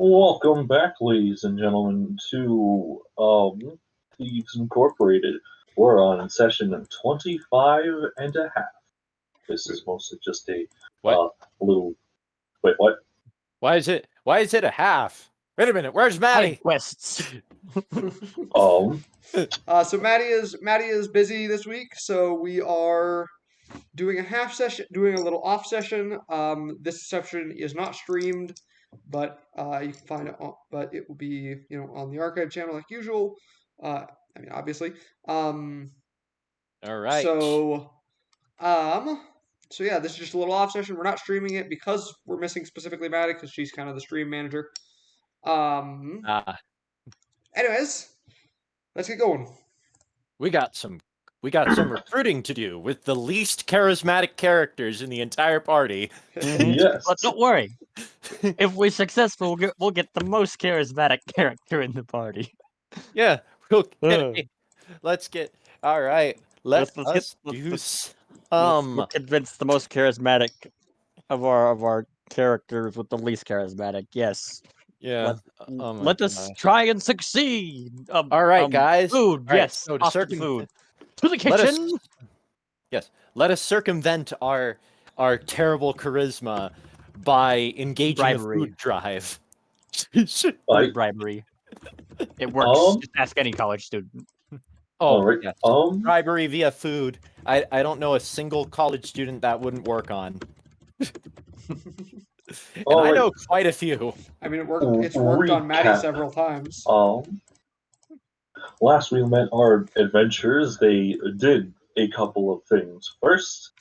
Welcome back, ladies and gentlemen, to Thieves Incorporated. We're on session 25 and a half. This is mostly just a What? little. Wait, what? Why is it a half? Wait a minute, where's Maddie? Quests. Um, So Maddie is busy this week, so we are doing a half session, doing a little off session. This session is not streamed, but you can find it but it will be on the archive channel like usual. Obviously. All right. So yeah, this is just a little off session. We're not streaming it because we're missing specifically Maddie because she's kind of the stream manager. Anyways, let's get going. We got some recruiting to do with the least charismatic characters in the entire party. yes. But don't worry. If we're successful, we'll get the most charismatic character in the party. Yeah. Let's get. All right. Let's We'll convince the most charismatic of our characters with the least charismatic. Yes. Yeah. Let us try and succeed. All right, guys. Food. All right, yes. so Off to the food. To the kitchen. Let us circumvent our terrible charisma by engaging a food drive. Bribery. It works. Just ask any college student. Oh, right. Yes. Bribery via food. I don't know a single college student that wouldn't work on. And I know quite a few. I mean, it's worked on Maddie several times. Last we met our adventurers, they did a couple of things. First,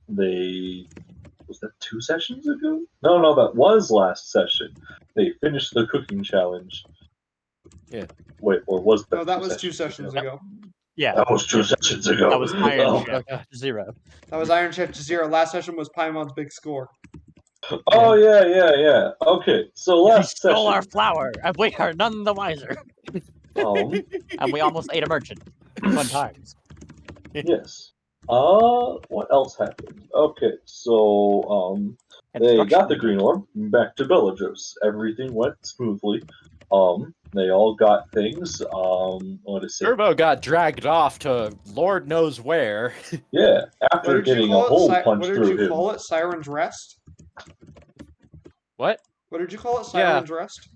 was that 2 sessions ago? No, that was last session. They finished the cooking challenge. Yeah. Wait, or was that? No, that was 2 sessions ago. Yeah. That was 2 sessions ago. That was Iron Chef 0. That was Iron Chef 0. Last session was Paimon's big score. Oh, yeah. Okay, so last session... We stole our flour, and we are none the wiser. And we almost ate a merchant. 1 time. Yes. What else happened? Okay, so, they got the green orb back to Belladros. Everything went smoothly. They all got things. What is it? Turbo got dragged off to Lord knows where. Yeah, after getting a hole punched through him. What did you call it? Siren's Rest? What? What did you call it? Siren's Rest?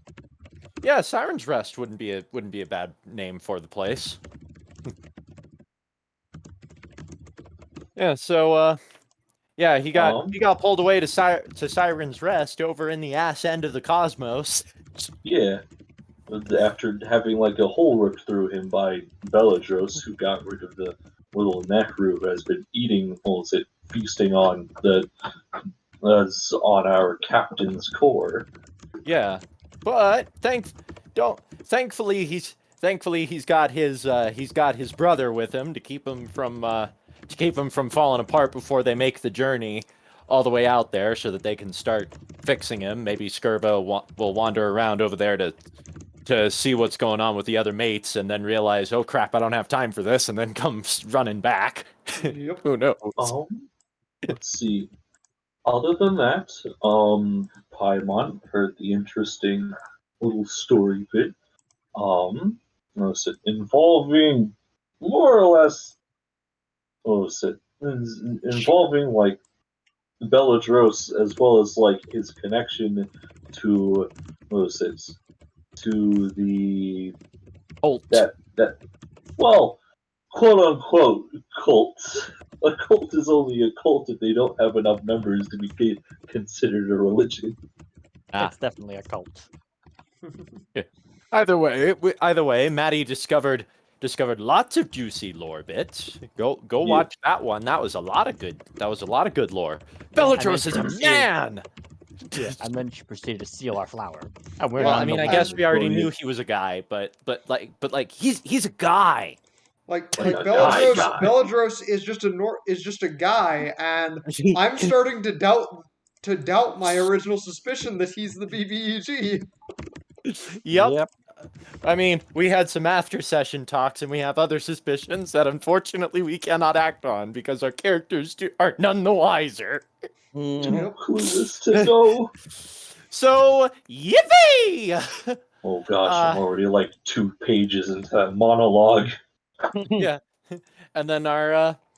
Yeah, Siren's Rest wouldn't be a bad name for the place. Yeah, so he got pulled away to Siren's Rest over in the ass end of the cosmos. Yeah. After having like a hole ripped through him by Belladros, who got rid of the little Necru who has been eating, feasting on on our captain's core. Yeah, but thankfully he's got his brother with him to keep him from falling apart before they make the journey all the way out there, so that they can start fixing him. Maybe Skirbo will wander around over there to see what's going on with the other mates, and then realize, oh crap, I don't have time for this, and then comes running back. Yep. Who knows? Let's see. Other than that, Paimon heard the interesting little story bit. Involving more or less. Involving like Belladros, as well as like his connection to to the cult. Quote unquote cult. A cult is only a cult if they don't have enough members to be considered a religion. It's definitely a cult. Yeah. Either way, Maddie discovered lots of juicy lore bits. Go watch that one. That was a lot of good lore. Belladros is a man. Yeah, and then she proceeded to steal our flour. I guess we already knew he was a guy, but he's a guy. Like Belladros is just a guy, and I'm starting to doubt my original suspicion that he's the BBEG. Yep. I mean, we had some after-session talks, and we have other suspicions that unfortunately we cannot act on because our characters are none the wiser. Too clueless to know. So, yippee! Oh gosh, I'm already like 2 pages into that monologue. Yeah, and then after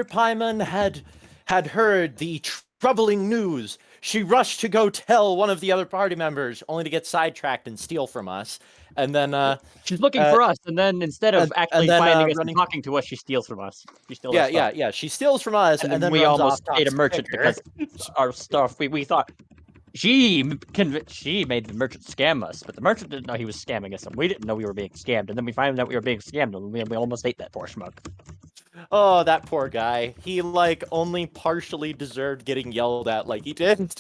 Paimon had heard the troubling news, she rushed to go tell one of the other party members, only to get sidetracked and steal from us. And then She's looking for us, and then instead of actually finding us and talking to us, she steals from us. She steals our stuff. Yeah. She steals from us, and then we runs almost off, ate a talks merchant to her. because our stuff. We thought she made the merchant scam us, but the merchant didn't know he was scamming us, and we didn't know we were being scammed. And then we found out we were being scammed, and we almost ate that poor schmuck. Oh, that poor guy. He like only partially deserved getting yelled at like he did.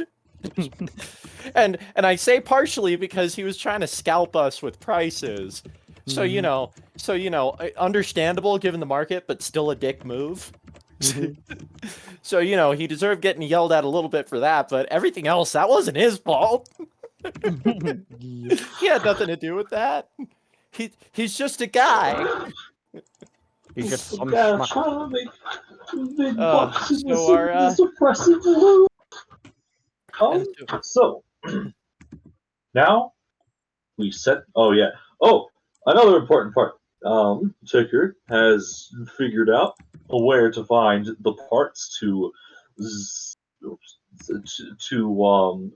and I say partially because he was trying to scalp us with prices. So you know, understandable given the market, but still a dick move. So he deserved getting yelled at a little bit for that, but everything else, that wasn't his fault. He had nothing to do with that. He's just a guy. He's just some trying schmuck. to make big bucks in so our, this oppressive world. So now we set. Oh yeah. Oh, another important part. Ticker has figured out where to find the parts to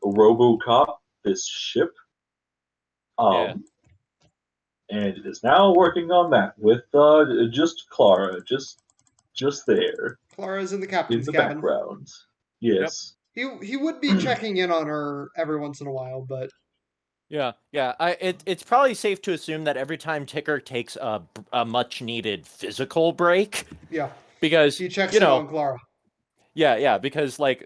RoboCop this ship. Yeah. And it is now working on that with just Clara, just there Clara's in the in captain's the cabin. background. Yes. He would be checking in on her every once in a while, but Yeah. It's probably safe to assume that every time Ticker takes a much needed physical break, yeah, because he checks in on Clara. Yeah, because not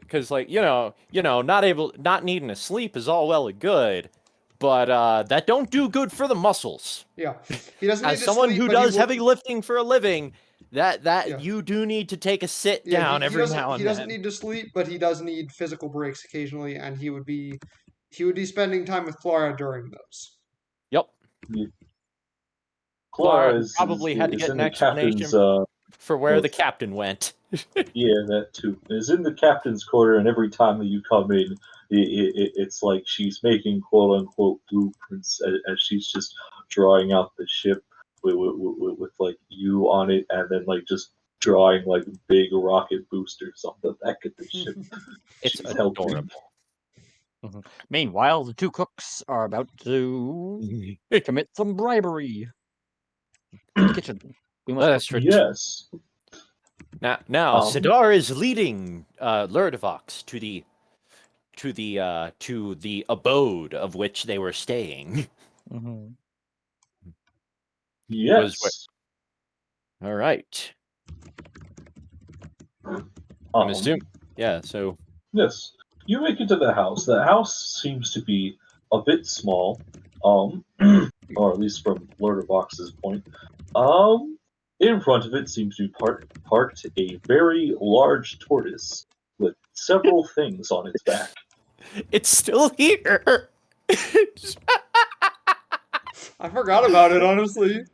needing to sleep is all well and good, but that don't do good for the muscles. Yeah, he doesn't. As need someone to sleep, who but he does will- heavy lifting for a living, that Yeah. you do need to take a sit Yeah, down he every doesn't. now and He doesn't then. need to sleep, but he does need physical breaks occasionally, and he would be spending time with Clara during those. Yep. Clara probably had to is get in an the captain's explanation for where of- the captain went. yeah, that too. Is in the captain's quarter, and every time that you come in, it's like she's making quote unquote blueprints as she's just drawing out the ship with like you on it, and then like just drawing like big rocket boosters on the back of the ship. It's She's helping. adorable. Meanwhile, the two cooks are about to commit some bribery in the kitchen. We must That's cook. Yes. Now, Ssadaar is leading Lurdavox to the abode of which they were staying. Yes. All right. I'm assuming. Yeah. So. Yes. You make it to the house. The house seems to be a bit small, or at least from Lurdavox's point. In front of it seems to be parked a very large tortoise with several things on its back. It's still here. I forgot about it, honestly.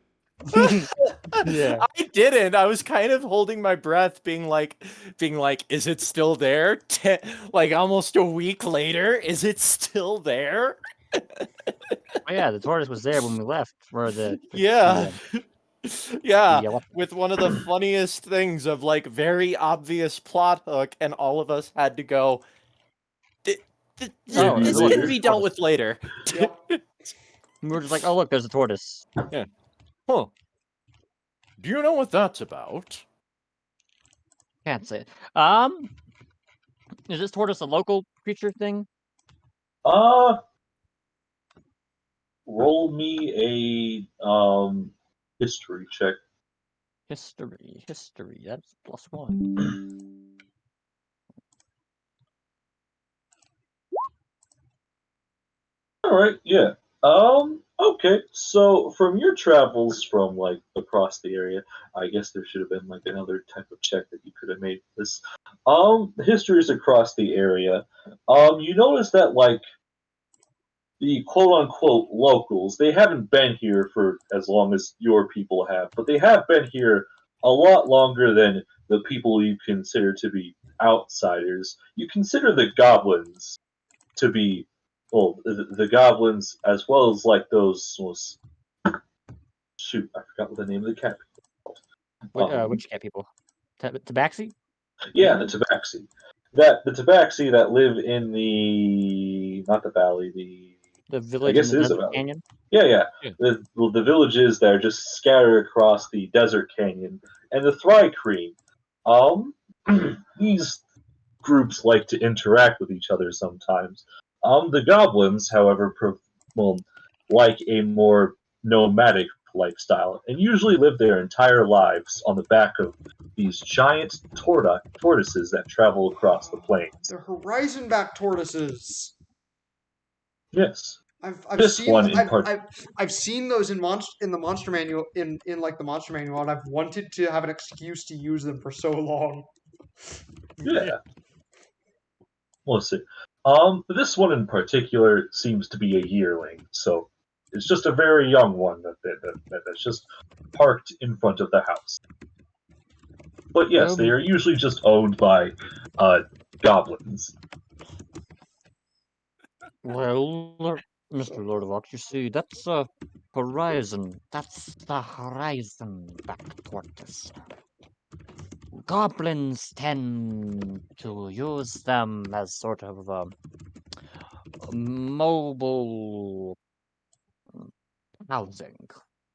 Yeah. I didn't. I was kind of holding my breath, being like, is it still there? Like almost a week later, is it still there? Oh yeah, the tortoise was there when we left for Yeah. Yeah, the with one of the funniest things of like very obvious plot hook, and all of us had to go. This is going to be dealt with later. Yep. We were just like, oh look, there's a tortoise. Yeah. Huh. Do you know what that's about? Can't say it. Is this tortoise a local creature thing? Roll me a history check. History. That's +1. All right, yeah. Okay. So from your travels from like across the area, I guess there should have been like another type of check that you could have made for this. Histories across the area. You notice that like the quote unquote locals, they haven't been here for as long as your people have, but they have been here a lot longer than the people you consider to be outsiders, you consider the goblins to be, well, the goblins as well as like those. Shoot, I forgot what the name of the cat. Which cat people? Tabaxi? Yeah, the Tabaxi. The Tabaxi that live in the not the valley, The I village guess in it the is a desert valley. canyon? Yeah. Yeah. The villages that are just scattered across the desert canyon, and the Thrycreen. These groups like to interact with each other sometimes. The goblins, however, like a more nomadic lifestyle, and usually live their entire lives on the back of these giant tortoises that travel across the plains. The horizon back tortoises. Yes, I've this seen one in part. I've seen those in the monster manual in like the monster manual, and I've wanted to have an excuse to use them for so long. Yeah, we'll see. This one in particular seems to be a yearling, so it's just a very young one that's just parked in front of the house. But yes, they are usually just owned by goblins. Well, Mr. Lurdavox, you see, that's horizon. That's the horizon back tortoise. Goblins tend to use them as sort of mobile housing.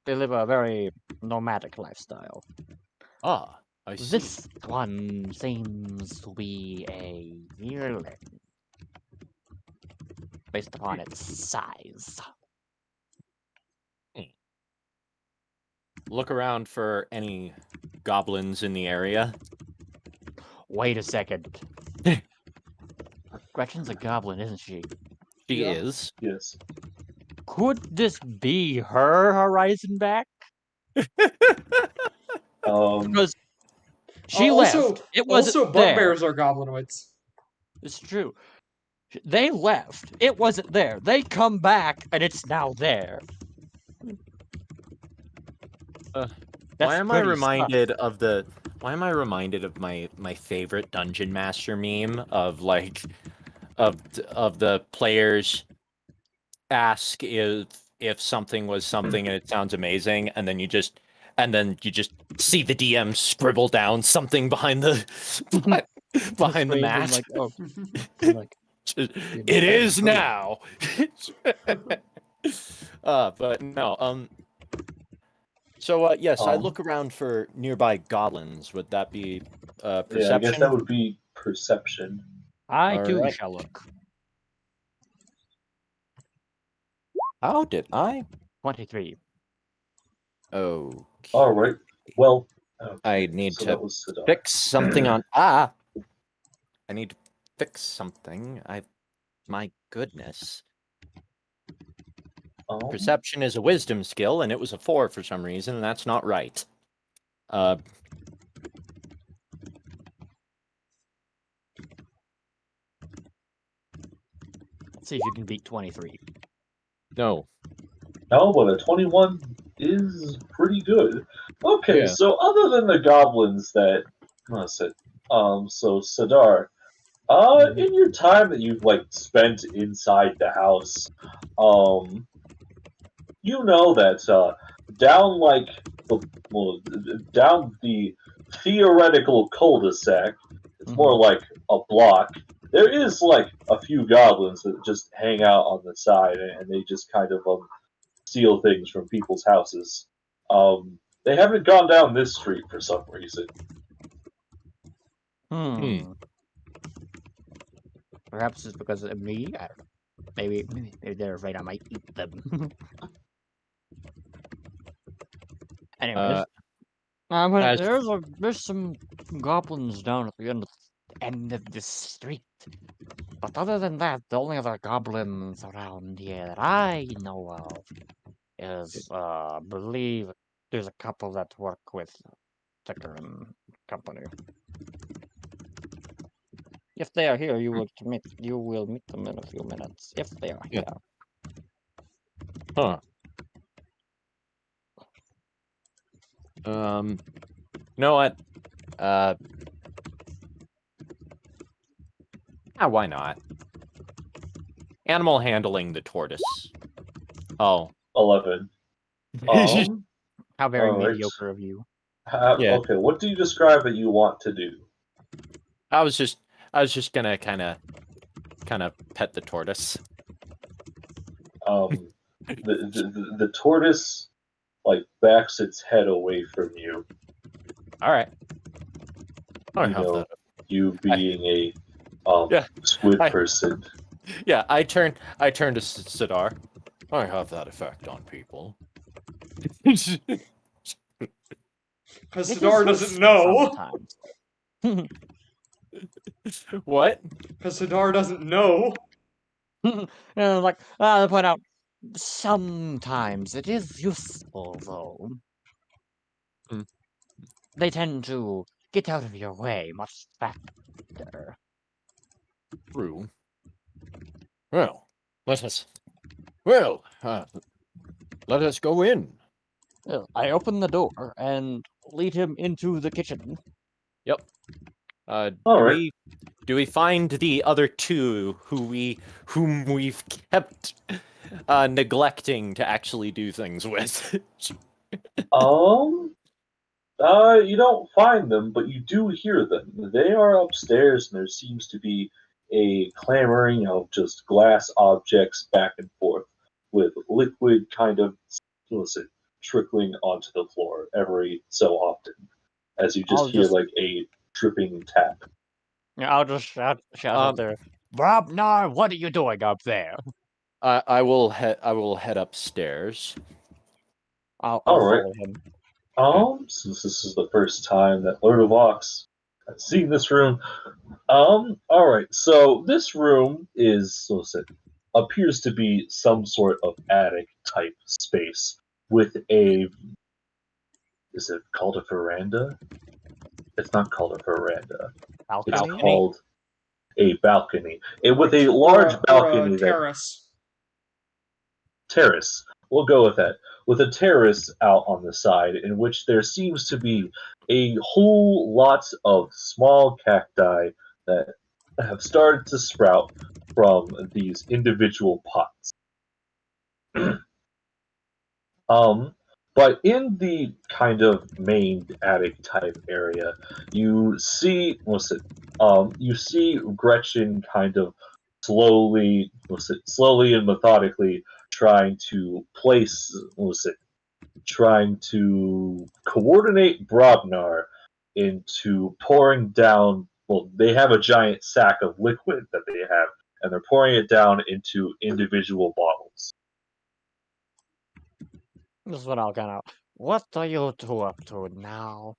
They live a very nomadic lifestyle. Ah, I see. This one seems to be a yearling, based upon its size. Look around for any goblins in the area. Wait a second. Gretchen's a goblin, isn't she? She Yeah. is. Yes. Could this be her horizon back? Because she left. It wasn't also there. bugbears are goblinoids. It's true. They left. It wasn't there. They come back, and it's now there. Why am I reminded of my favorite dungeon master meme of like of the players ask if something was something and it sounds amazing, and then you just see the DM scribble down something behind the behind the mat. Like, oh, like, it is now. But no. So yes, I look around for nearby goblins. Would that be perception? Yeah, I guess that would be perception. I All too right. shall look. How did I? 23. Oh. All right. Well, I need so to that was Ssadaar. fix something on. I need to fix something. My goodness. Perception is a wisdom skill, and it was a 4 for some reason, and that's not right. Let's see if you can beat 23. No. No, but a 21 is pretty good. Okay, Yeah. so other than the goblins that, so Ssadaar, in your time that you've like spent inside the house, you know that down like down the theoretical cul-de-sac, it's more like a block. There is like a few goblins that just hang out on the side, and they just kind of steal things from people's houses. They haven't gone down this street for some reason. Perhaps it's because of me. I don't know. Maybe they're afraid I might eat them. Anyway, there's some goblins down at the end of the street. But other than that, the only other goblins around here that I know of is, I believe there's a couple that work with Ticker and Company. If they are here, you will meet them in a few minutes. If they are here. Huh. You know what? Why not? Animal handling the tortoise. Oh. 11. How very All right. mediocre of you. Yeah. Okay, what do you describe that you want to do? I was just gonna kind of pet the tortoise. The tortoise backs its head away from you. All right. I You have know, that. you being a Yeah, squid I- person. Yeah, I turn to Ssadaar. I have that effect on people. Because It is Ssadaar doesn't useful know. sometimes. What? Because Ssadaar doesn't know. Like, I point out, sometimes it is useful, though. Hmm. They tend to get out of your way much faster. True. Well, let us. Well, let us go in. I open the door and lead him into the kitchen. Yep. All Do right. we find the other two whom we've kept neglecting to actually do things with? You don't find them, but you do hear them. They are upstairs, and there seems to be a clamoring of just glass objects back and forth, with liquid kind of, trickling onto the floor every so often, as you I'll just hear just- a dripping tap. I'll just shout out there, Brobnar, what are you doing up there? I will head upstairs. I'll All right. follow him. Since this is the first time that Lurdavox has seen this room, all right. So this room appears to be some sort of attic type space with is it called a veranda? It's not called a veranda. It's Balcony? called a balcony. With a Or large or balcony a that terrace. terrace. We'll go with that. With a terrace out on the side, in which there seems to be a whole lot of small cacti that have started to sprout from these individual pots. But in the kind of main attic type area, you see, you see Gretchen kind of slowly and methodically trying to trying to coordinate Brobnar into pouring down. Well, they have a giant sack of liquid that they have, and they're pouring it down into individual bottles. This is what I'll kind of. What are you two up to now?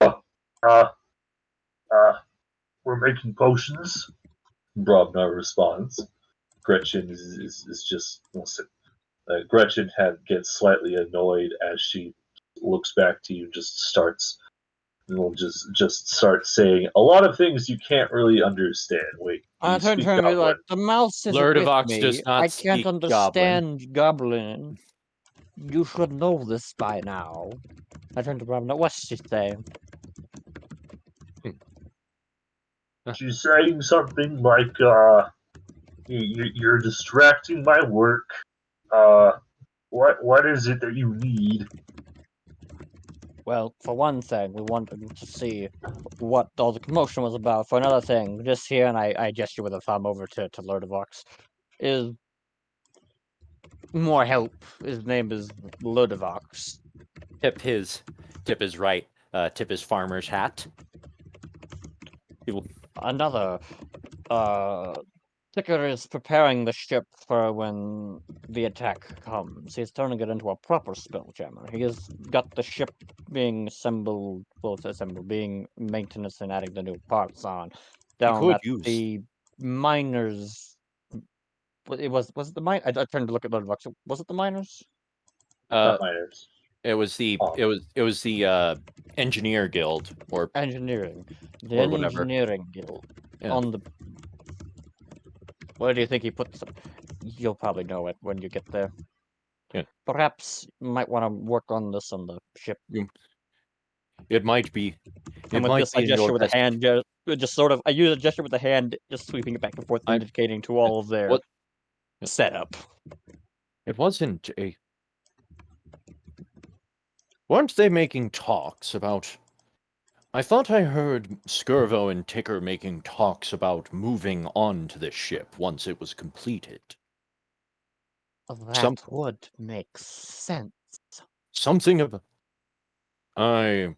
Uh, we're making potions. Brobnar responds. Gretchen is just Gretchen gets slightly annoyed as she looks back to you. Just start saying a lot of things you can't really understand. Wait, I you turn speak to him and be like, Goblin? the mouse isn't with Lurdavox me. does not I can't speak Goblin. understand Goblin. You should know this by now. I turn to Brobnar. What's she saying? She's saying something like, you're distracting my work. What is it that you need?" Well, for one thing, we wanted to see what all the commotion was about. For another thing, this here, and I gesture with a thumb over to Lurdavox, is more help. His name is Lurdavox. Tip his right. Tip his farmer's hat. Another Ticker is preparing the ship for when the attack comes. He's turning it into a proper spelljammer. He has got the ship being being maintenance and adding the new parts on. Down could at use- the miners. Was it the mine? I turned to look at Lurdavox. Was it the miners? Not miners. It was the engineer guild or Engineering. The or whatever. engineering guild. Yeah. On the. Where do you think he put some? You'll probably know it when you get there. Yeah. Perhaps you might want to work on this on the ship. It might be. And It with might this, be I in your gesture with a best. hand just sort of, I use a gesture with the hand, just sweeping it back and forth, I- indicating to all of their what- setup. It wasn't a. Weren't they making talks about? I thought I heard Skirvo and Ticker making talks about moving on to this ship once it was completed. That Some- would make sense. Something of. I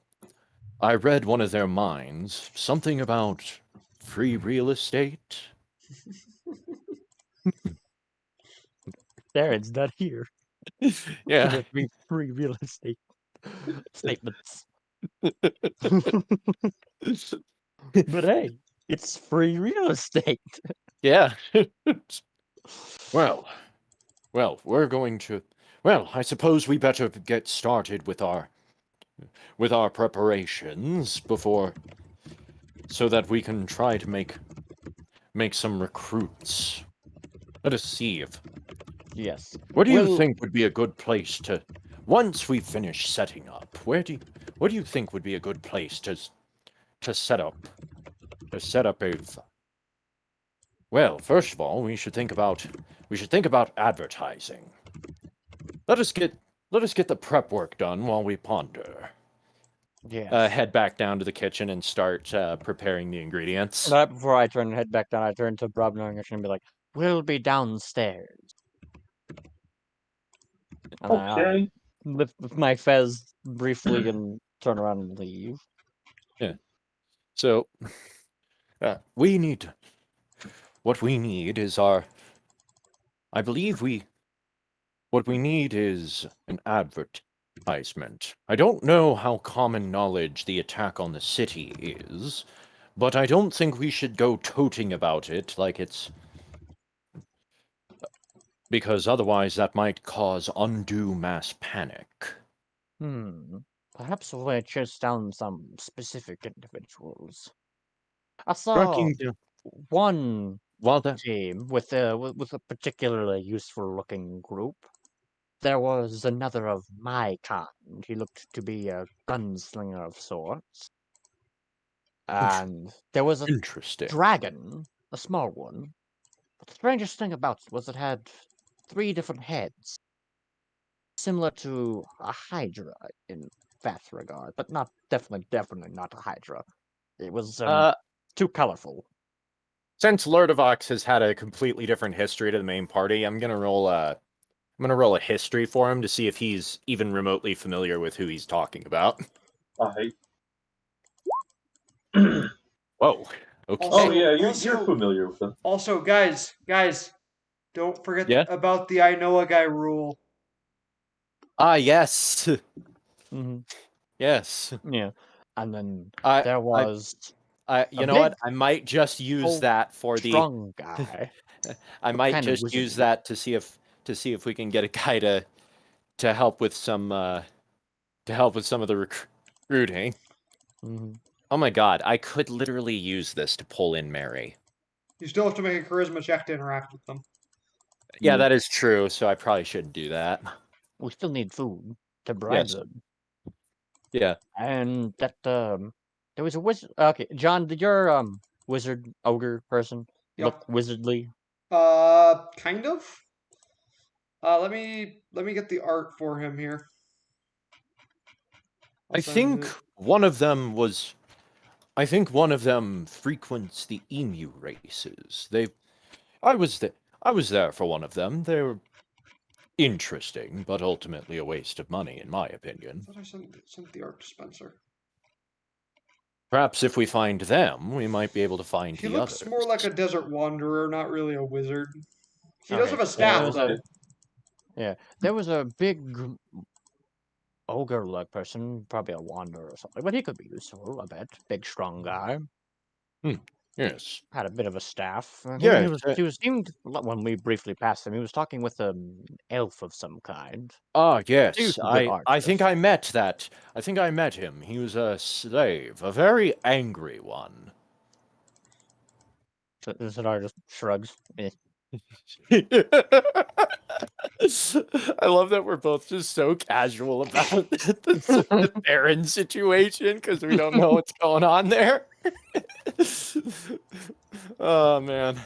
read one of their minds. Something about free real estate. Darren's not here. Yeah. To make free real estate statements. But hey, it's free real estate. Yeah. Well, we're going to. Well, I suppose we better get started with our preparations before, so that we can try to make some recruits. Let us see if. Yes. What do you Well- think would be a good place to? Once we finish setting up, what do you think would be a good place to set up? To set up a. Well, first of all, we should think about advertising. Let us get the prep work done while we ponder. Yes. Head back down to the kitchen and start preparing the ingredients. Right before I turn and head back down, I turn to Rob knowing and be like, "We'll be downstairs." And I Okay. lift my fez briefly and turn around and leave. Yeah. So, we need. What we need is our. I believe what we need is an advertisement. I don't know how common knowledge the attack on the city is, but I don't think we should go toting about it like it's. Because otherwise that might cause undue mass panic. Perhaps we'll chase down some specific individuals. I saw Tracking down. one While that. team with a particularly useful looking group. There was another of my kind. He looked to be a gunslinger of sorts. And there was a Interesting. dragon, a small one. But the strangest thing about it was it had 3 different heads. Similar to a hydra in that regard, but not definitely not a hydra. It was too colorful. Since Lurdavox has had a completely different history to the main party, I'm gonna roll a history for him to see if he's even remotely familiar with who he's talking about. I. Whoa. Okay. Oh yeah, you're Also- familiar with them. Also, guys, don't forget Yeah? about the I know a guy rule. Ah, yes. Mm-hmm. Yes. Yeah. And then I there was you a know what? big, I might just use tall, that for the. strong guy. I might kind of just use wizardy. that to see if we can get a guy to help with some of the recruiting. Mm-hmm. Oh my god, I could literally use this to pull in Mary. You still have to make a charisma check to interact with them. Yeah, that is true, so I probably shouldn't do that. We still need food to bribe Yes. them. Yeah. And that there was a wizard. Okay, John, did your wizard ogre person look wizardly? Kind of. Let me get the art for him here. I'll I send think it. one of them frequents the emu races. I was there for one of them. They were interesting, but ultimately a waste of money, in my opinion. I thought I sent the art to Spencer. Perhaps if we find them, we might be able to find He the looks others. more like a desert wanderer, not really a wizard. He does have a staff, There though. there was a big ogre-like person, probably a wanderer or something, but he could be useful. I bet. Big, strong guy. Yes. Had a bit of a staff. Yeah, He was seemed when we briefly passed him. He was talking with an elf of some kind. Ah, He yes. was a good I think artist. I met that. I think I met him. He was a slave, a very angry one. Ssadaar just shrugs. Eh. I love that we're both just so casual about the Theron situation because we don't know what's going on there. Oh man.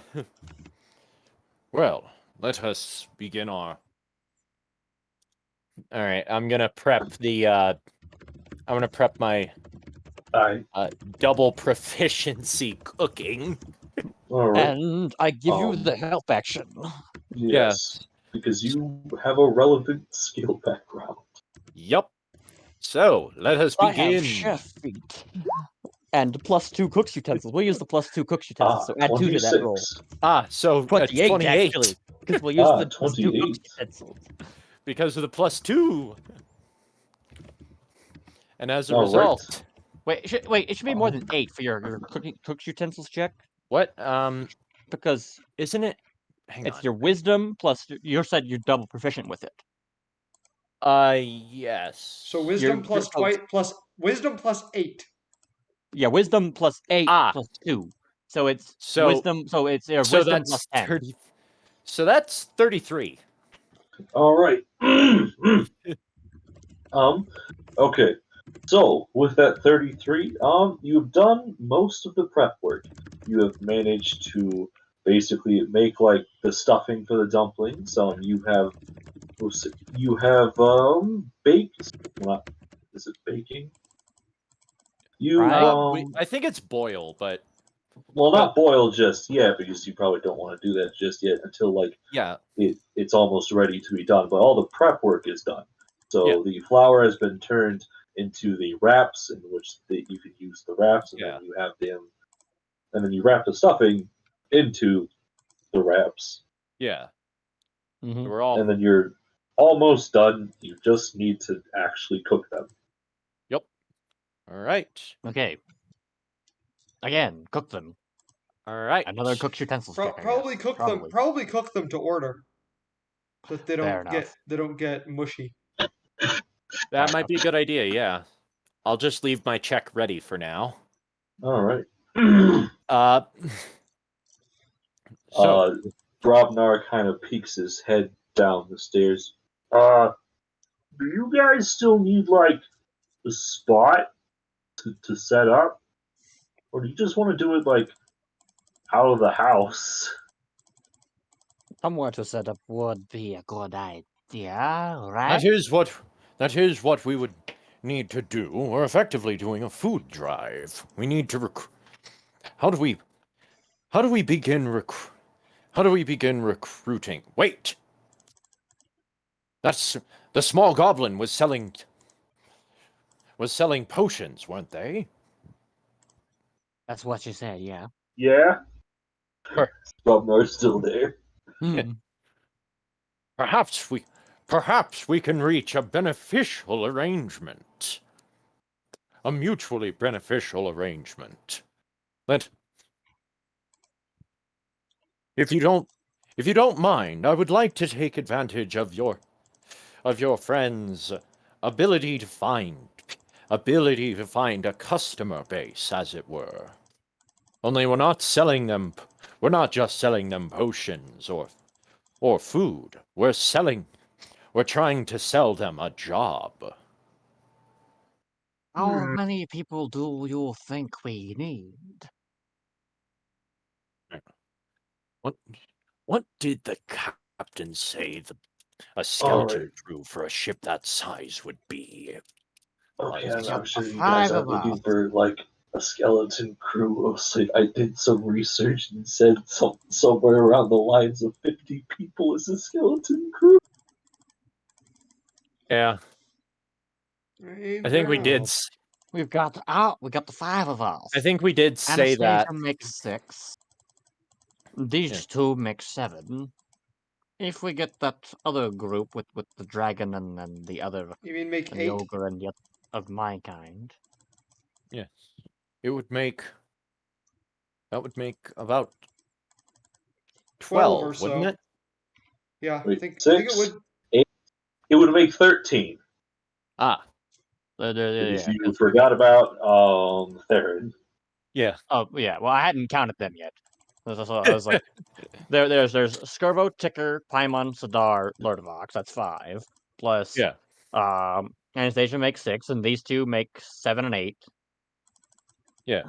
Well, let us begin our. All right, I'm gonna prep my double proficiency cooking. All right. And I give you the help action. Yes. Because you have a relevant skill background. Yep. So let us I have begin. chef feet. And +2 cook's utensils. We'll use the +2 cook's utensils, so add 2 to that roll. 26. So 28, 28 actually, because we'll use the +2 cook's 28. utensils. because of the +2. And as a All result, Wait, it should be more than 8 for your cook's utensils check, what? because Isn't it? Hang it's on. your wisdom plus your said you're double proficient with it. Yes. So wisdom plus wisdom plus 8. Yeah, wisdom plus 8 plus 2. So it's wisdom. So it's wisdom that's plus 10. 30. So that's 33. All right. Okay. So with that 33, you've done most of the prep work. You have managed to basically make like the stuffing for the dumplings. You have baked. What is it? Baking. You I think it's boil, but well, not boil just yet because you probably don't want to do that just yet until like yeah, it's almost ready to be done. But all the prep work is done. So the flour has been turned into the wraps, in which you can use the wraps, and then you have them, and then you wrap the stuffing into the wraps. Yeah. Mm-hmm. We're all. And then you're almost done. You just need to actually cook them. Yep. All right. Okay. Again, cook them. All right. Another cook's utensils check. Probably cook them. Probably cook them to order, so that they don't get mushy. That might be a good idea. Yeah. I'll just leave my check ready for now. All right. So Grobnar kind of peeks his head down the stairs. Do you guys still need like a spot to set up, or do you just want to do it like out of the house? Somewhere to set up would be a good idea, right? That is what we would need to do. We're effectively doing a food drive. We need to How do we begin recruiting? Wait. That's the small goblin was selling potions, weren't they? That's what you said, yeah. Yeah. Grobnar's still there. Perhaps we can reach a beneficial arrangement. A mutually beneficial arrangement. If you don't mind, I would like to take advantage of your friend's ability to find a customer base, as it were. Only we're not just selling them potions or food. We're trying to sell them a job. How many people do you think we need? What did the captain say a skeleton crew for a ship that size would be? Okay, I'm sure you guys are looking for like a skeleton crew. So I did some research and said somewhere around the lines of 50 people is a skeleton crew. Yeah. I think we did. We got the 5 of us. I think we did say that. Anastasia makes 6. These 2 make 7. If we get that other group with the dragon and the other, you mean make 8? The ogre and the of my kind. Yes, that would make about 12 or so. wouldn't it? Yeah, Wait, I think 6, it would. 8. It would make 13. Because you forgot about Theron. Yeah. Oh yeah. Well, I hadn't counted them yet. I was like, there's Skirbo, Ticker, Paimon, Ssadaar, Lurdavox. That's 5. Plus, Yeah. Anastasia makes 6, and these 2 make 7 and 8. Yeah.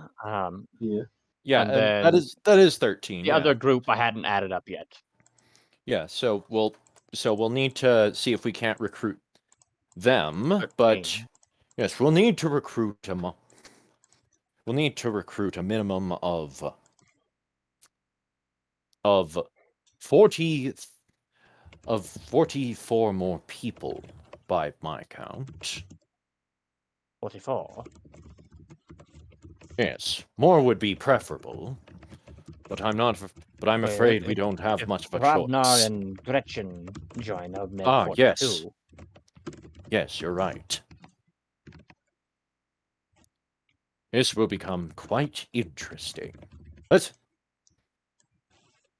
Yeah. Yeah, and then that is 13. the other group I hadn't added up yet. Yeah, so we'll need to see if we can't recruit them, 13. but yes, we'll need to recruit them. We'll need to recruit a minimum of 44 more people by my count. 44. Yes, more would be preferable, but I'm not. But I'm afraid we don't have much of a Rabnar choice. and Gretchen join, that would make Ah, 42. yes. Yes, you're right. This will become quite interesting.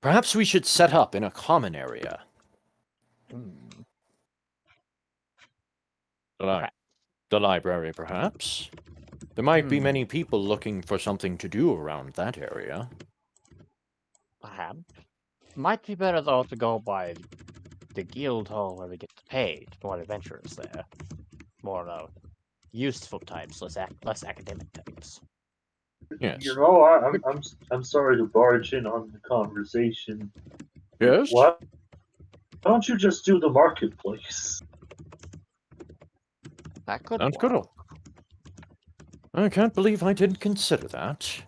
Perhaps we should set up in a common area. The library, perhaps. There might be many people looking for something to do around that area. Perhaps. Might be better, though, to go by the guild hall where we get paid. More adventurers there. More useful types, less academic types. Yes. You know, I'm sorry to barge in on the conversation. Yes? Why don't you just do the marketplace? That could Sounds work. good. I can't believe I didn't consider that.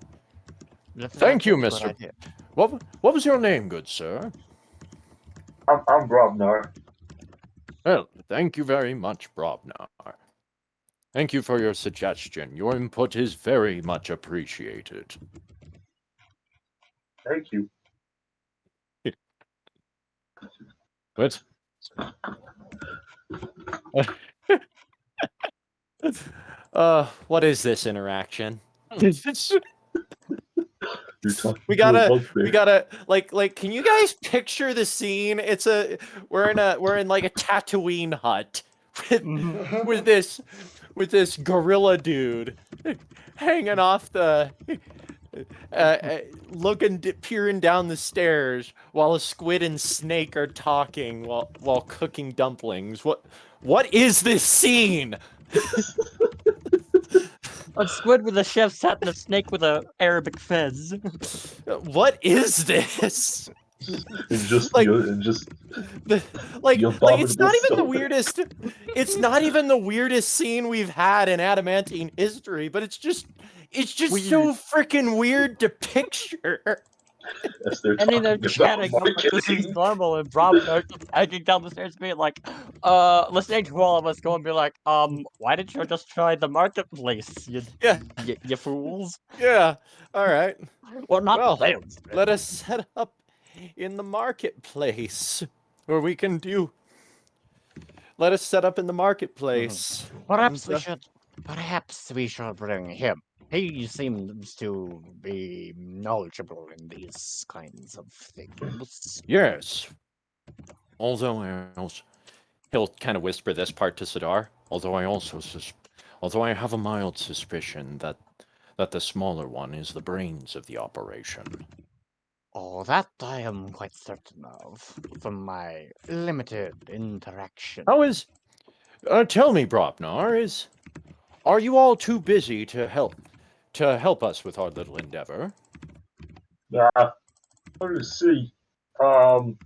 Thank you, Mr. What was your name, good sir? I'm Brobnar. Well, thank you very much, Brobnar. Thank you for your suggestion. Your input is very much appreciated. Thank you. What? What is this interaction? We gotta like can you guys picture the scene? We're in like a Tatooine hut with this gorilla dude hanging off the peering down the stairs while a squid and snake are talking while cooking dumplings. What is this scene? A squid with a chef's hat and a snake with a Arabic fez. What is this? It's just Like- it's not even the weirdest. It's not even the weirdest scene we've had in Adamantine history, but it's just so freaking weird to picture. As they're And then they're talking chatting, about I'm like, this is marketing. normal, and Brobnar just hanging down the stairs being like, listening to all of us go and be like, why didn't you just try the marketplace, you fools? Yeah. All right. Well, not Well, the sales. let us set up in the marketplace where we can do. Let us set up in the marketplace. Perhaps we should bring him. He seems to be knowledgeable in these kinds of things. Yes. Although he'll kind of whisper this part to Ssadaar. Although I have a mild suspicion that the smaller one is the brains of the operation. Oh, that I am quite certain of, from my limited interaction. How is? Tell me, Brobnar, are you all too busy to help us with our little endeavor? Let's see. And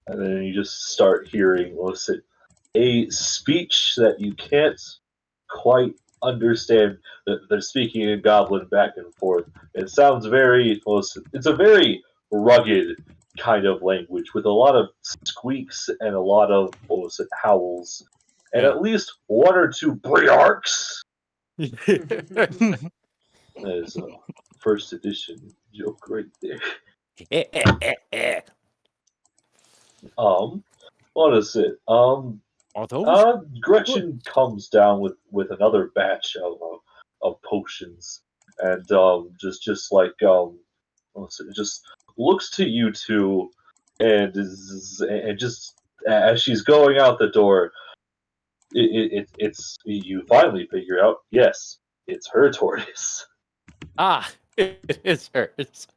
then you just start hearing, what's it, a speech that you can't quite understand. They're speaking in Goblin back and forth. It sounds it's a very rugged kind of language with a lot of squeaks and a lot of, howls. And at least one or two briarks. That is a first edition joke right there. What is it? Are those? Gretchen comes down with another batch of potions, and just like just looks to you two, and just as she's going out the door, it's you finally figure out, yes, it's her tortoise. Ah, it is hers.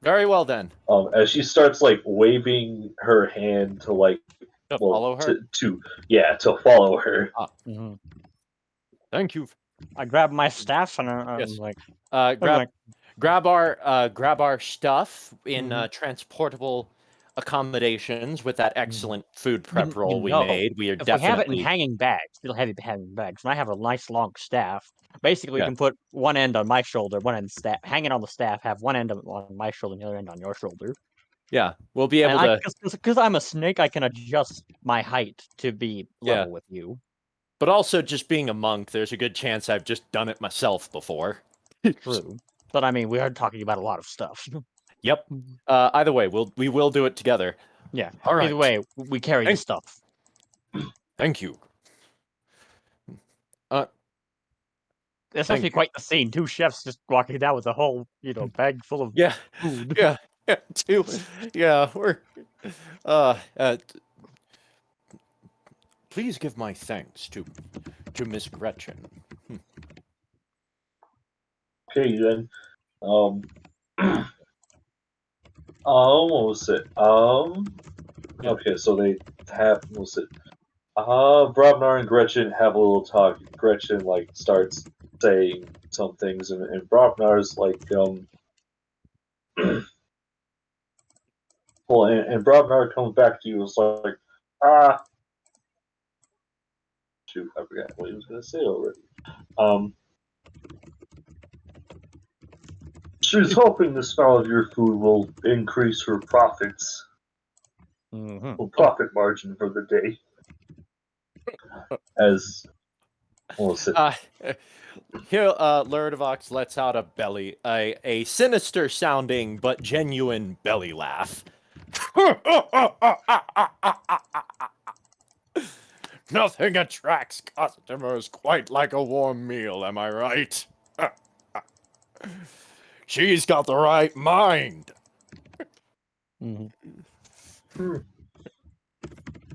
Very well then. As she starts like waving her hand to like Follow her. to follow her. Mhm. Thank you. I grab my staff and I'm Yes. like, Grab our stuff in Mhm. transportable accommodations with that excellent food prep You roll we know, made. We are if we have it in definitely hanging bags, little heavy hanging bags, and I have a nice long staff, basically Yeah. you can put one end on my shoulder, one end hanging on the staff, have one end on my shoulder and the other end on your shoulder. yeah. We'll be able And to because I'm a snake, I can adjust my height to be Yeah. level with you. But also, just being a monk, there's a good chance I've just done it myself before. True. But I mean, we are talking about a lot of stuff. Yep. Either way, we will do it together. Yeah. All right. Either way, we carry the stuff. Thank you. It's Thank actually you. quite the scene. Two chefs just walking down with a whole, bag full of Yeah. food. Yeah. Yeah. We're. Please give my thanks to Miss Gretchen. Okay, then. What was it? Okay, so they have. What was it? Brobnar and Gretchen have a little talk. Gretchen like starts saying some things, and Brobnar's like, well, and Brobnar comes back to you. It's like, shoot, I forgot what he was gonna say already. She's hoping the smell of your food will increase her profits. Or profit margin for the day. As what was it? Here, Lurdavox lets out a sinister sounding but genuine belly laugh. Nothing attracts customers quite like a warm meal, am I right? She's got the right mind.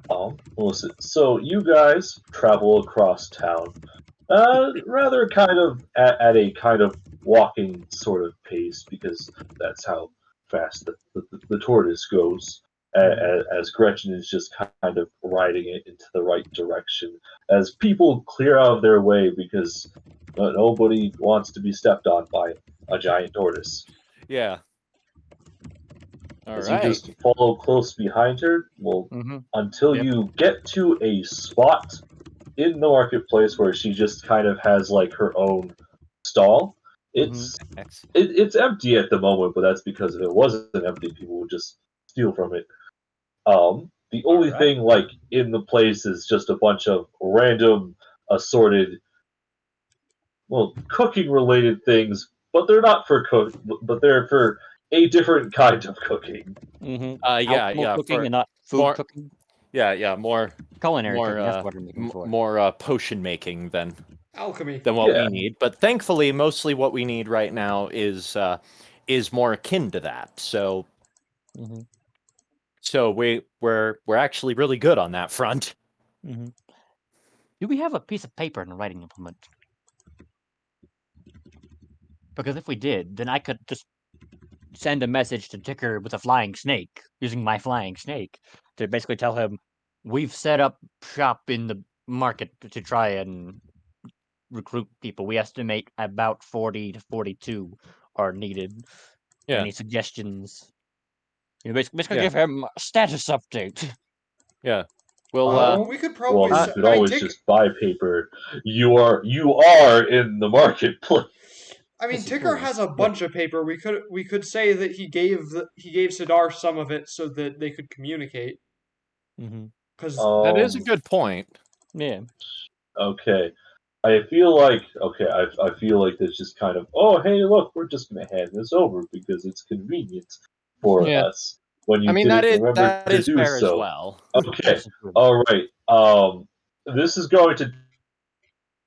What was it? So you guys travel across town, rather kind of at a kind of walking sort of pace because that's how fast the tortoise goes. As Gretchen is just kind of riding it into the right direction, as people clear out of their way because nobody wants to be stepped on by a giant tortoise. Yeah. As you just follow close behind her, until Yep. you get to a spot in the marketplace where she just kind of has like her own stall. It's empty at the moment, but that's because if it wasn't empty, people would just steal from it. The only thing like in the place is just a bunch of random assorted, cooking related things, but they're not for cook, but they're for a different kind of cooking. Cooking and not food cooking. Yeah, more culinary cooking. That's what I'm looking for. More potion making than alchemy than what we need. But thankfully, mostly what we need right now is more akin to that. So, so we're actually really good on that front. Do we have a piece of paper and a writing implement? Because if we did, then I could just send a message to Ticker with a flying snake, using my flying snake, to basically tell him, we've set up shop in the market to try and recruit people. We estimate about 40 to 42 are needed. Yeah. Any suggestions? Basically give him a status update. Yeah. Well, we could probably. You could always just buy paper. You are in the marketplace. I mean, Ticker has a bunch of paper. We could say that he gave Ssadaar some of it so that they could communicate. Because that is a good point. Yeah. Okay. I feel like I feel like there's just kind of hey look, we're just gonna hand this over because it's convenient for us. When you didn't remember to do fair so. as well. Okay. All right. This is going to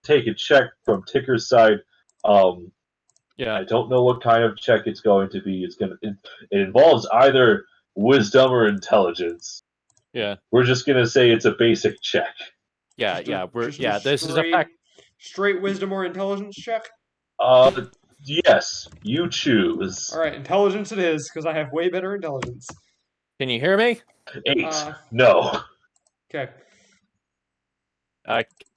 take a check from Ticker's side. I don't know what kind of check it's going to be. It involves either wisdom or intelligence. Yeah. We're just gonna say it's a basic check. This is a fact. Straight wisdom or intelligence check. Yes, you choose. All right, intelligence it is, because I have way better intelligence. Can you hear me? 8. No. Okay.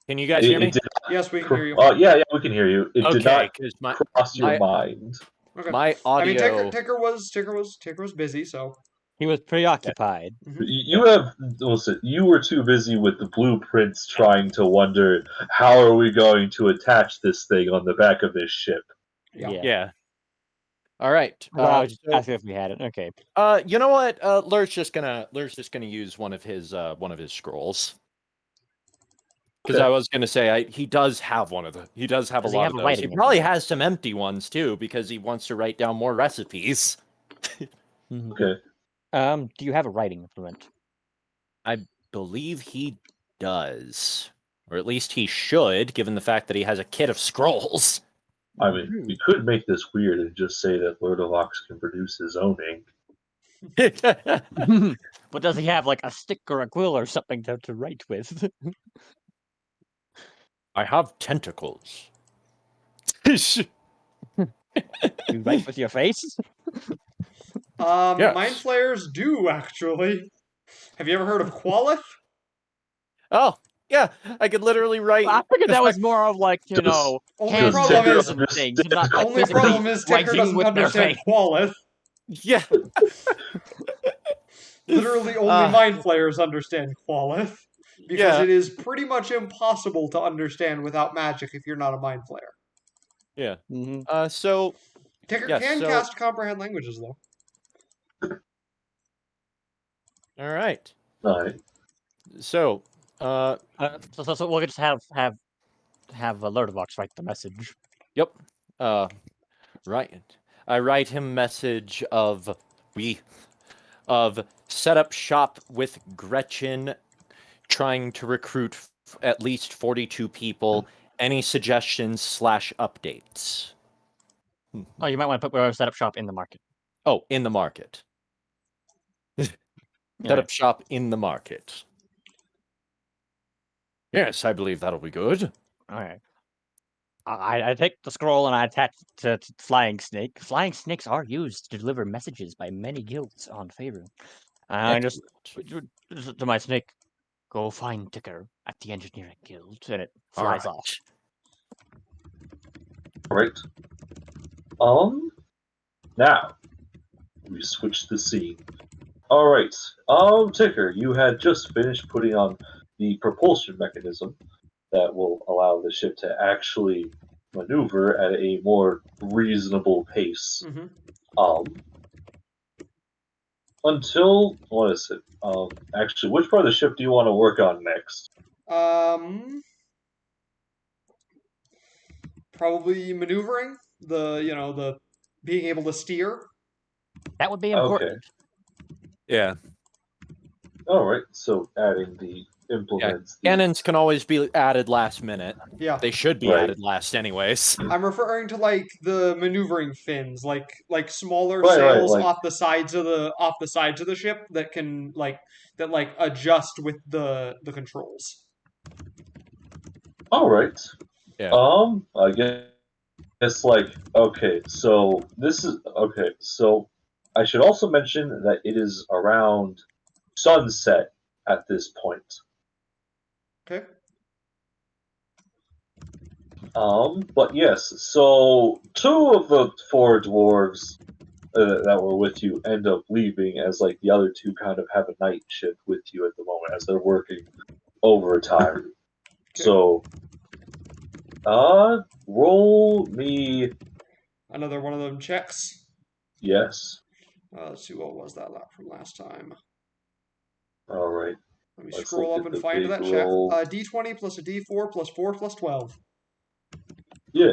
Can you guys hear me? It did Yes, we can hear you. yeah, we can hear you. It did Okay, not because cross your mind. Okay. my I mean, audio. Ticker was busy, so. He was preoccupied. You have listen. You were too busy with the blueprints, trying to wonder how are we going to attach this thing on the back of this ship. Yeah. All right. Well, I was just asking if we had it. Okay. You know what? Lur's just gonna use one of his scrolls. Because I was gonna say he does have one of the. He does have Does a he lot have of a those. He writing probably implement? has some empty ones too, because he wants to write down more recipes. Okay. Do you have a writing implement? I believe he does, or at least he should, given the fact that he has a kit of scrolls. I mean, we could make this weird and just say that Lurdavox can produce his own ink. But does he have like a stick or a quill or something to write with? I have tentacles. You write with your face? Yes. Mind flayers do actually. Have you ever heard of Qualith? Oh, yeah. I could literally write. I figured that was more of like, you know, Only hand problem gestures is- and things, not like Only physically problem is Ticker writing doesn't with their understand face. Qualith. Yeah. Literally, only mind flayers understand Qualith. Because Yeah. it is pretty much impossible to understand without magic if you're not a mind flayer. Yeah. Mm-hmm. So. Ticker Yes, can so- cast comprehend languages, though. All right. All right. So. So we'll just have Lurdavox write the message. Yep. Right. I write him message of set up shop with Gretchen, trying to recruit at least 42 people. Any suggestions / updates? Oh, you might want to put set up shop in the market. Oh, in the market. Set up shop in the market. Yes, I believe that'll be good. All right. I take the scroll and I attach it to Flying Snake. Flying snakes are used to deliver messages by many guilds on favor. I just to my snake, go find Ticker at the engineering guild, and it flies off. All right. Now we switch the scene. All right. Ticker, you had just finished putting on the propulsion mechanism that will allow the ship to actually maneuver at a more reasonable pace. Until what is it? Actually, which part of the ship do you want to work on next? Probably maneuvering. The being able to steer. That would be important. Okay. Yeah. All right. So adding the implements. Cannons can always be added last minute. Yeah. They should be added last anyways. I'm referring to like the maneuvering fins, like smaller Right, sails like- off the sides of the ship that can adjust with the controls. All right. Yeah. I guess okay. So this is okay. So I should also mention that it is around sunset at this point. Okay. But yes, so 2 of the 4 dwarves that were with you end up leaving, as the other 2 kind of have a night shift with you at the moment as they're working overtime. Okay. So, roll me another one of them checks. Yes. Let's see, what was that from last time? All right. Let me scroll up and find that check. D20 plus a D4 plus 4 plus 12. Yeah.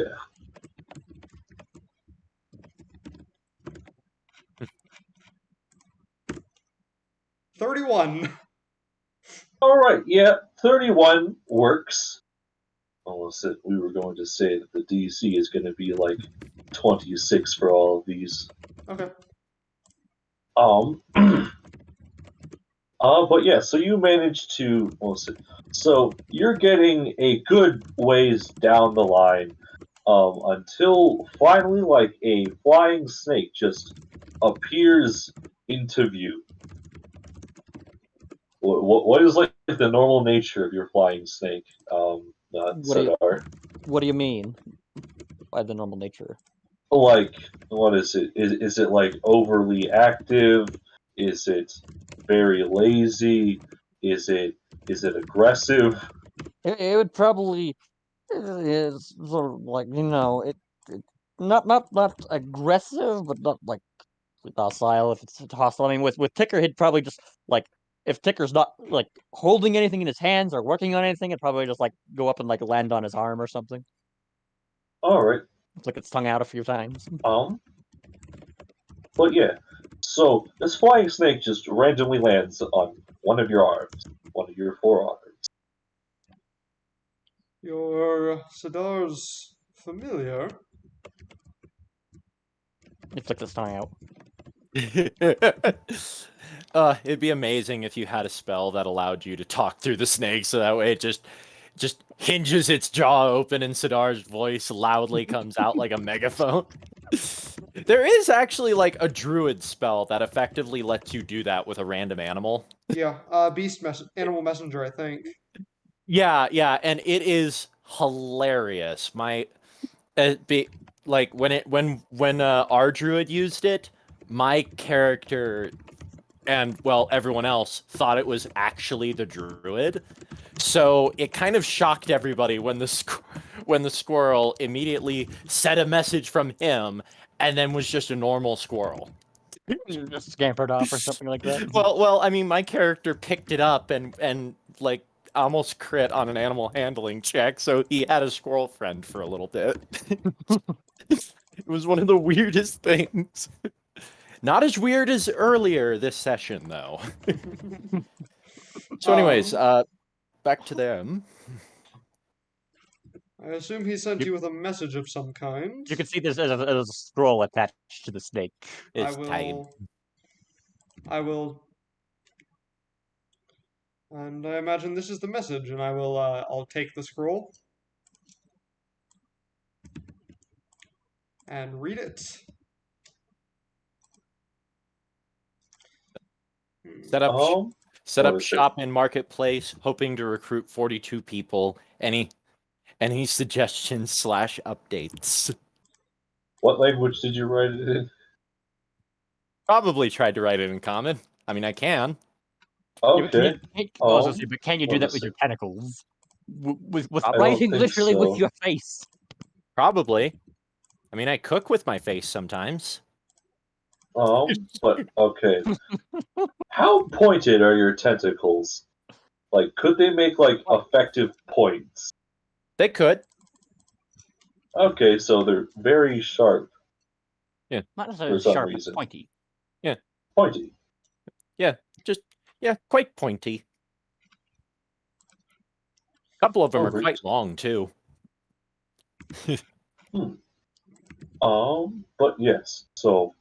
$31. All right. Yeah, 31 works. Almost we were going to say that the DC is going to be 26 for all of these. Okay. But yeah, so you managed to, so you're getting a good ways down the line until finally, like a flying snake just appears into view. What is like the normal nature of your flying snake, Ssadaar? What do you mean by the normal nature? Like, what is it? Is it like overly active? Is it very lazy? Is it aggressive? It would probably is sort of like it not aggressive, but not like docile if it's hostile. I mean, with Ticker, he'd probably just like if Ticker's not like holding anything in his hands or working on anything, it'd probably just like go up and like land on his arm or something. All right. Flick its tongue out a few times. But yeah. So this flying snake just randomly lands on one of your arms, one of your forearms. Your Ssadaar's familiar. He flicks its tongue out. It'd be amazing if you had a spell that allowed you to talk through the snake, so that way it just hinges its jaw open and Sadaar's voice loudly comes out like a megaphone. There is actually like a druid spell that effectively lets you do that with a random animal. Yeah, animal messenger, I think. Yeah, and it is hilarious. When our druid used it, my character and well everyone else thought it was actually the druid, so it kind of shocked everybody when the squirrel immediately said a message from him and then was just a normal squirrel. Just scampered off or something like that. Well, I mean, my character picked it up and like almost crit on an animal handling check, so he had a squirrel friend for a little bit. It was one of the weirdest things. Not as weird as earlier this session, though. So anyways, back to them. I assume he sent you with a message of some kind. You can see there's a scroll attached to the snake. It's tight. I will, and I imagine this is the message, and I'll take the scroll and read it. Set up is shop in marketplace, hoping to recruit 42 people. Any suggestions / updates? What language did you write it in? Probably tried to write it in common. I mean, I can. Okay. But can you do that with your tentacles? With writing literally with your face? Probably. I mean, I cook with my face sometimes. But okay. How pointed are your tentacles? Like, could they make like effective points? They could. Okay, so they're very sharp. Yeah. Not necessarily sharp, but pointy. Yeah. Pointy. Yeah, quite pointy. A couple of them are quite long too. But yes, so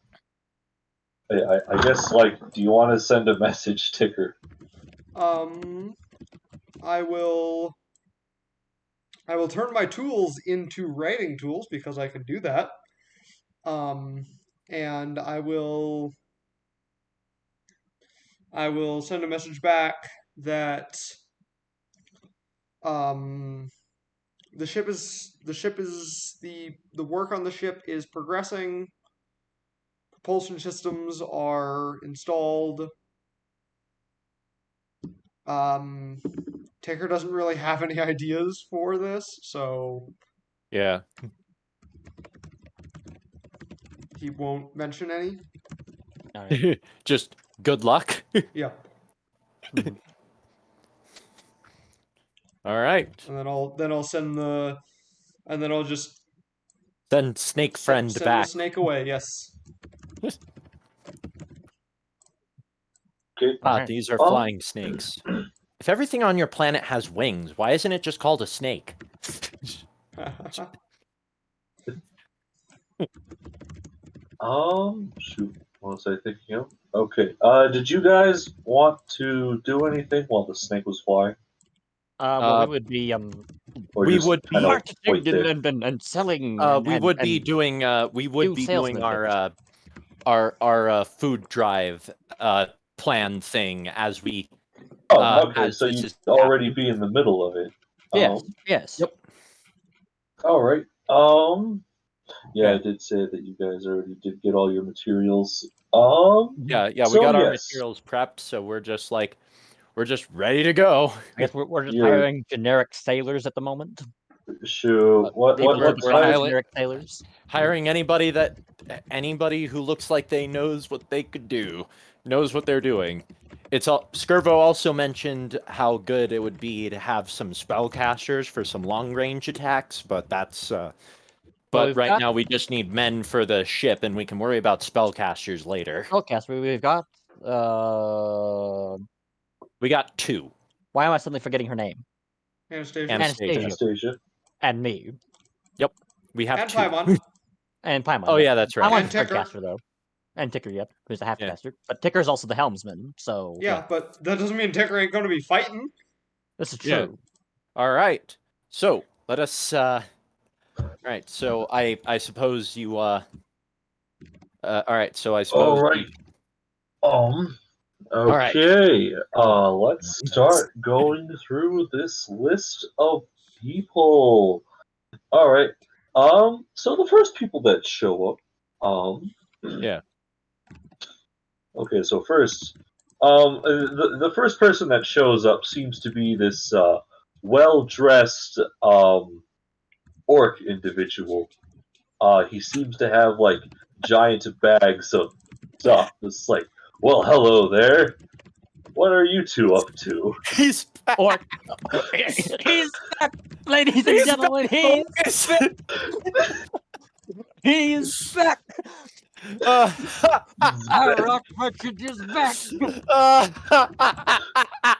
I guess like, do you want to send a message, Ticker? I will turn my tools into writing tools because I can do that. And I will send a message back that the work on the ship is progressing. Propulsion systems are installed. Taker doesn't really have any ideas for this, so yeah, he won't mention any. All right. Just good luck. Yeah. All right. And then I'll send I'll just send snake friend send back. the snake away. Yes. Okay. These are flying snakes. If everything on your planet has wings, why isn't it just called a snake? Shoot. What was I thinking of? Okay. Did you guys want to do anything while the snake was flying? Well, it would be Or We just would kind of wait Marketing there? and selling. we would be doing salesman our food drive plan thing as we Oh, okay. as So this you'd is already happening. be in the middle of it. Yes. Yep. All right. Yeah, I Okay. did say that you guys already did get all your materials. Yeah, we So, got our yes. materials prepped, so we're just ready to go. I guess we're just You're- hiring generic sailors at the moment. Shoot. What People who what become time? generic sailors. Hiring anybody who looks like they knows what they could do, knows what they're doing. It's all Skirvo also mentioned how good it would be to have some spellcasters for some long range attacks, but that's but we've right got- now we just need men for the ship, and we can worry about spellcasters later. Spellcaster, we've got. We got 2. Why am I suddenly forgetting her name? Anastasia. Anastasia. Anastasia. And me. We have And 2. Paimon. And Paimon. Oh yeah, that's right. Paimon's And a Ticker. spellcaster though. And Ticker, yep, who's a half-caster. But Ticker's also the helmsman, so Yeah, but that doesn't mean Ticker ain't going to be fighting. this is Yeah. true. All right. So let us. Right. So I suppose you. All right. So I suppose. All right. right. Okay. Let's start going through this list of people. All right. So the first people that show up. Yeah. Okay. So first, the first person that shows up seems to be this well-dressed orc individual. He seems to have like giant bags of stuff. It's like, well, hello there. What are you two up to? He's back. Or he's back, ladies and gentlemen. He's back. Our rock merchant is back.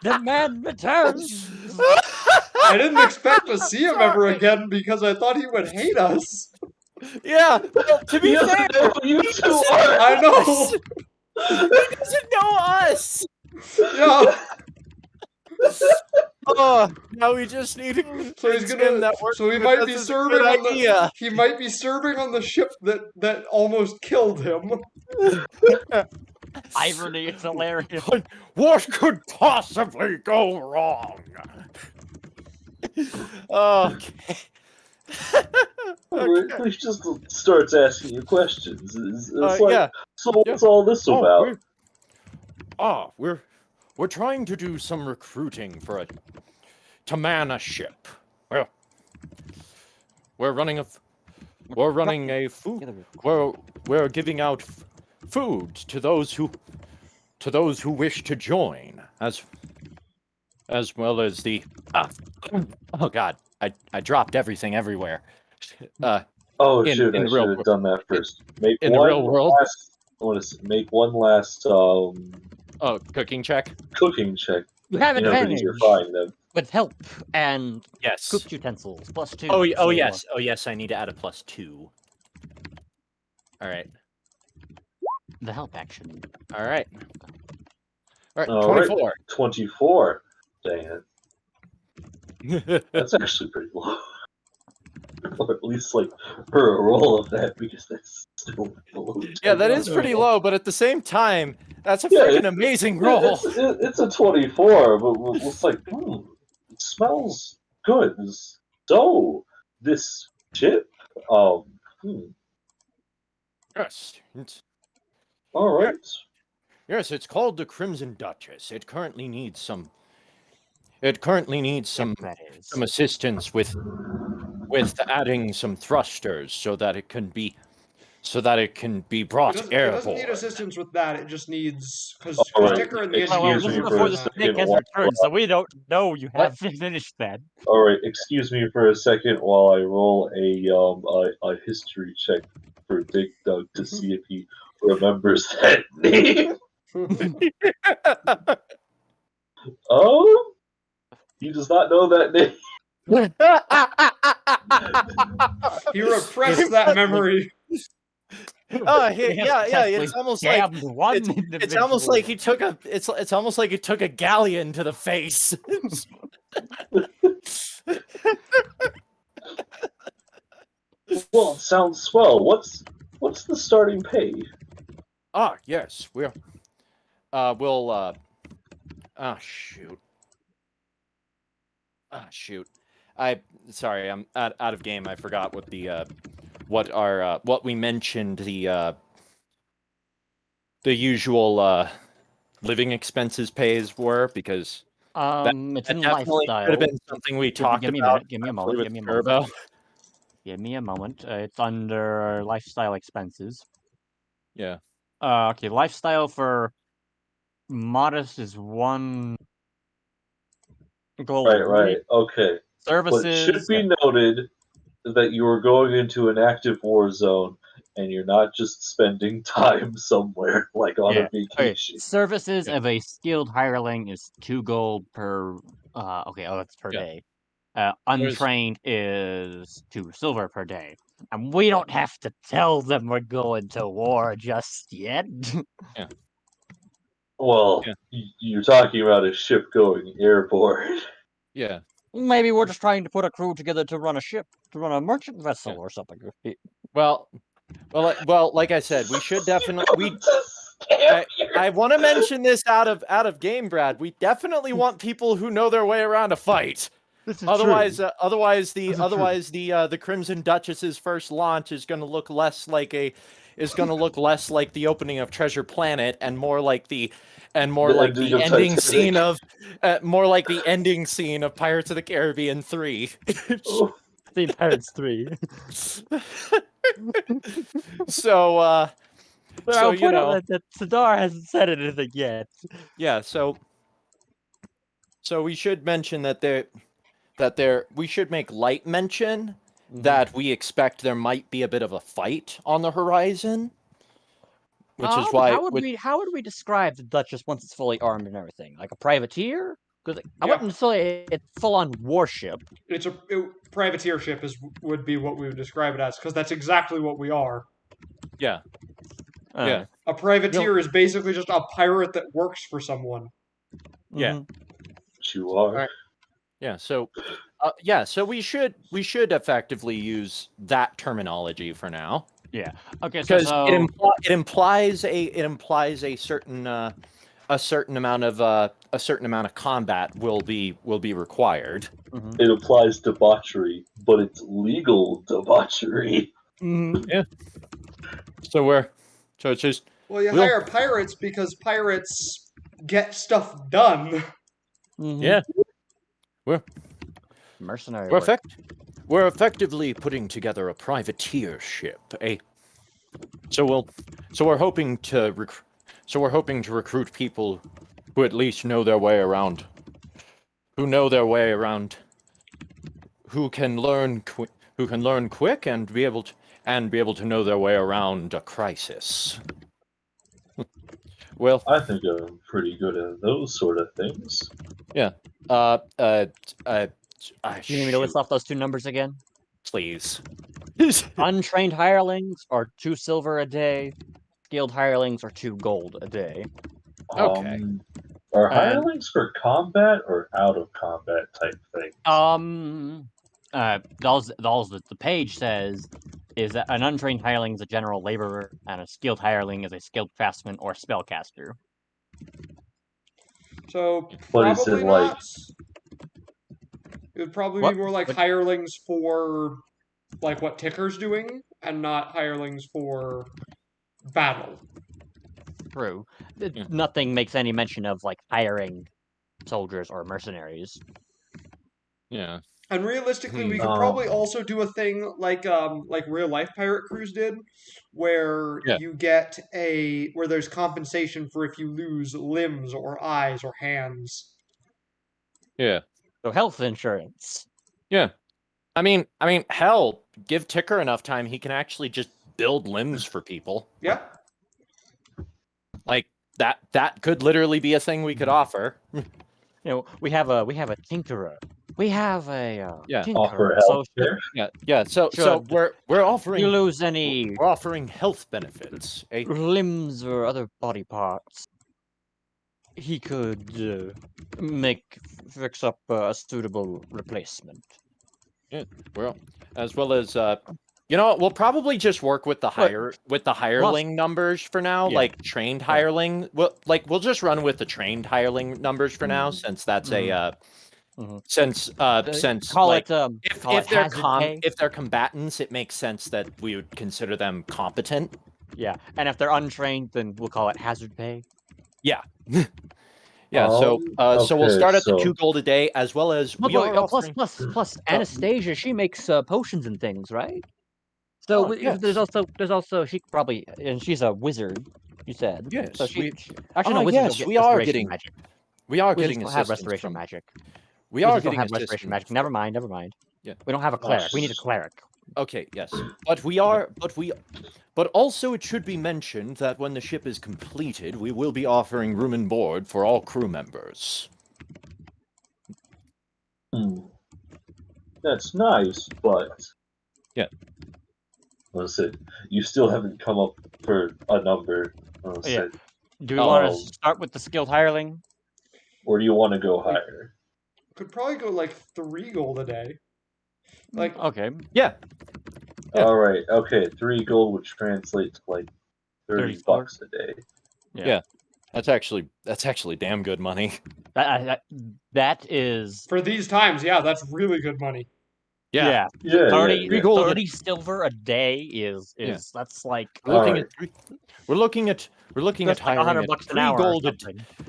The man returns. I didn't expect to see him ever again because I thought he would hate us. Yeah. Well, to be fair, You he two doesn't are. I know. us. He doesn't know us. Yeah. Oh, now we just need to So he's convince him gonna. that we're. So he that might this be is a serving good on the. idea. He might be serving on the ship that almost killed him. Irony, it's hilarious. What could possibly go wrong? Okay. He just starts asking you questions. It's like, Yeah. so what's all this about? We're trying to do some recruiting to man a ship. Well, we're running a food. We're giving out food to those who wish to join, as well as the. Oh God, I dropped everything everywhere. Oh in- shoot! in I the real should have done that first. Make in the one real world. last. I want to make one last Cooking check. cooking check. You have But advantage you're fine then. with help and Yes. cooked utensils +2. Oh so, yes. I need to add a +2. All right. The help action. All right. All right. All right. 24. 24. Dang it. That's actually pretty low. Or at least like for a roll of that, because that's still below. Yeah, that is pretty low, but at the same time, that's a Yeah, freaking amazing roll. It's a 24, but it's like, it smells good. So, this ship, Yes. all right. Yes, it's called the Crimson Duchess. It currently needs some That is. some assistance with adding some thrusters so that it can be brought It doesn't airborne. need assistance with that. It just needs because All right. Ticker and the Excuse Well, me this is for before a the second snake has while- returned, so we don't know you have finished that. All right, excuse me for a second while I roll a history check for Big Doug to see if he remembers that name. Oh, he does not know that name. he repressed that memory. Yeah. It's almost like Damned one it's almost like he took a it's almost like he took a galleon to the face. Well, it sounds swell. What's the starting pay? Ah, yes, we'll shoot. Shoot. Sorry, I'm out of game. I forgot what the what we mentioned the usual living expenses pays were, because It's that in definitely could have lifestyle. been something we talked Give me a about. minute. Give me a moment. with Give me a moment. Turbo. Give me a moment. It's under lifestyle expenses. Yeah. Okay, lifestyle for modest is 1 gold a Right. week. Okay. But it should Services. be noted that you are going into an active war zone and you're not just spending time somewhere like on a Okay. vacation. Services Yeah. of a skilled hireling is 2 gold per. That's per Yeah. day. Untrained is 2 silver per day. And we don't have to tell them we're going to war just yet. Well, Yeah. you're talking about a ship going airborne. Yeah. Maybe we're just trying to put a crew together to run a ship, to run a merchant vessel or something. Well, like I said, we should definitely Scam I want to mention this out of game, Brad. We definitely want people who know their way around a fight. This is Otherwise, true. the Crimson Duchess's first launch is going to look less like the opening of Treasure Planet and more like the ending scene of Pirates of the Caribbean 3. The Pirates 3. So But I'll point out that Ssadaar hasn't said anything yet. Yeah, so we should mention we should make light mention that we expect there might be a bit of a fight on the horizon. Which is why how would we describe the Duchess once it's fully armed and everything? Like a privateer? Because I wouldn't say it's full on warship. It's privateer ship would be what we would describe it as, because that's exactly what we are. Yeah. Yeah. A privateer is basically just a pirate that works for someone. Yeah. You are. Right. Yeah. So, So we should effectively use that terminology for now. Yeah. Okay. Because So it implies a certain amount of combat will be required. It applies debauchery, but it's legal debauchery. Yeah. So it's just. Well, you hire pirates because pirates get stuff done. Yeah. Mercenary We're effectively putting together a privateer ship. So we're hoping to recruit people who at least know their way around. Who can learn quick and be able to know their way around a crisis. Well, I think I'm pretty good at those sort of things. Yeah. You need me to list off those 2 numbers again? Please. Untrained hirelings are 2 silver a day. Skilled hirelings are 2 gold a day. Okay. Are hirelings for combat or out of combat type things? The page says is that an untrained hireling is a general laborer, and a skilled hireling is a skilled craftsman or spellcaster. So But is probably it not. It would probably be more like What? hirelings for like what Ticker's doing, and not hirelings for battle. True. Nothing makes any mention of like hiring soldiers or mercenaries. Yeah. And realistically, we could probably also do a thing like real life pirate crews did, where you get where there's compensation for if you lose limbs or eyes or hands. Yeah. So health insurance. Yeah. I mean, hell, give Ticker enough time, he can actually just build limbs for people. Yeah. Like that could literally be a thing we could offer. We have a tinkerer. We have a tinkerer. Offer health care. Yeah. So we're offering. You lose any? We're offering health benefits. Limbs or other body parts. He could make fix up a suitable replacement. Well, as well as we'll probably just work with the hireling numbers for now, Yeah. like trained hireling. We'll just run with the trained hireling numbers for now, since that's since Call like it if they're hazard pay. if they're combatants, it makes sense that we would consider them competent. Yeah, and if they're untrained, then we'll call it hazard pay. Yeah. Yeah, so we'll okay, start at the so- 2 gold a day, as well as we are offering... plus Anastasia, she makes potions and things, right? So yes. there's also she probably, and she's a wizard. You said Yes, So we- actually no, wizards yes, don't we get are restoration getting- magic. We are Wizards getting don't have assistance restoration from... magic. We are Wizards don't getting have assistance restoration magic. from- Never mind. Yeah. We don't have a cleric. We need a cleric. Okay, yes. But also it should be mentioned that when the ship is completed, we will be offering room and board for all crew members. That's nice, but yeah. Listen, you still haven't come up for a number. Yeah. Do we want to start with the skilled hireling? Or do you want to go higher? Could probably go like 3 gold a day. Like okay. Yeah. All right. Okay. 3 gold, which translates to like 30 bucks a day. Yeah. That's actually damn good money. That is for these times. Yeah, that's really good money. Yeah. 30 silver a day is that's like we're looking at hiring $100 at an hour gold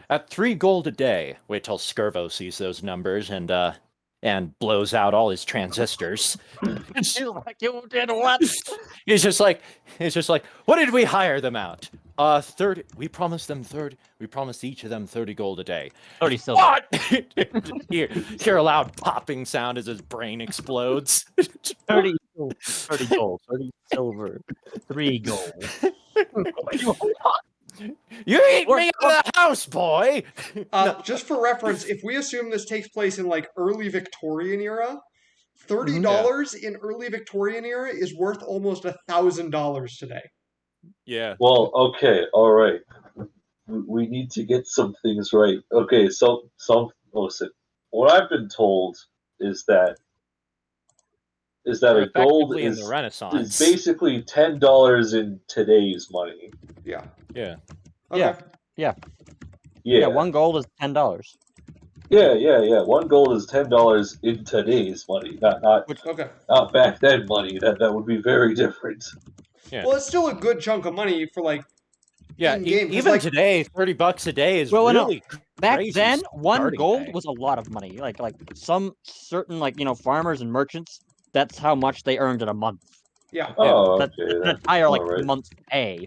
at 3 gold a day. Wait till Skirvo sees those numbers and blows out all his transistors. You did what? He's just like, what did we hire them at? 30. We promised them 30. We promised each of them 30 gold a day. 30 silver. What? Hear a loud popping sound as his brain explodes. 30 gold, 30 silver, 3 gold. You eat me out of the house, boy! Just for reference, if we assume this takes place in like early Victorian era, $30 in early Victorian era is worth almost $1,000 today. Yeah. Well, okay, all right. We need to get some things right. Okay, listen. What I've been told is that a gold in the Renaissance is basically $10 in today's money. Yeah. Yeah. Okay. Yeah. 1 gold is $10. Yeah. 1 gold is $10 in today's money, not back then money. That would be very different. Yeah. Well, it's still a good chunk of money for like. Even like, today, $30 a day is really back crazy then. 1 gold day. was a lot of money. Like some certain farmers and merchants. That's how much they earned in a month. Yeah. Oh, that's an entire month's pay.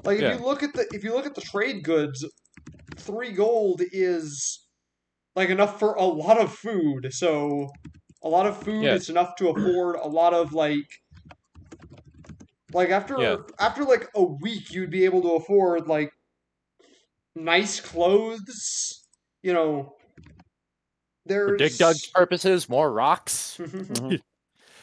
Like if you look at the trade goods, 3 gold is like enough for a lot of food. So a lot of food is enough to afford a lot of after like a week you'd be able to afford like nice clothes. For Dig Dug's purposes, more rocks.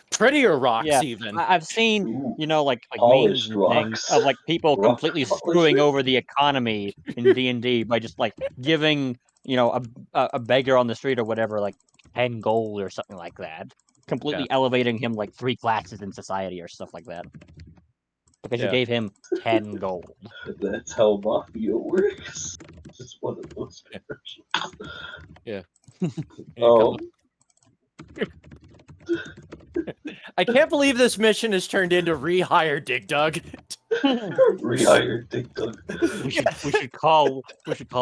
Prettier rocks, even. I've seen, like memes and things of like people completely screwing over the economy in D&D by just like giving, a beggar on the street or whatever, like 10 gold or something like that, completely elevating him like 3 classes in society or stuff like that. Because you gave him 10 gold. That's how mafia works. It's one of those versions. Yeah. Oh. I can't believe this mission has turned into rehire Dig Dug. Rehire Dig Dug. We should call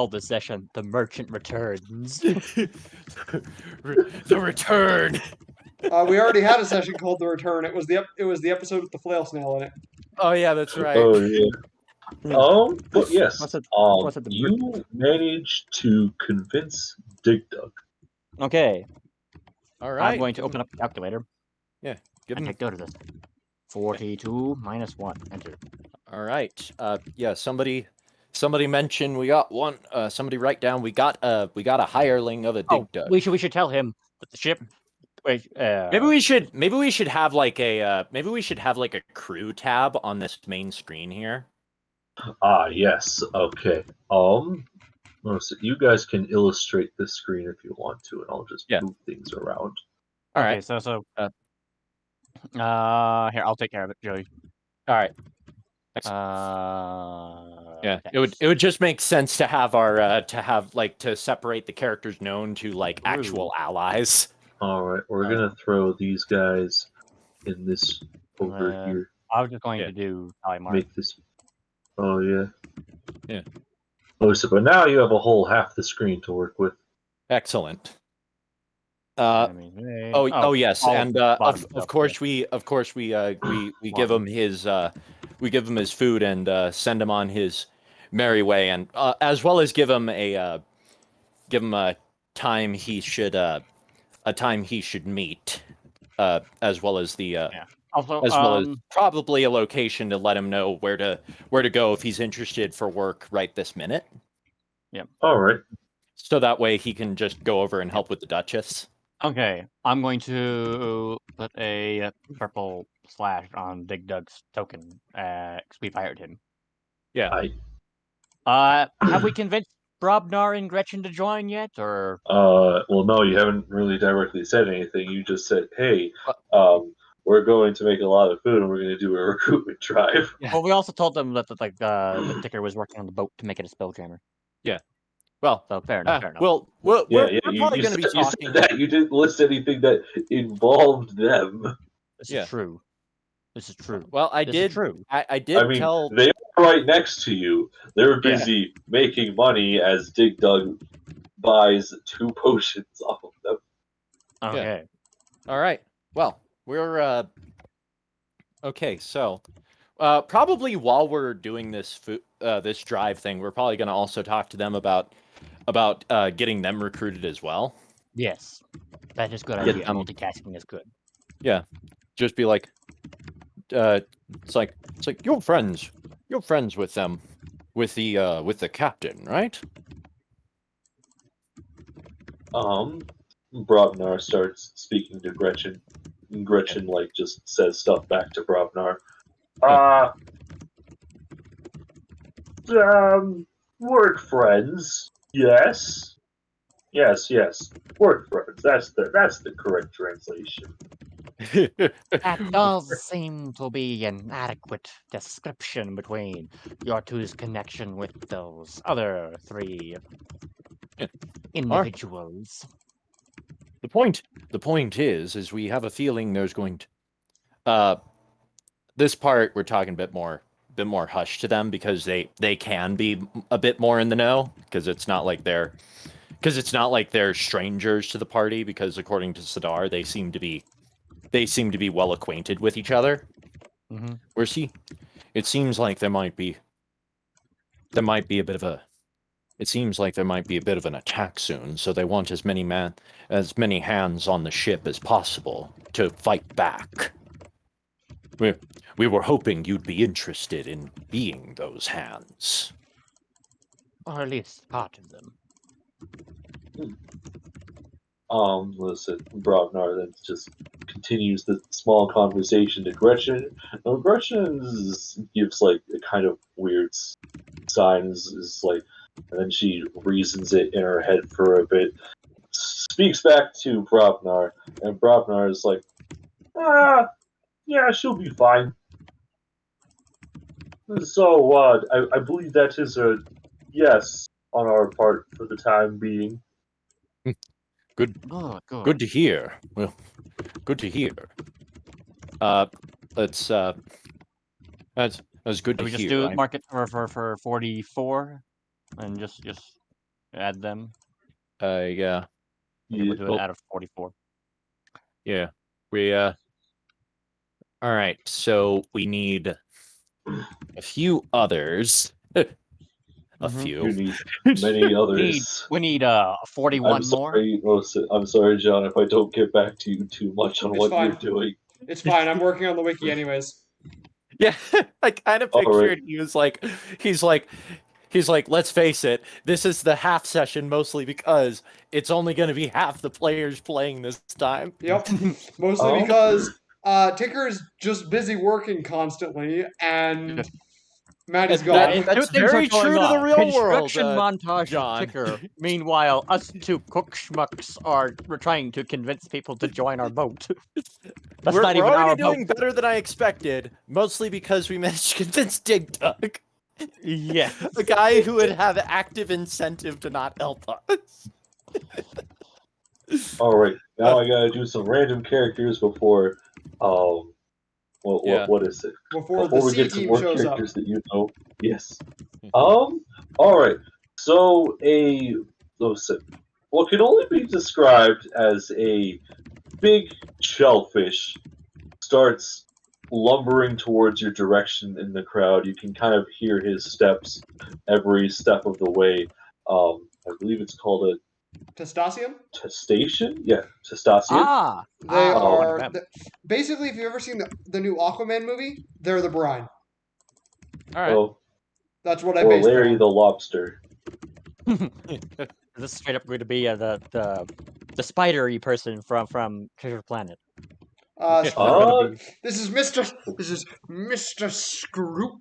the session "The Merchant Returns." The Return. We already had a session called The Return. It was the episode with the flail snail in it. Oh yeah, that's right. Oh yeah. But yes. You managed to convince Dig Dug. Okay. All right. I'm going to open up the calculator. Yeah. Go to this. 42 minus 1. Enter. All right. Somebody mentioned we got one. Somebody write down we got a hireling of a Dig Dug. We should tell him that the ship. Wait, maybe we should have like a crew tab on this main screen here. Yes. Okay. So you guys can illustrate this screen if you want to, and I'll just move things around. All okay, right. so here, I'll take care of it, Joey. All right. Yeah, it would just make sense to have our to separate the characters known to like actual allies. All right, we're gonna throw these guys in this over here. I was just going to do tally mark. Make this. Oh yeah. Yeah. Oh, so but now you have a whole half the screen to work with. Excellent. Oh yes, and of course we give him his food and send him on his merry way, and as well as give him a time he should meet, as well as also as well as probably a location to let him know where to go if he's interested for work right this minute. Yeah. All right. So that way he can just go over and help with the Duchess. Okay, I'm going to put a purple slash on Big Doug's token, because we fired him. Yeah. Have we convinced Brobnar and Gretchen to join yet, or? Well, no, you haven't really directly said anything. You just said, "Hey, we're going to make a lot of food, and we're going to do a recruitment drive." Yeah. Well, we also told them that the ticker was working on the boat to make it a spelljammer. Yeah. Well, so fair enough. Well, we're probably going to be talking. You said that you didn't list anything that involved them. This is true. This is true. Well, I did. I did. I mean, tell. they are right next to you. They're busy making money as Dig Dug buys 2 potions off of them. Okay. Yeah. All right. Well, we're okay. So, probably while we're doing this this drive thing, we're probably going to also talk to them about getting them recruited as well. Yes, that is good idea. Multitasking is good. Yeah, just be like, it's like you're friends with them, with the captain, right? Brobnar starts speaking to Gretchen. And Gretchen just says stuff back to Brobnar. Work friends. Yes. Work friends. That's the correct translation. That does seem to be an adequate description between your two's connection with those other 3 individuals. The point is we have a feeling there's going to this part we're talking a bit more hush to them because they can be a bit more in the know because it's not like they're strangers to the party, because according to Ssadaar they seem to be well acquainted with each other. Mm-hmm. It seems like there might be a bit of an attack soon, so they want as many hands on the ship as possible to fight back. We were hoping you'd be interested in being those hands. Or at least part of them. Listen, Brobnar then just continues the small conversation to Gretchen. And Gretchen gives a kind of weird sign, is like, and then she reasons it in her head for a bit, speaks back to Brobnar, and Brobnar is like, yeah, she'll be fine. So, I believe that is a yes on our part for the time being. Good. Oh, good. Good to hear. Well, good to hear. That's good to hear. We just do mark it for 44, and just add them. Yeah. We'll do it out of 44. Yeah. We All right. So we need a few others. A few. You need many others. We need 41 more. I'm sorry, John, if I don't get back to you too much on what you're doing. It's fine. I'm working on the wiki anyways. Yeah, I kind of pictured he's like, let's face it, this is the half session mostly because it's only going to be half the players playing this time. Yep, mostly because Ticker's just busy working constantly, and Maddie's And gone. that's Two things very are going true to the on. real Construction world, montage John. ticker. Meanwhile, us two cook schmucks we're trying to convince people to join our boat. That's we're not even already our doing boat. better than I expected, mostly because we managed to convince Dig Dug, Yeah. a guy who would have active incentive to not help us. All right, now I gotta do some random characters before. Yeah. What is it? Before the Before we C get some team more shows up. characters that you know. Yes. All right. So listen, what can only be described as a big shellfish starts lumbering towards your direction in the crowd. You can kind of hear his steps every step of the way. I believe it's called a Testosium? testation. Yeah, testacian. Ah. They one of are them. basically. If you've ever seen the new Aquaman movie, they're the brine. All right. Oh, That's what I or based it Larry on. the lobster. This is straight up going to be the spidery person from Treasure Planet. Uh, This is Mr. Scroop.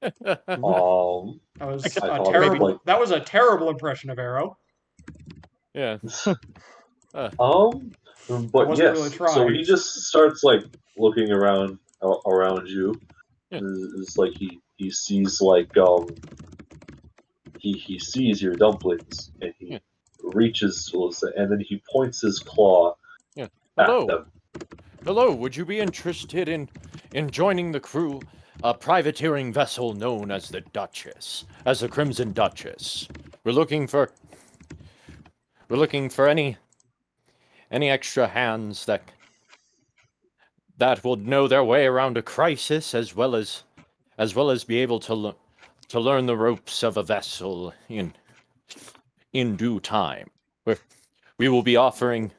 um, That was Except I a thought it was terrible. like That was a terrible impression of Arrow. Yeah. But I wasn't really yes, so trying. he just starts like looking around you. Yeah. It's like he sees he sees your dumplings and he Yeah. reaches and then he points his claw Yeah. at Hello. them. Hello. Would you be interested in joining the crew? A privateering vessel known as the Duchess, as the Crimson Duchess. We're looking for any extra hands that will know their way around a crisis, as well as be able to learn the ropes of a vessel in due time. We will be offering.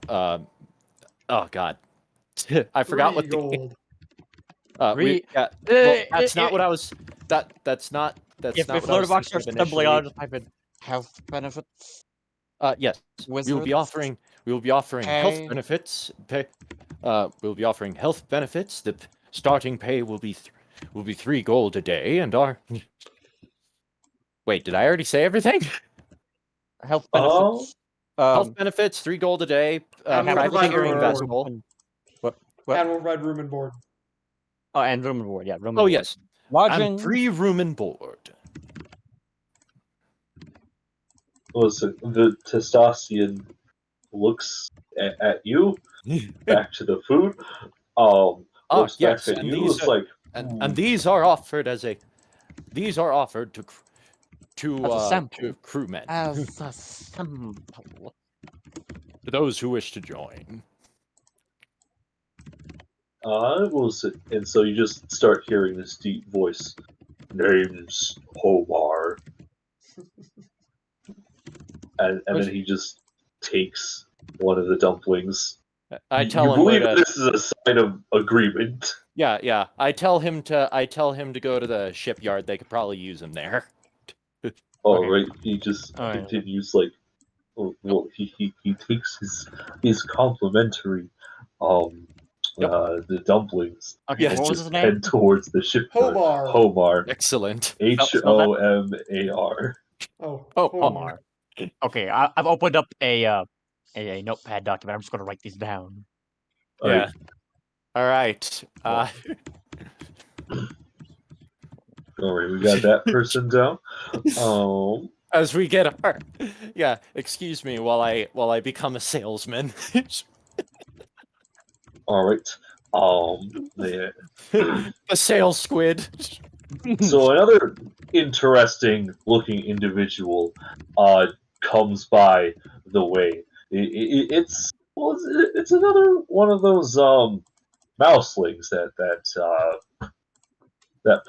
Oh God, I forgot 3 what the. gold. That's not what I was. That's not If what I was Lurdavox thinking starts of stumbling initially. on, just type in health benefits. Yes, we will be Wizards. offering health Pay. benefits. We'll be offering health benefits. The starting pay will be 3 gold a day, and our. Wait, did I already say everything? Health Oh, benefits. Health benefits, 3 gold a day. And we'll provide room Privateering and vessel. board. What? And we'll provide room and board. Oh, and room and board. Yeah, room and Oh board. yes, Lodging. and free room and board. listen, the Testosian looks at you, back to the food. Looks back Yes, at and you. these Looks like and these are offered to As a sample. crewmen, As a sample. to those who wish to join. and so you just start hearing this deep voice. Name's Homar. And then he just takes one of the dumplings. I You tell him where believe to. this is a sign of agreement. Yeah. I tell him to go to the shipyard. They could probably use him there. Oh, Okay. right. He just All right. continues like, well, he takes his complimentary the dumplings Okay, Yeah, and what was just his name? head towards the shipyard. Homar. Homar. Excellent. Homar. Oh, Homar. Okay, I've opened up a notepad document. I'm just gonna write these down. Yeah. All right. All right, we got that person down. As we get our, yeah. Excuse me while I become a salesman. All right. Yeah. A sales squid. So another interesting looking individual comes by the way. It's another one of those mouselings that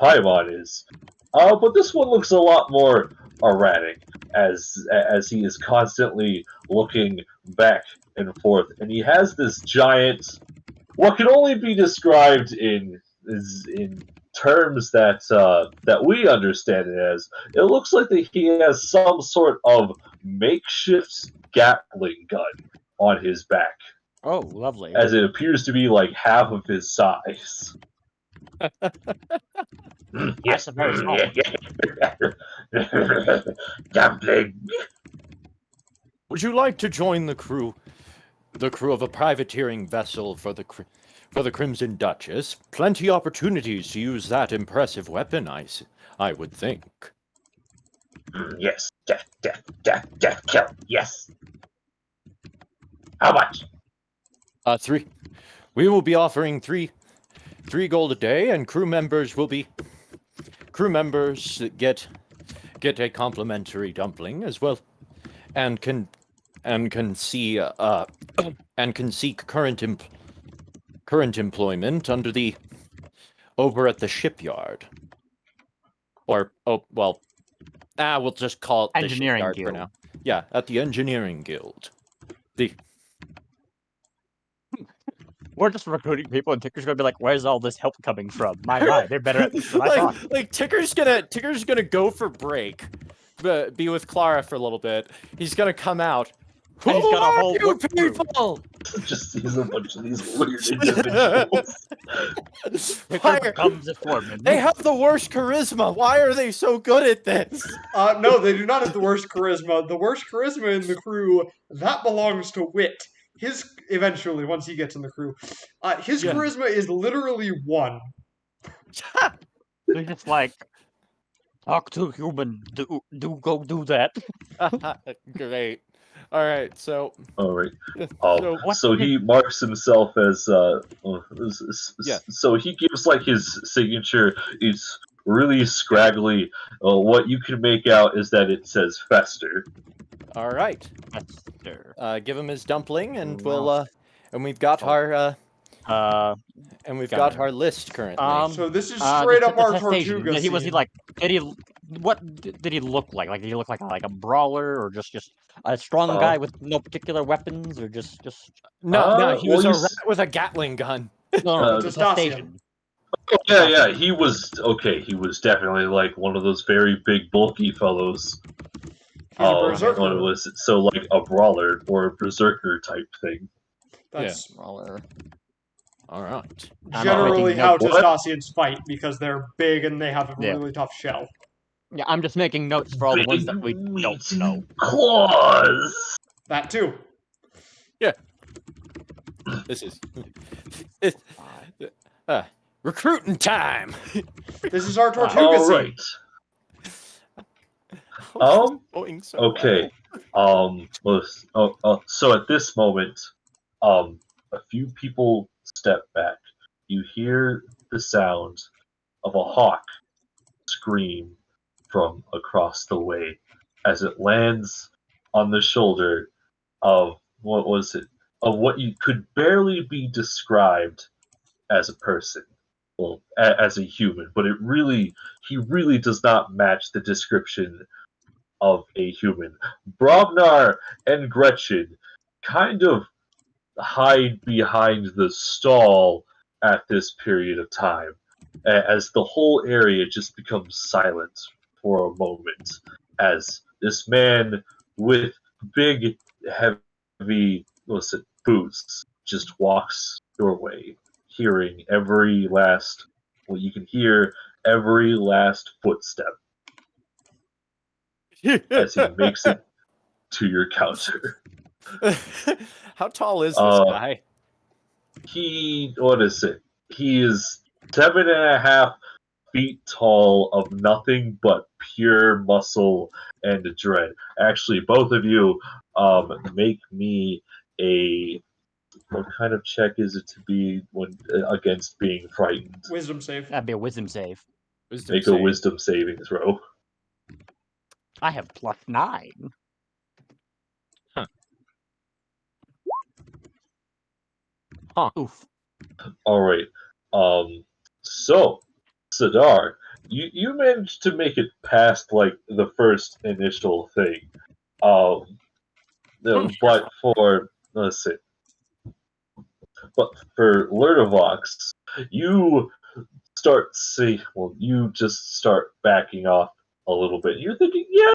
Paimon is. But this one looks a lot more erratic as he is constantly looking back and forth, and he has this giant, what can only be described in terms that we understand it as. It looks like that he has some sort of makeshift Gatling gun on his back, Oh, lovely. as it appears to be like half of his size. Yes, a very small one. Gambling. Would you like to join the crew of a privateering vessel for the Crimson Duchess? Plenty opportunities to use that impressive weapon, I would think. Yes. Death, kill. Yes. How much? 3. We will be offering 3 gold a day, and crew members get a complimentary dumpling as well, and can see and can seek current employment over at the shipyard, or we'll just call it the Engineering shipyard Guild. for now. Yeah, at the Engineering Guild. We're just recruiting people, and Ticker's gonna be like, "Where's all this help coming from?" My, they're better at this than I thought. Like Ticker's gonna go for break, but be with Clara for a little bit. He's gonna come out. Who And he's got a are whole you work crew. people? Just sees a bunch of these weird individuals. Ticker becomes a foreman. They have the worst charisma. Why are they so good at this? No, they do not have the worst charisma. The worst charisma in the crew, that belongs to Wit. Eventually, once he gets in the crew, his Yeah. charisma is literally 1. They're just like, talk to a human. Do go do that. Great. All right. So. All right. So So he marks himself as Yeah. So he gives like his signature. It's really scraggly. What you can make out is that it says Fester. All right. Fester. Give him his dumpling, and Wow. and we've got our got our list currently. So this is straight up our Tortuga Did he scene. like? What did he look like? Like, did he look like a brawler, or just a strong guy with no particular weapons, or just No, he was well, a rat with a Gatling gun. no, Testosian. Yeah, he was okay. He was definitely like one of those very big, bulky fellows. He's a berserker. What was it? So like a brawler or a berserker type thing. That's brawler. All right. generally making how note- Testosians fight, because they're big and they have a Yeah. really tough shell. Yeah, I'm just making notes for all the ones that we don't know. Claws. That too. This is recruiting time. This is our Tortuga All scene. right. Going so Okay. So at this moment, a few people step back. You hear the sound of a hawk scream from across the way as it lands on the shoulder of what you could barely be described as a person. Well, as a human, but he really does not match the description of a human. Brobnar and Gretchen kind of hide behind the stall at this period of time, as the whole area just becomes silent for a moment, as this man with big, heavy, boots just walks your way, hearing you can hear every last footstep as he makes it to your counter. How tall is this guy? He is 7.5 feet tall of nothing but pure muscle and dread. Actually, both of you make me what kind of check is it to be when against being frightened? Wisdom save. That'd be a wisdom save. Make a wisdom saving throw. I have +9. Huh. Oof. All right. So, Ssadaar, you managed to make it past like the first initial thing. But for Lurdavox, you just start backing off a little bit. You're thinking, yeah,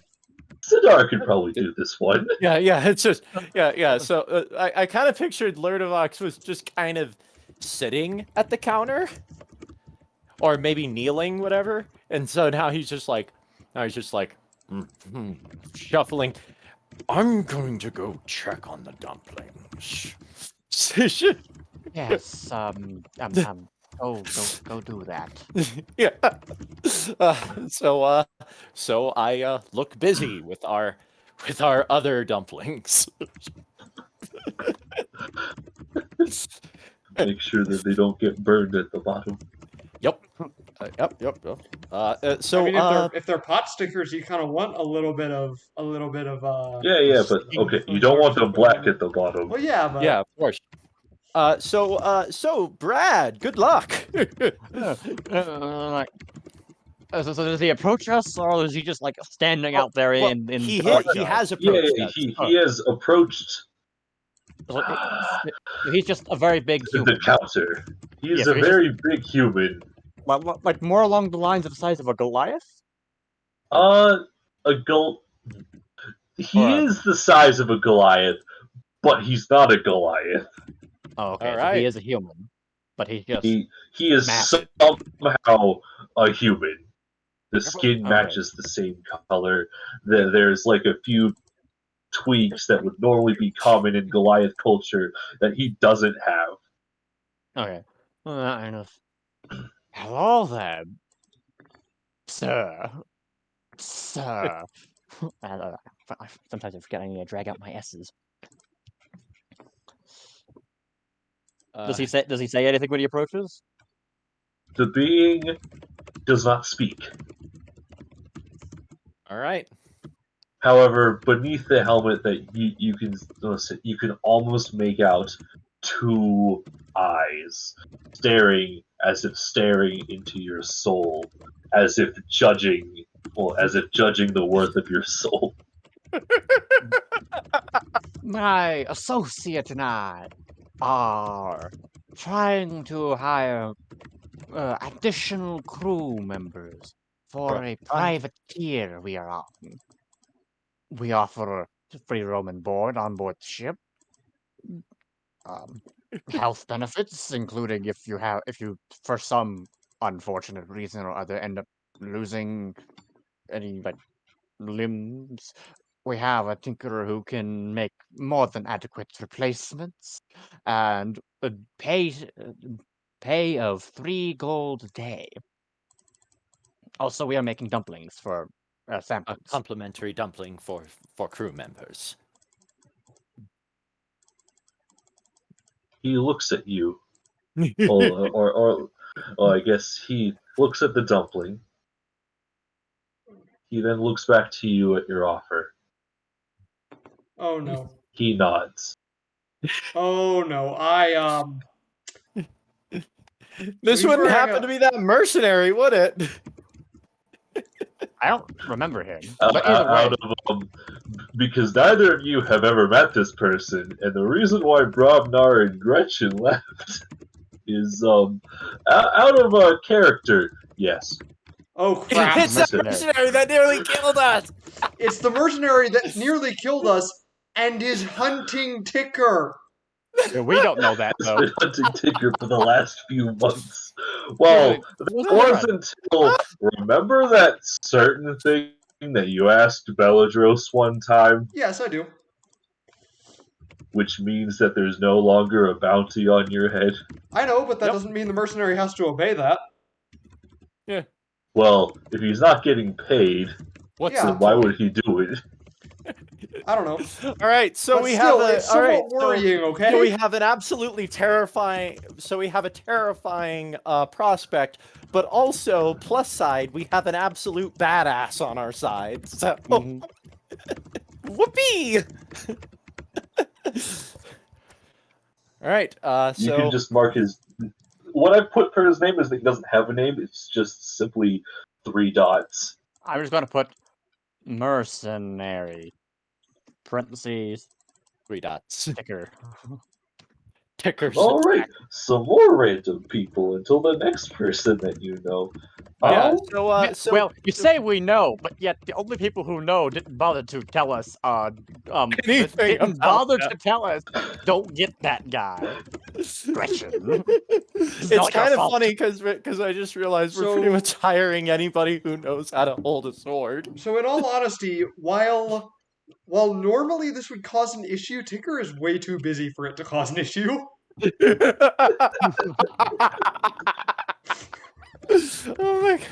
Ssadaar could probably do this one. Yeah. It's just yeah. So I kind of pictured Lurdavox was just kind of sitting at the counter, or maybe kneeling, whatever. And so now he's just like, shuffling. I'm going to go check on the dumplings. Yes, go do that. Yeah. So I look busy with our other dumplings. Make sure that they don't get burned at the bottom. Yep. Yep. So I mean, if they're pot stickers, you kind of want a little bit of Yeah, but okay, you don't want them black at the bottom. Well, yeah, but yeah, of course. So Brad, good luck. So does he approach us, or is he just like standing out there Well, in he the has Yeah, approached us. he has approached He's just a very big human. the counter. He is Yeah, a very big human. Like more along the lines of the size of a Goliath? A Gol. He is the size of a Goliath, but he's not a Goliath. Oh, okay. All So right. he is a human, but he's just He is massive. somehow a human. The skin Okay. matches the same color. There's like a few tweaks that would normally be common in Goliath culture that he doesn't have. Okay. Enough. Hello there, sir. Sir. Sometimes I forget I need to drag out my S's. Does he say anything when he approaches? The being does not speak. All right. However, beneath the helmet, that you can almost make out two eyes staring into your soul, as if judging the worth of your soul. My associate and I are trying to hire additional crew members for a privateer we are on. We offer free roam and board on board the ship. Health benefits, including if you for some unfortunate reason or other end up losing any limbs. We have a tinkerer who can make more than adequate replacements, and a pay of 3 gold a day. Also, we are making dumplings for A samples. complimentary dumpling for crew members. He looks at you, or I guess he looks at the dumpling. He then looks back to you at your offer. oh no, He nods. oh no, This he's wouldn't wearing happen to be that mercenary, would it? I don't remember him. But either way, Because neither of you have ever met this person, and the reason why Brobnar and Gretchen left is out of character. Yes. Oh crap! It's that mercenary that nearly killed us. It's the mercenary that nearly killed us and is hunting Ticker. we don't know that He's though. been hunting Tinker for the last few months. Well, that was until, remember that certain thing that you asked Beladros one time? Yes, I do. Which means that there's no longer a bounty on your head? I know, but that doesn't mean the mercenary has to obey that. Yeah. Well, if he's not getting paid, then why would he do it? I don't know. All right, so But we still, have it's somewhat worrying. Okay. So we have an absolutely terrifying. So we have a terrifying prospect, but also plus side, we have an absolute badass on our side. So, whoopee! All right. You can just mark his. What I put for his name is that he doesn't have a name. It's just simply 3 dots. I'm just going to put mercenary. Parentheses. 3 dots. Ticker. Tickers. All right, some more random people until the next person that you know. Yeah. Oh, Well, you say we know, but yet the only people who know didn't bother to tell us. Anything Didn't about bother that. to tell us. Don't get that guy. Gretchen. It's not your kind of fault. funny because I just realized we're pretty So- much hiring anybody who knows how to hold a sword. So in all honesty, while normally this would cause an issue, Tinker is way too busy for it to cause an issue. Oh my god.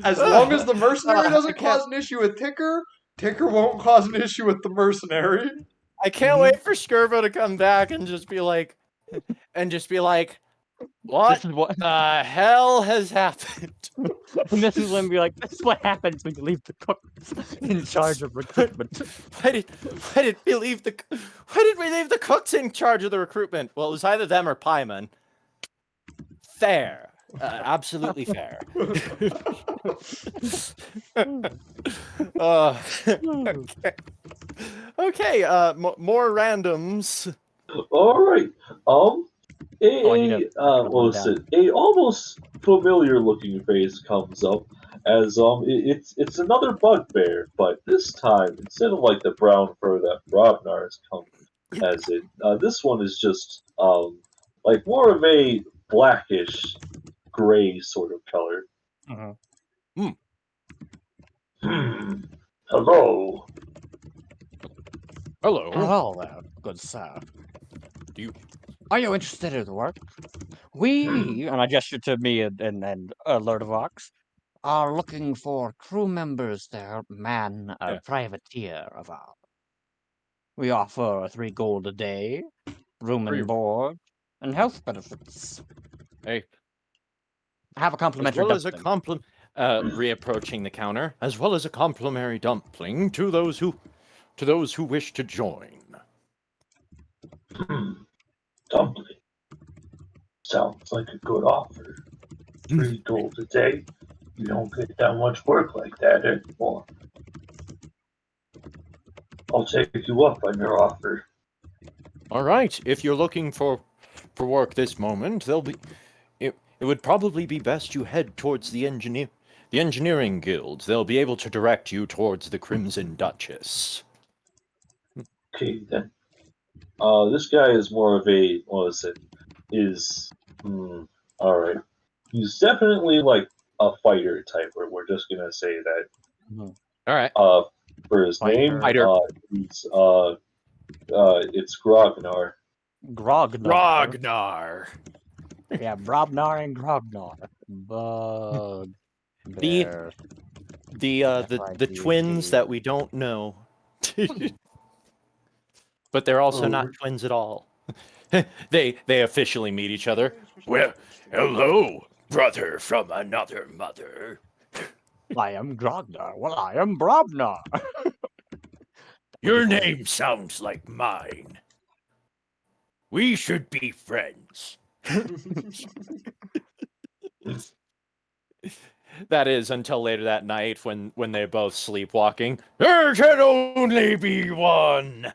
As long as the mercenary I doesn't can't- cause an issue with Tinker, Tinker won't cause an issue with the mercenary. I can't wait for Skirbo to come back and just be like, what This is what the hell has happened? and this is when we like, this is what happens when you leave the cooks in charge of recruitment. Why did we leave the cooks in charge of the recruitment? Well, it was either them or Pyman. Fair. Absolutely fair. Okay. Okay, more randoms. All right. I need to what was it? A almost familiar-looking face comes up as it's another bugbear, but this time instead of like the brown fur that Robnar has come as it, this one is just like more of a blackish gray sort of color. Hello. Hello. Hello there, good sir. Do you- Are you interested in work? We, and I gesture to me and Lurdavox, are looking for crew members there, man, a Yeah. privateer of ours. We offer 3 gold a day, room Three- and board, and health benefits. Hey, Have a as complimentary well as a dumpling. compliment, reapproaching the counter, as well as a complimentary dumpling to those who wish to join. Dumpling. Sounds like a good offer. 3 gold a day. You don't get that much work like that anymore. I'll take you up on your offer. All right, if you're looking for work this moment, it would probably be best you head towards the engineering guild. They'll be able to direct you towards the Crimson Duchess. Okay, then. This guy is more of a, what is it? Alright. He's definitely like a fighter type, or we're just gonna say that. All right. For his name, Fighter. he's, it's Grognar. Grognar. Ragnar. Yeah, Brobnar and Grognar. Bug. The twins that we don't know. But they're also not twins at all. They officially meet each other. Well, hello, brother from another mother. I am Grognar. Well, I am Brobnar. Your name sounds like mine. We should be friends. That is until later that night when they're both sleepwalking. There can only be one.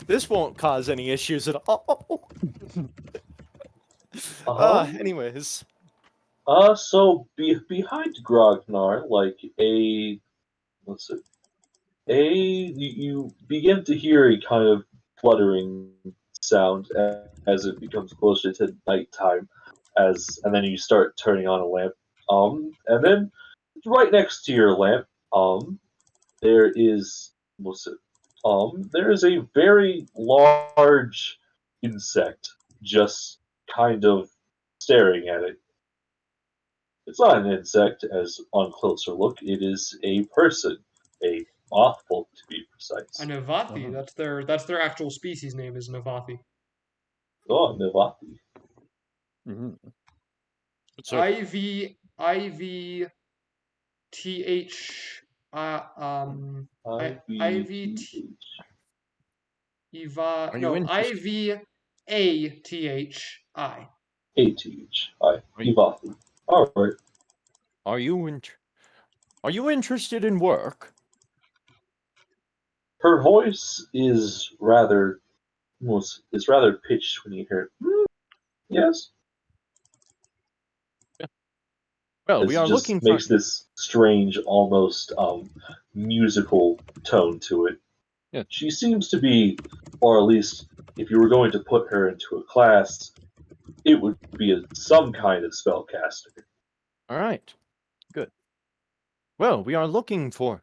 This won't cause any issues at all. Anyways. So behind Grognar, like you begin to hear a kind of fluttering sound as it becomes closer to nighttime, and then you start turning on a lamp. And then right next to your lamp, there is there is a very large insect just kind of staring at it. It's not an insect, as on closer look, it is a person, a mothfolk to be precise. A Navathi. That's their actual species name is Navathi. Oh, Navathi. IVTH. IVTH. IVATHI. ATHI. Ivathi. Alright. Are you interested in work? Her voice is rather pitched when you hear it. Yes. Well, As we he are just looking for. makes this strange, almost musical tone to it. Yeah. She seems to be, or at least if you were going to put her into a class, it would be some kind of spellcaster. All right. Good. Well, we are looking for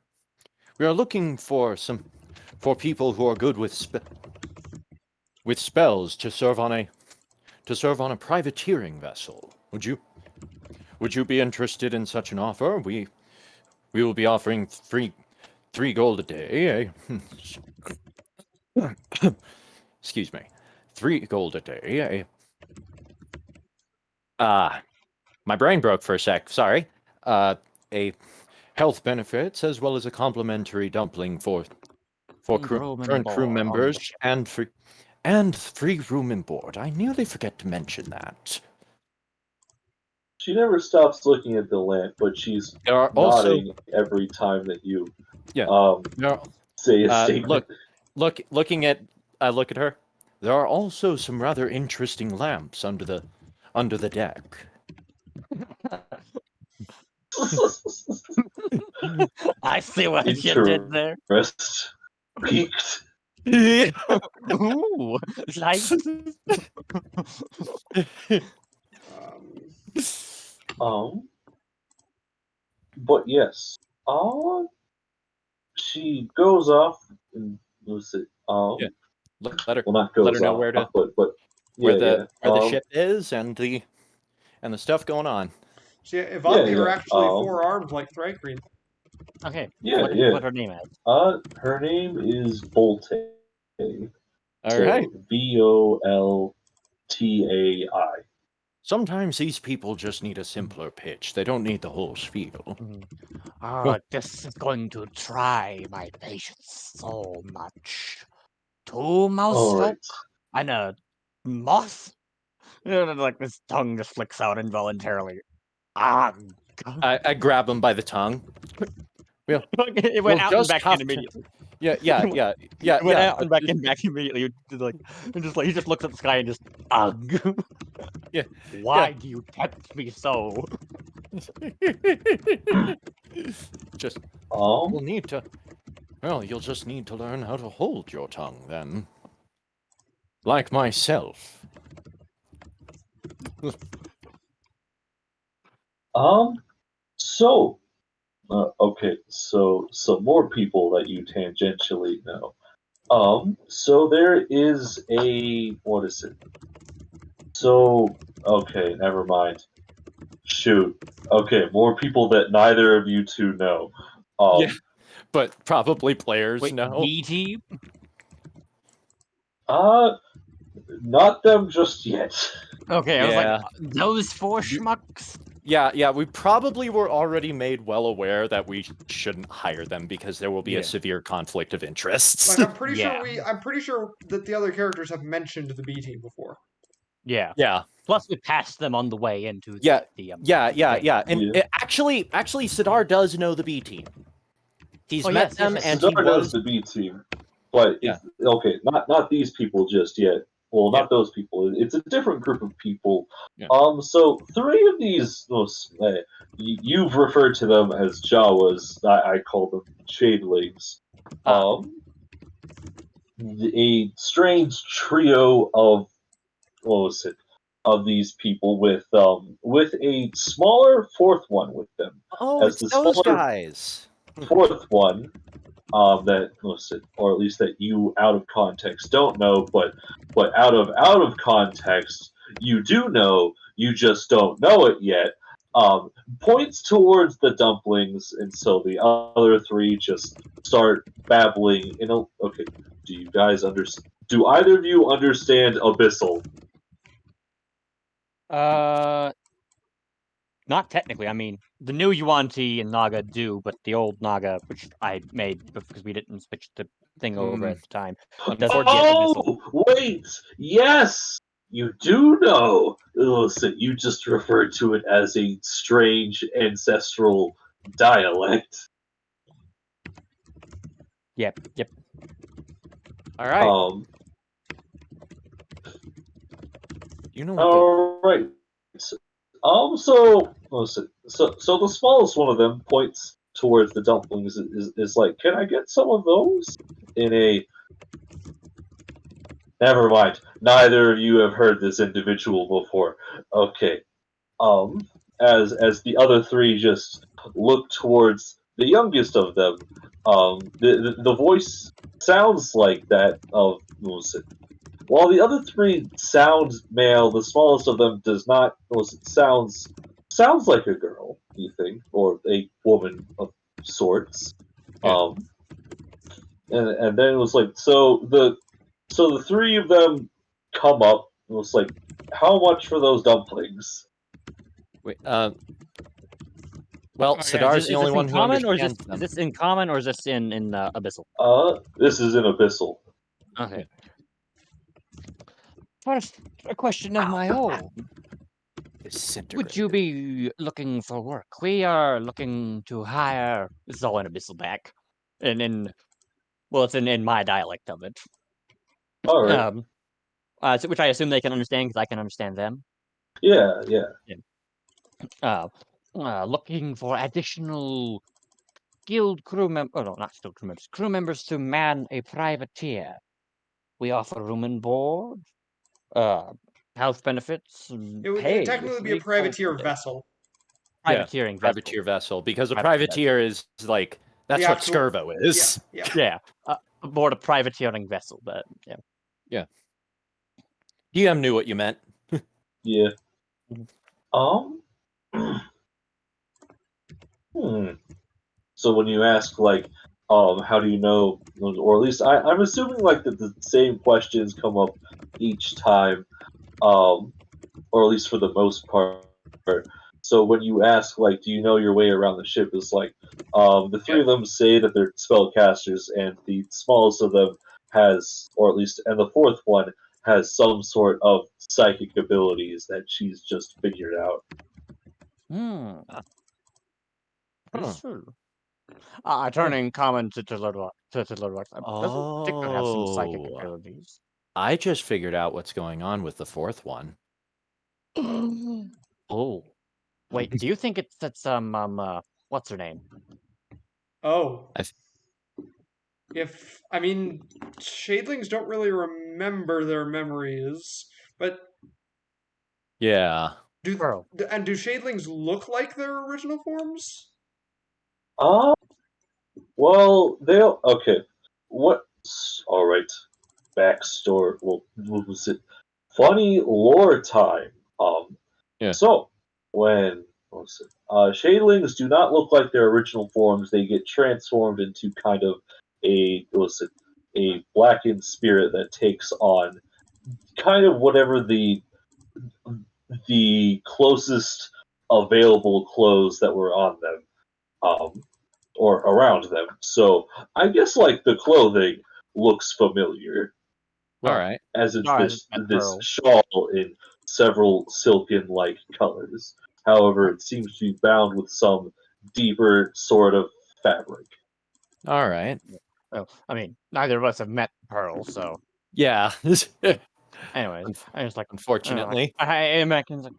people who are good with spells to serve on a privateering vessel. Would you be interested in such an offer? We will be offering three gold a day. Excuse me. 3 gold a day. My brain broke for a sec. Sorry. A health benefits as well as a complimentary dumpling for current crew members and free room and board. I nearly forget to mention that. She never stops looking at the lamp, but she's There are nodding every time that you say a statement. Looking at look at her. There are also some rather interesting lamps under the deck. I see what you did there. Interest peaked. Ooh, like But yes. She goes off and let's see. Let her well, not goes let her know off, where to but where yeah, the ship is and the stuff going on. So yeah, Ivanti are yeah. actually 4 arms like Thrycreen. okay. Yeah, What her name is? her name is Volte. All so right. Voltai. Sometimes these people just need a simpler pitch. They don't need the whole spiel. This is going to try my patience so much. 2 mouse All folk right. and a moth? Like this tongue just flicks out involuntarily. I grab him by the tongue. It went out and back in immediately. Yeah. It went out and back immediately. He just looks at the sky and just Yeah. Why do you tempt me so? Just you'll just need to learn how to hold your tongue then. Like myself. So okay, so some more people that you tangentially know. So there is what is it? So, okay, never mind. Shoot. Okay, more people that neither of you two know. Yeah, but probably players know. B team? Not them just yet. Okay, I was like, those 4 schmucks? Yeah, we probably were already made well aware that we shouldn't hire them because there will be a severe conflict of interests. Like, I'm pretty sure that the other characters have mentioned the B team before. Yeah. Plus, we passed them on the way into the yeah. And actually, Ssadaar does know the B team. He's met them, and Ssadaar knows the B team, but not these people just yet. Well, not those people. It's a different group of people. Yeah. So 3 of these, you've referred to them as Jawas. I call them Shadelings. A strange trio of of these people with a smaller 4th one with them. Oh, it's those guys. 4th one. That or at least that you out of context don't know, but out of context you do know, you just don't know it yet. Points towards the dumplings, and so the other 3 just start babbling. Okay, do you guys understand? Do either of you understand Abyssal? Not technically. I mean, the new Yuan-Ti and Naga do, but the old Naga, which I made because we didn't switch the thing over at the time, doesn't get Abyssal. Wait! Yes! You do know! Listen, you just referred to it as a strange ancestral dialect. Yep. All right. You know what? All right. So listen. So the smallest one of them points towards the dumplings. Is like, can I get some of those? In a. Never mind. Neither of you have heard this individual before. Okay. Um. As the other three just look towards the youngest of them, the voice sounds like that of Musa. While the other three sound male, the smallest of them does not. Sounds like a girl, you think, or a woman of sorts. Yeah. And then it was like so the three of them come up. And it was like, how much for those dumplings? Wait, well, Okay, Ssaddar's the only one who understands Is them. this in common or is this in abyssal? This is an abyssal. Okay. First, a question of my own. Would you be looking for work? We are looking to hire. This is all in abyssal back, and well, it's in my dialect of it. All right. Which I assume they can understand because I can understand them. Yeah. Looking for additional skilled crew members. Oh no, not skilled crew members. Crew members to man a privateer. We offer room and board, health benefits, and It would pay. technically be a privateer vessel. Privateering vessel. Privateer vessel, because a Privateer privateer is like that's The what actual- Skirbo is. Yeah. Yeah, aboard a privateering vessel, but yeah. DM knew what you meant. Yeah. So when you ask like, how do you know, or at least I'm assuming like that the same questions come up each time, or at least for the most part. So when you ask like, do you know your way around the ship? It's like, the three of them say that they're spellcasters, and the smallest of them has, or at least, and the fourth one has some sort of psychic abilities that she's just figured out. Turning common to Lurdavox. Doesn't Dickman have some psychic Oh. abilities? I just figured out what's going on with the fourth one. Oh, wait. Do you think that's what's her name? Oh. I th- If I mean, shadlings don't really remember their memories, but Yeah. do Pearl. and do shadlings look like their original forms? Well, they'll okay. What? All right. Backstory. Well, what was it? Funny lore time. Yeah. So when what was it? Shadlings do not look like their original forms. They get transformed into kind of a blackened spirit that takes on kind of whatever the closest available clothes that were on them. Or around them. So I guess like the clothing looks familiar, All right. as it's Alright, this that's this Pearl. shawl in several silken like colors. However, it seems to be bound with some deeper sort of fabric. All right. Oh, I mean, neither of us have met Pearl, so Yeah. anyways, I was like, Unfortunately. I imagine like,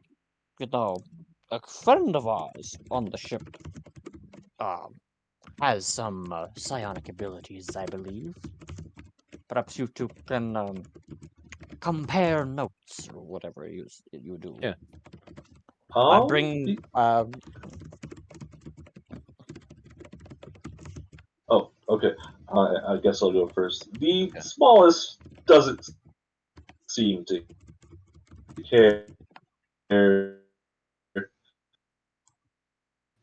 a friend of ours on the ship, has some psionic abilities, I believe. Perhaps you two can compare notes or whatever you do. Yeah. I bring Oh, okay. I guess I'll go first. The smallest doesn't seem to care.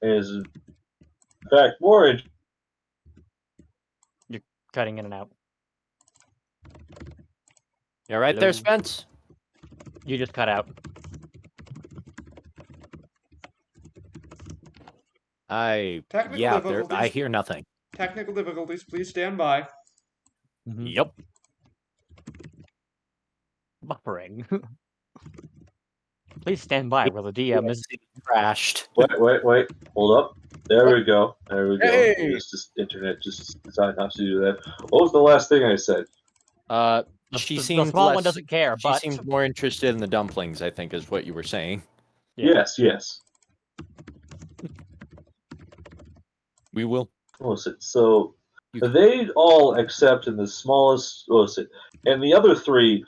Is in fact more cutting in and out. You right there, Hello? Spence? You just cut out. Technical I difficulties. hear nothing. Technical difficulties. Please stand by. Yep. Buffering. Please stand by while the DM is crashed. Wait. Hold up. There we go. Hey! This internet just decided not to do that. What was the last thing I said? She the seemed small less, one doesn't care, She but seemed more interested in the dumplings, I think, is what you were saying. Yeah. Yes. We will. So they all accept in the smallest. And the other three,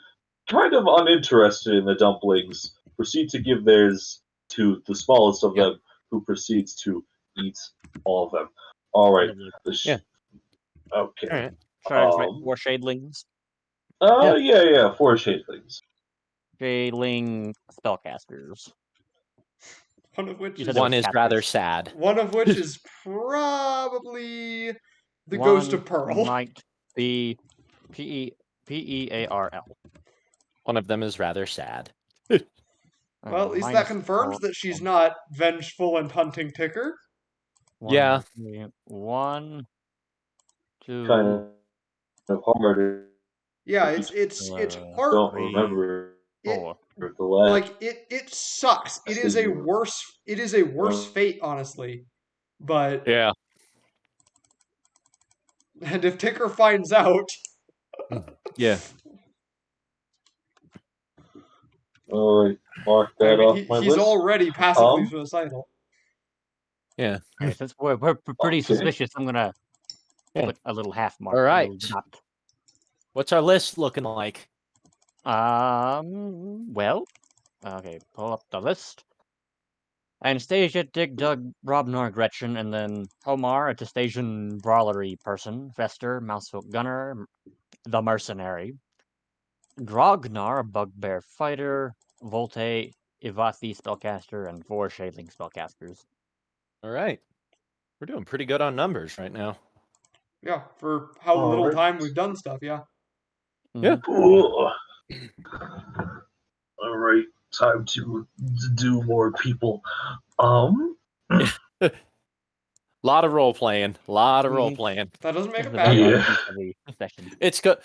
kind of uninterested in the dumplings, proceed to give theirs to the smallest of them, who proceeds to eat all of them. All right. Yeah. Okay. All right. Sorry, 4 shadelings. Yeah, 4 shapelings. Shadeling spellcasters. One of which You is said there One was is casters. rather sad. one of which is probably the One Ghost of Pearl. might be Pearl. One of them is rather sad. Well, at least that Minus confirms 4. that she's not vengeful and hunting Ticker. Yeah. 1, 2, Kind of hard. Yeah, it's hard. Don't 3, remember 4. the last. It sucks. It is a worse fate, honestly. But Yeah. and if Ticker finds out, Yeah. All right, mark that off my he's list. already passively suicidal. Yeah. Okay, since we're pretty Okay. suspicious, I'm gonna Yeah. put a little half mark. All a right. little dot. What's our list looking like? Well, okay, pull up the list. Anastasia, Dick, Doug, Robnar, Gretchen, and then Homar, a Testasian brawlery person, Fester, Mousefoot Gunner, the Mercenary, Grognar, a Bugbear Fighter, Volte, Ivathi Spellcaster, and 4 Shadeling Spellcasters. All right. We're doing pretty good on numbers right now. Yeah, for how All little right. time we've done stuff. Yeah. Yeah. Ooh. All right, time to do more people. Lot of role playing. Role playing. That doesn't make This it is a very bad. Yeah. RPG session. It's good.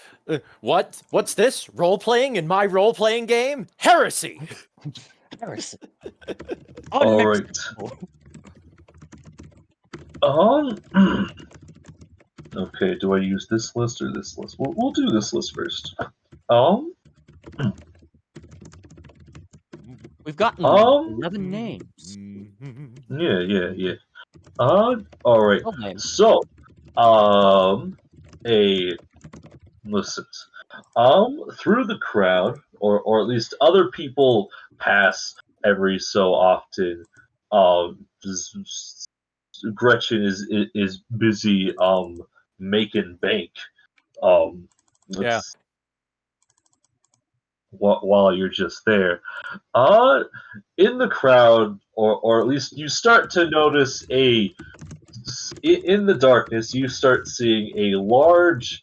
What's this? Role playing in my role playing game? Heresy. Heresy. All right. Okay, do I use this list or this list? We'll do this list first. We've gotten 11 names. Yeah. All right. 12 names. So, listen. Through the crowd, or at least other people pass every so often. Gretchen is busy making bank. Yeah. While you're just there, in the crowd, or at least you start to notice in the darkness, you start seeing a large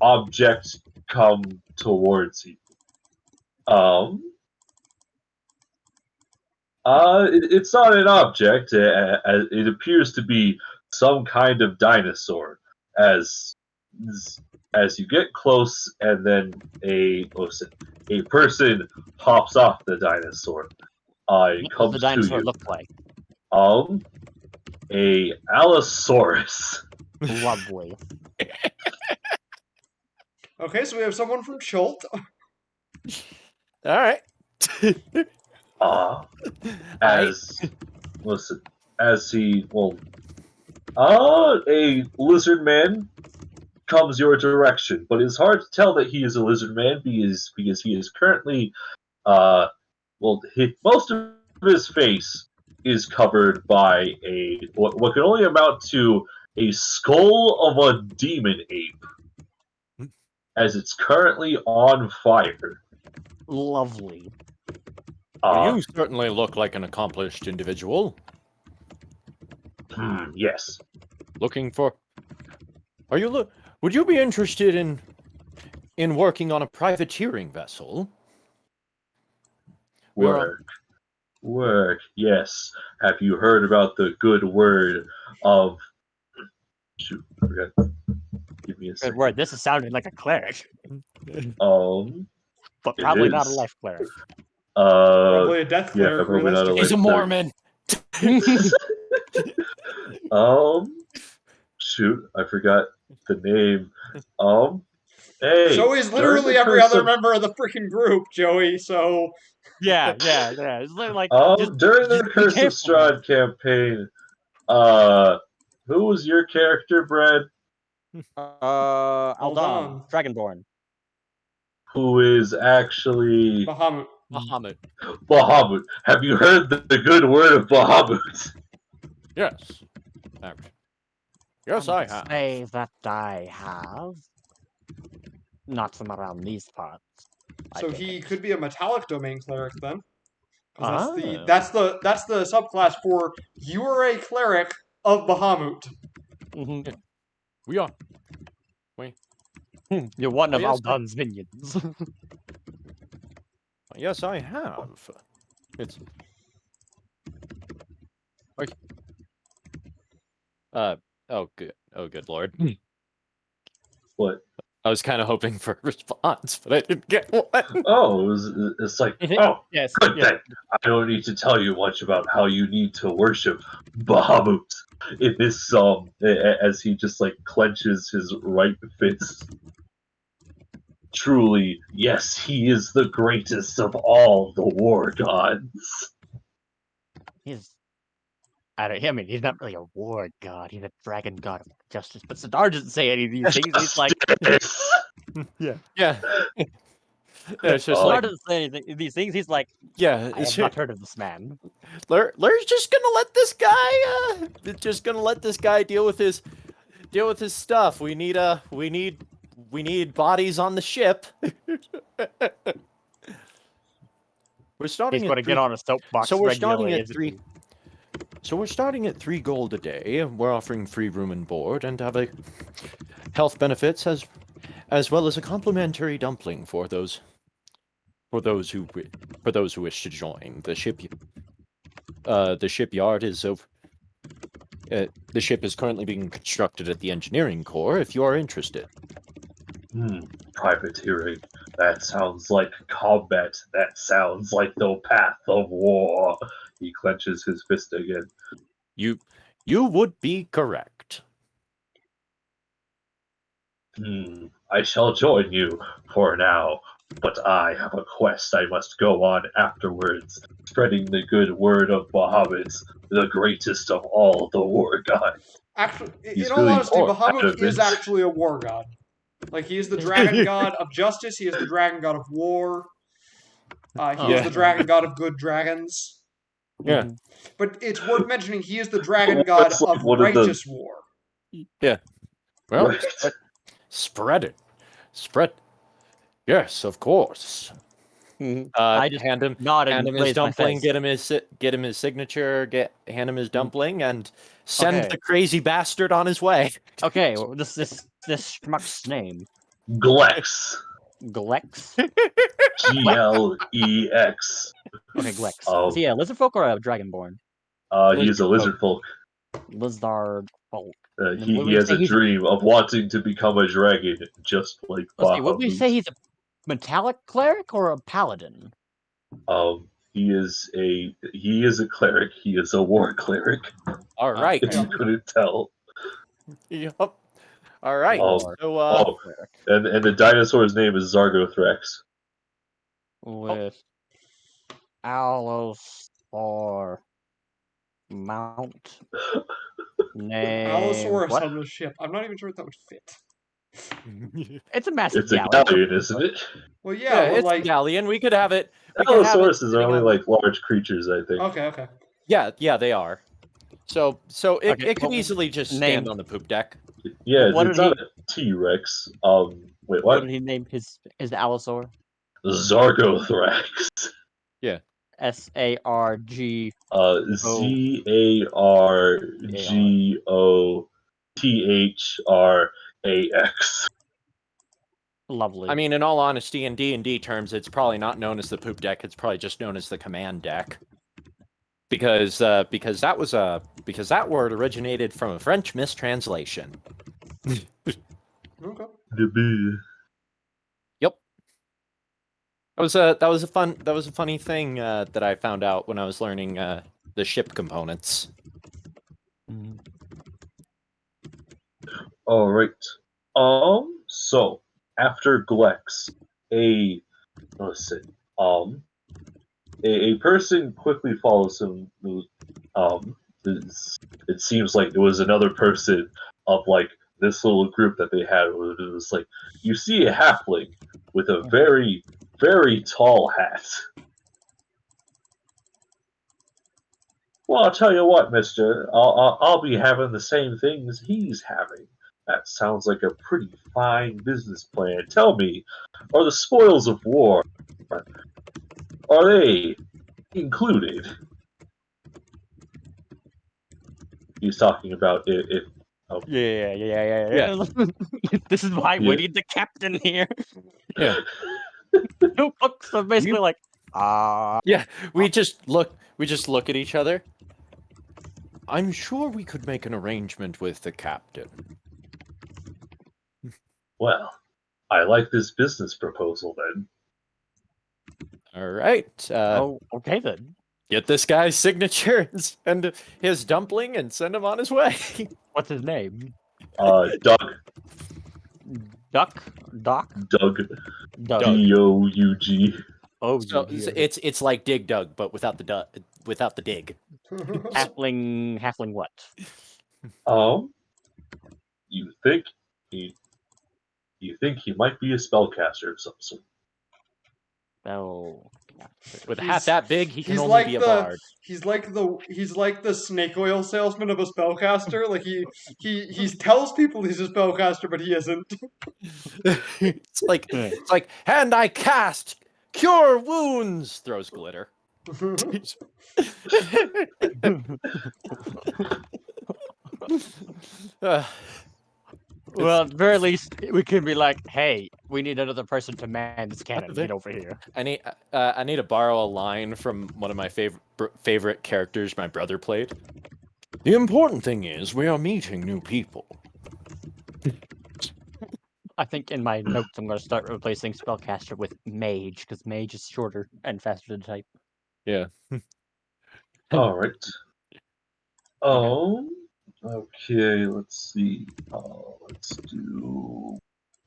object come towards you. It's not an object. It appears to be some kind of dinosaur. As you get close, and then a person hops off the dinosaur. What does Comes the dinosaur to you. look like? A Allosaurus. Lovely. Okay, so we have someone from Chult. All right. A lizard man comes your direction, but it's hard to tell that he is a lizard man because he is currently, most of his face is covered by what can only amount to a skull of a demon ape, as it's currently on fire. Lovely. You certainly look like an accomplished individual. Yes. Looking for. Would you be interested in working on a privateering vessel? Work. Yes. Have you heard about the good word of? Shoot, I forgot. Give me a Good second. word. This is sounding like a cleric, but It probably not a is. life cleric. Probably a death cleric. Yeah, probably not a He's a life Mormon. Shoot, I forgot the name. Hey, So is during literally the every curse other of member of the freaking group, Joey. So Yeah. It's like during the just be Curse of careful, man. Strahd campaign, who was your character, Brad? Aldan, Aldan. Dragonborn. Who is actually Bahamut. Bahamut. Bahamut? Have you heard the good word of Bahamut? Yes. Actually. Yes, I have. Say that I have. Not from around these parts. I So take he it. could be a metallic domain cleric then. 'Cause Ah. that's the subclass for you are a cleric of Bahamut. We are. You're one Oh, of yes, Aldan's minions. Yes, I have. It's. Okay. Oh, good. Oh, good lord. What? I was kind of hoping for a response, but I didn't get one. Oh, it's like, oh, Yes. good Yeah. then. I don't need to tell you much about how you need to worship Bahamut in this psalm, as he just like clenches his right fist. Truly, yes, he is the greatest of all the war gods. He's. I mean, he's not really a war god. He's a dragon god of justice. But Ssadaar doesn't say any of these things. He's like, Yeah. It's just Ssadaar like, doesn't say anything of these things. He's like, yeah, I have not heard of this man. Lur's just gonna let this guy, deal with his stuff. We need bodies on the ship. We're starting He's at going to three, get on a soapbox so we're regularly. starting at isn't three. he? So we're starting at 3 gold a day. We're offering free room and board, and have a health benefits as well as a complimentary dumpling for those who wish to join the ship. The shipyard is over. The ship is currently being constructed at the engineering corps. If you are interested. Privateering. That sounds like combat. That sounds like the path of war. He clenches his fist again. You would be correct. I shall join you for now, but I have a quest I must go on afterwards, spreading the good word of Bahamut, the greatest of all the war gods. Actually, He's in all really honesty, more Bahamut is adamant. actually a war god. Like he is the dragon god of justice. He is the dragon god of war. He is Yeah. the dragon god of good dragons. Yeah. But it's worth mentioning he is the dragon Well, god it's like of one of the- righteous war. Yeah. Well, Right. spread it. Spread. Yes, of course. I just hand him nodded hand and him his raised my dumpling, fist. get him his signature, hand him his dumpling, and send Okay. the crazy bastard on his way. Okay, well, this schmuck's name. Glex. Glex? Glex. Okay, Glex. Oh. Is he a lizard folk or a dragonborn? He is a lizard folk. Lizard folk. He has a dream of wanting to become a dragon, just like Let's see, would we Bahamut. say he's a metallic cleric or a paladin? He is a cleric. He is a war cleric. All right. If you couldn't tell. Yep. All right. Oh, and the dinosaur's name is Zargothrax. With Allosaur mount name. Allosaurus What? on the ship. I'm not even sure if that would fit. It's a massive It's a galleon. galleon, isn't it? Well, yeah, it's like a galleon. We could have it. We could have it Allosauruses are sitting only on like large creatures, I think. okay. Yeah, they are. So it, Okay, it could well, easily just name- stand on the poop deck. Yeah, What it's did not a T-Rex. Wait, What what? did he name his Allosaur? Zargothrax. SARG. ZARGOTHRAX. Lovely. I mean, in all honesty, in D&D terms, it's probably not known as the poop deck. It's probably just known as the command deck. Because that word originated from a French mistranslation. Okay. Yep. That was a funny thing that I found out when I was learning the ship components. All right. So after Glex, let's see, a person quickly follows him. It seems like it was another person of like this little group that they had. It was like you see a halfling with a very, very tall hat. Well, I'll tell you what, Mister. I'll be having the same things he's having. That sounds like a pretty fine business plan. Tell me, are the spoils of war, are they included? He's talking about if Yeah. This is why Yeah. we need the captain here. Yeah. Two books are basically like, Yeah, we just look at each other. I'm sure we could make an arrangement with the captain. well, I like this business proposal then. All right. okay then. Get this guy's signature and his dumpling and send him on his way. What's his name? Doug. Doc? Doug. Doug. Doug. Oh, So it's like Dig Dug, but without the dig. halfling what? You think he might be a spellcaster of some sort. Oh, With a hat that big, he can he's only like be a the bard. he's like the snake oil salesman of a spellcaster. Like he tells people he's a spellcaster, but he isn't. It's like hand I cast, cure wounds, throws glitter. Well, at the very least, we can be like, hey, we need another person to man this cannon. Get over here. I need to borrow a line from one of my favorite characters my brother played. The important thing is we are meeting new people. I think in my notes I'm going to start replacing spellcaster with mage, because mage is shorter and faster to type. Yeah. All right. Okay, let's see. Let's do.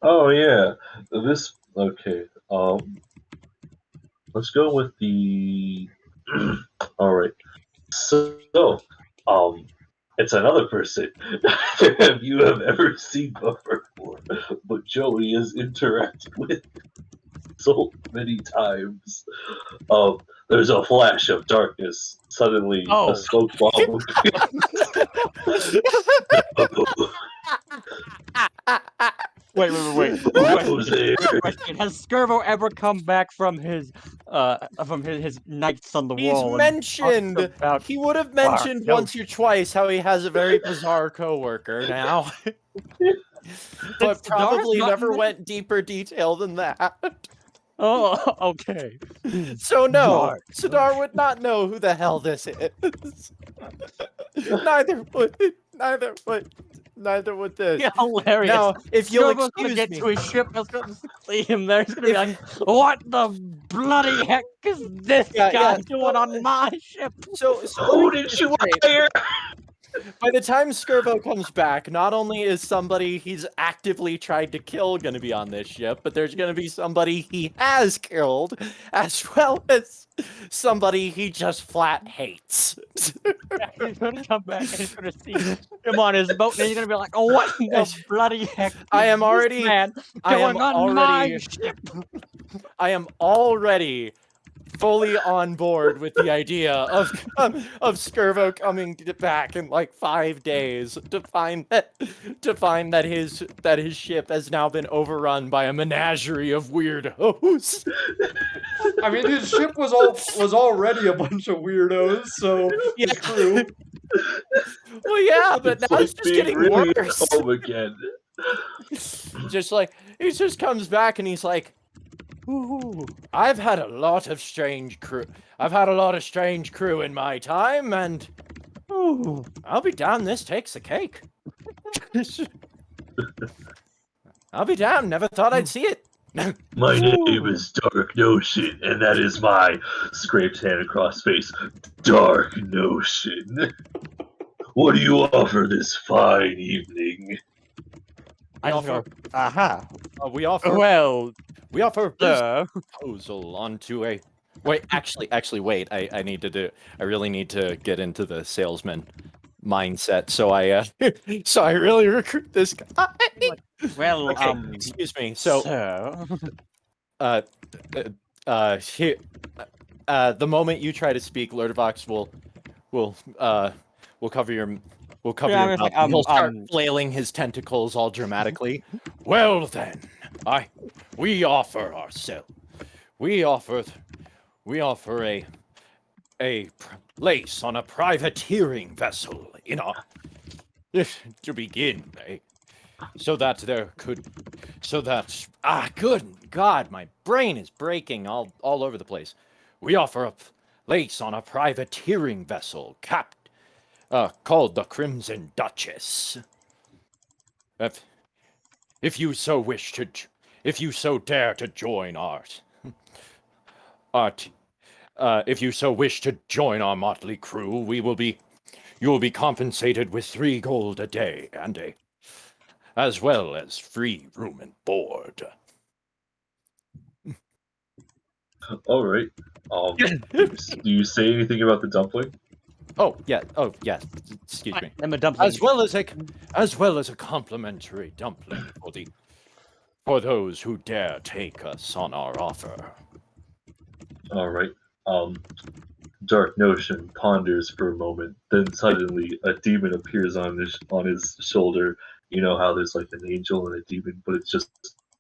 Oh yeah, this. Okay. Let's go with the. All right. So, it's another person you have ever seen before, but Joey has interacted with so many times. There's a flash of darkness. Suddenly, a smoke bomb. Wait. There. Question: has Skirbo ever come back from his nights on the He's wall? mentioned. About He would have mentioned once or twice how he has a very bizarre coworker now, but probably never went deeper detail than that. Oh, okay. So no, Dark. Ssadaar would not know who the hell this is. Neither would this. Yeah, hilarious. Now, if you'll Skirbo's gonna excuse get me, to his ship, he's gonna see him there. He's gonna be like, "What the bloody heck is this guy doing on my ship?" So Who did you hire? by the time Skirbo comes back, not only is somebody he's actively tried to kill going to be on this ship, but there's going to be somebody he has killed, as well as somebody he just flat hates. He's gonna come back and he's gonna see him on his boat, and he's gonna be like, "Oh, what the bloody heck? I am is already- this man doing on my ship?" I am already fully on board with the idea of Skirbo coming back in like 5 days to find that his ship has now been overrun by a menagerie of weirdos. I mean, his ship was already a bunch of weirdos, so Yeah. his crew. Well, yeah, but It's now like it's just being getting really worse. at home again. Just like he just comes back and he's like, "Ooh, I've had a lot of strange crew. I've had a lot of strange crew in my time, and ooh, I'll be damned. This takes the cake. I'll be damned. Never thought I'd see it." My name is Dark Notion, and that is my scraped hand across face. Dark Notion. What do you offer this fine evening? We offer. Aha. We offer. Well, We offer business sir. proposal onto a. Wait, actually, wait. I need to do. I really need to get into the salesman mindset. So so I really recruit this guy. Well, Okay, excuse me. So, sir. here, the moment you try to speak, Lurdavox will cover your Yeah, your it's mouth. like, And he'll start flailing his tentacles all dramatically. Well then, we offer ourselves. We offer a place on a privateering vessel. To begin, so that good God, my brain is breaking all over the place. We offer a place on a privateering vessel called the Crimson Duchess. If you so dare to join if you so wish to join our motley crew, you will be compensated with 3 gold a day as well as free room and board. All right. Do you say anything about the dumpling? Oh yeah. Excuse me. I'm a dumpling. As well as a complimentary dumpling for those who dare take us on our offer. All right. Dark Notion ponders for a moment. Then suddenly, a demon appears on his shoulder. You know how there's like an angel and a demon, but it's just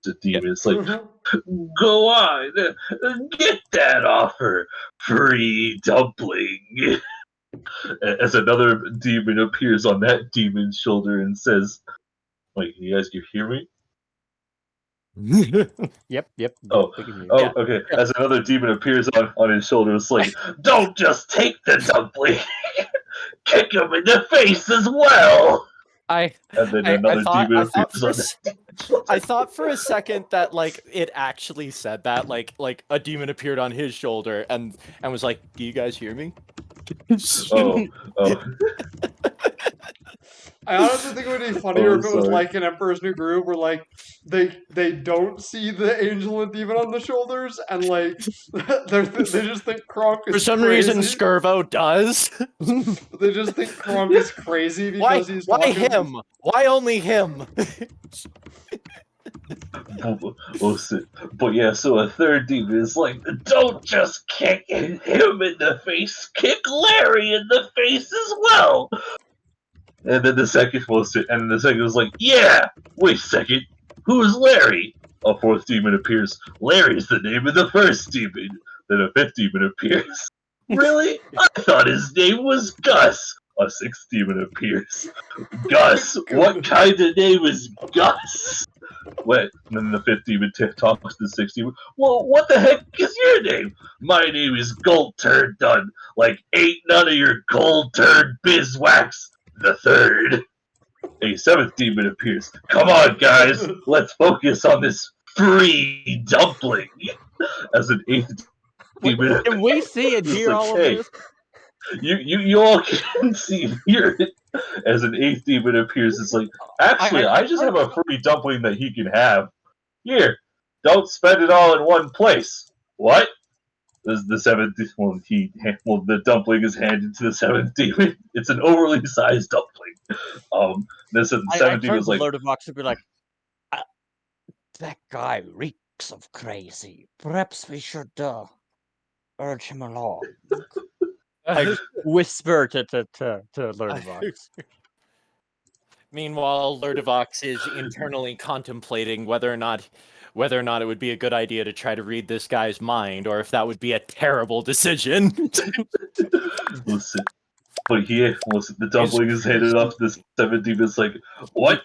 a demon. It's like, go on, get that offer, free dumpling. As another demon appears on that demon's shoulder and says, "Wait, you guys can hear me?" Yep. Oh, Yeah. okay. As another demon appears on his shoulder, it's like, don't just take the dumpling, kick him in the face as well. And then another demon appears on that. I thought for a second that like it actually said that like a demon appeared on his shoulder and was like, "Do you guys hear me?" Oh. I honestly think it would be funnier if it was sorry. like an Emperor's New Groove, where like they don't see the angel and demon on the shoulders, and like they just think Kronk is For some crazy. reason, Skirvo does. They just think Kronk is crazy because he's Why talking. him? Why only him? But yeah, so a third demon is like, don't just kick him in the face, kick Larry in the face as well. And then the second was like, yeah, wait a second, who's Larry? A fourth demon appears. Larry's the name of the first demon. Then a fifth demon appears. Really? I thought his name was Gus. A sixth demon appears. Gus, what kind of name is Gus? Wait, and then the fifth demon talks to the sixth demon. Well, what the heck is your name? My name is Gold Turd Done. Like, ain't none of your gold turd bizwax. The third. A seventh demon appears. Come on, guys, let's focus on this free dumpling. As an eighth demon. Can we see and hear all of this? You all can see and hear it. As an eighth demon appears, it's like, actually, I just have a free dumpling that he can have. Here, don't spend it all in one place. What? The seventh, the dumpling is handed to the seventh demon. It's an overly sized dumpling. The seventh demon is like, Lurdavox would be like, that guy reeks of crazy. Perhaps we should urge him along. I whisper to Lurdavox. Meanwhile, Lurdavox is internally contemplating whether or not it would be a good idea to try to read this guy's mind, or if that would be a terrible decision. listen. But the dumpling is handed off to the seventh demon. It's like, what?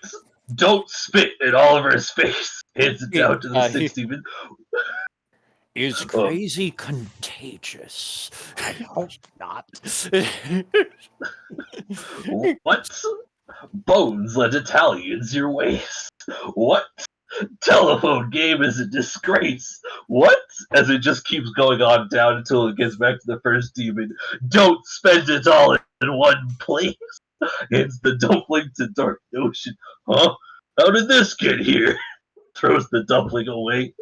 Don't spit in Oliver's face. Hands it down to the sixth demon. Is crazy contagious? I hope not. What? Bones let Italians your waist. What? Telephone game is a disgrace. What? As it just keeps going on down until it gets back to the first demon. Don't spend it all in one place. It's the dumpling to Dark Notion. Huh? How did this get here? Throws the dumpling away.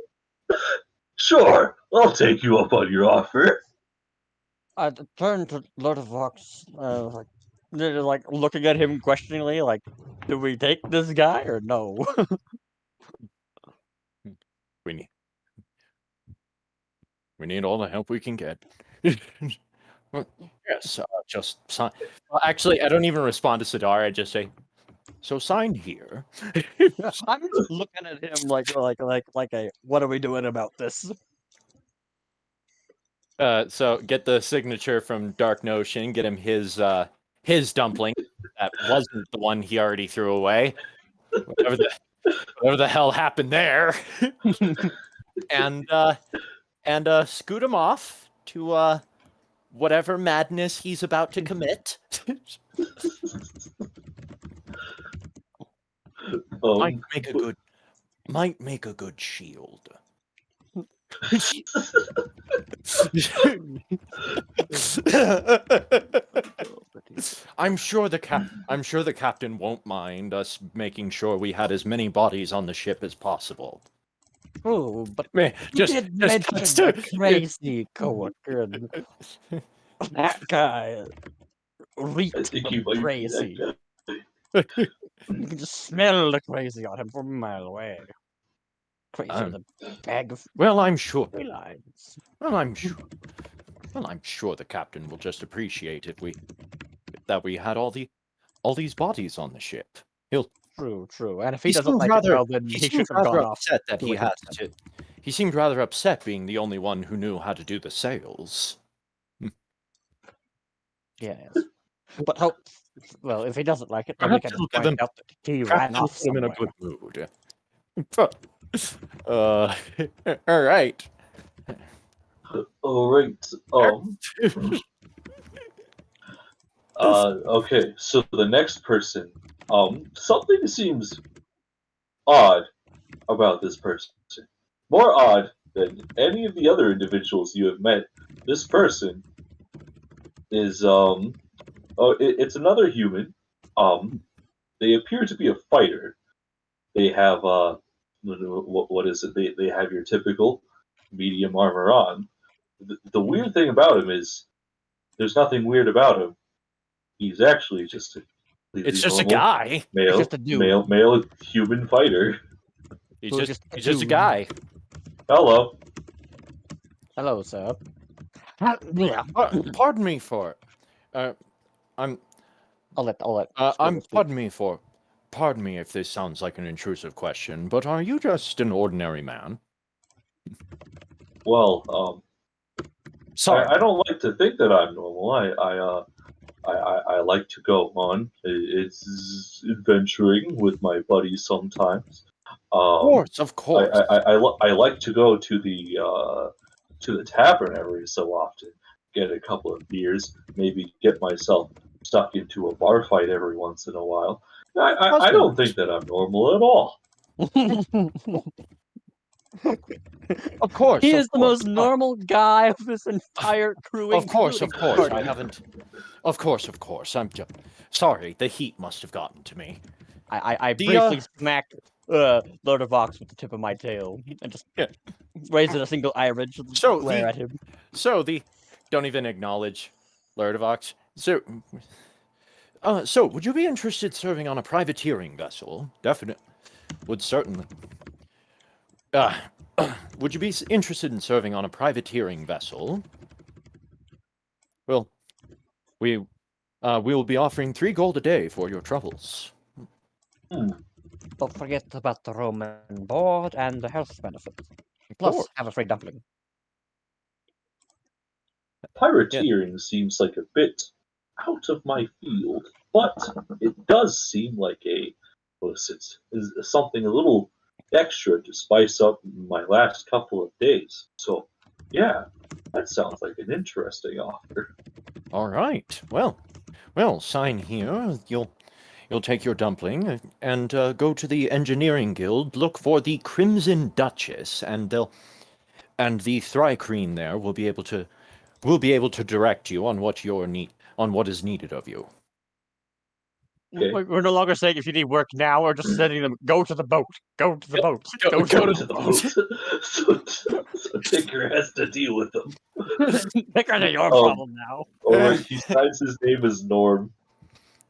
Sure, I'll take you up on your offer. I turn to Lurdavox, like looking at him questioningly, like, do we take this guy or no? We need all the help we can get. Well, yes, just sign. Well, actually, I don't even respond to Ssadaar. I just say, "So sign here." I'm just looking at him like a, what are we doing about this? So get the signature from Dark Notion. Get him his dumpling. That wasn't the one he already threw away. Whatever the hell happened there. and scoot him off to whatever madness he's about to commit. Might make a good shield. I'm sure the captain won't mind us making sure we had as many bodies on the ship as possible. Oh, but Man, you did mention that crazy coworker. That guy I reeked think you of might be crazy. that guy. You can just smell the crazy on him from a mile away. Crazy with a bag of Well, I'm sure. lines. Well, I'm sure the captain will just appreciate that we had all these bodies on the ship. True. And if he doesn't like it, well, then he should have gone off. Upset that he had to. He seemed rather upset being the only one who knew how to do the sales. Yes. But well, if he doesn't like it, then Perhaps we it'll can give him- find out that he Perhaps ran it'll off put him in a somewhere. good mood. All right. All right. Okay. So the next person. Something seems odd about this person. More odd than any of the other individuals you have met. This person is it's another human. They appear to be a fighter. They have what is it? They have your typical medium armor on. The weird thing about him is there's nothing weird about him. He's actually just a It's completely just a normal guy. male, just a dude. male human fighter. He's Who's just just a he's just a dude. guy. Hello. Hello, sir. Yeah. Pardon me for. I'm. I'll let. Pardon me if this sounds like an intrusive question, but are you just an ordinary man? Well, Sorry. I don't like to think that I'm normal. I like to go on. It's adventuring with my buddies sometimes. Of course. I like to go to the tavern every so often, get a couple of beers, maybe get myself stuck into a bar fight every once in a while. I don't think that I'm normal at all. Of course. He of is the course. most normal guy of this entire crew. Of course. including I haven't. Of course. I'm just sorry. The heat must have gotten to me. I briefly smacked Lurdavox with the tip of my tail and just raised a single eyelid to glare at him. So don't even acknowledge Lurdavox. So would you be interested serving on a privateering vessel? Definitely. Would certainly. Would you be interested in serving on a privateering vessel? Well, we will be offering 3 gold a day for your troubles. Don't forget about the room and board and the health benefits. Plus, have a free dumpling. Pirateering seems like a bit out of my field, but it does seem like something a little extra to spice up my last couple of days. So, yeah, that sounds like an interesting offer. All right. Well, sign here. You'll take your dumpling and go to the engineering guild. Look for the Crimson Duchess, and the Thrycreen there will be able to direct you on what is needed of you. Okay. We're no longer saying if you need work now, or just sending them, go to the boat. Go to the boat. Go Go to to the boat. so Tinker has to deal with them. Make it your problem now. Alright, he signs his name as Norm.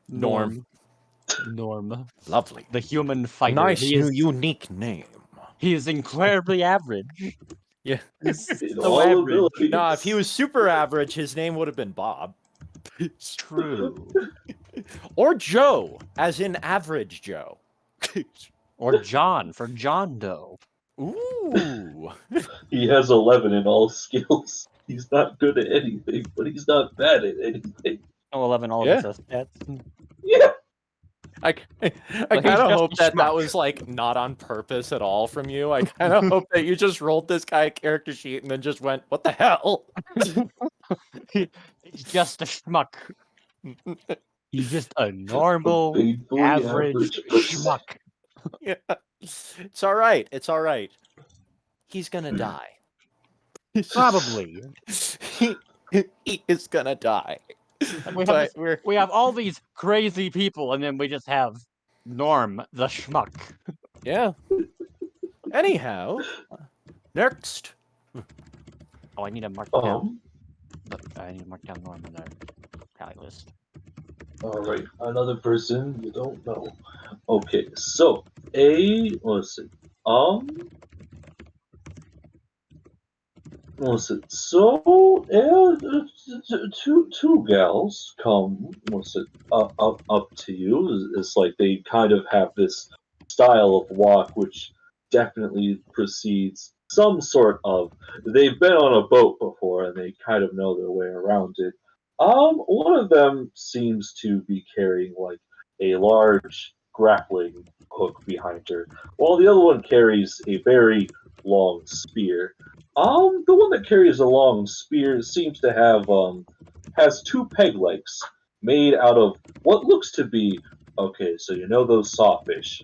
Norm. Norm. Lovely. The human A fighter. nice He new is, unique name. he is incredibly average. Yeah. He's In so all average. abilities. Nah, if he was super average, his name would have been Bob. True. Or Joe, as in average Joe. Or John, for John Doe. Ooh. He has 11 in all skills. He's not good at anything, but he's not bad at anything. Oh, 11, all Yeah. of us have stats. Yeah. I But kind he's of just hope a that schmuck. was like not on purpose at all from you. I kind of hope that you just rolled this guy a character sheet and then just went, "What the hell?" He's just a schmuck. He's just a normal, Painfully average person. schmuck. Yeah. It's all right. It's all right. He's gonna die. Probably. He is gonna die. We have, But this- we have all these crazy people, and then we just have Norm, the schmuck. yeah. Anyhow, next. Oh, I need to mark down. Um, I need to mark down Norm on the tally list. Alright, another person you don't know. Okay, so let's see. Listen, so two gals come, up to you. It's like they kind of have this style of walk, which definitely precedes some sort of. They've been on a boat before, and they kind of know their way around it. One of them seems to be carrying like a large grappling hook behind her, while the other one carries a very long spear. The one that carries a long spear seems to have has two peg legs made out of what looks to be okay. So you know those sawfish.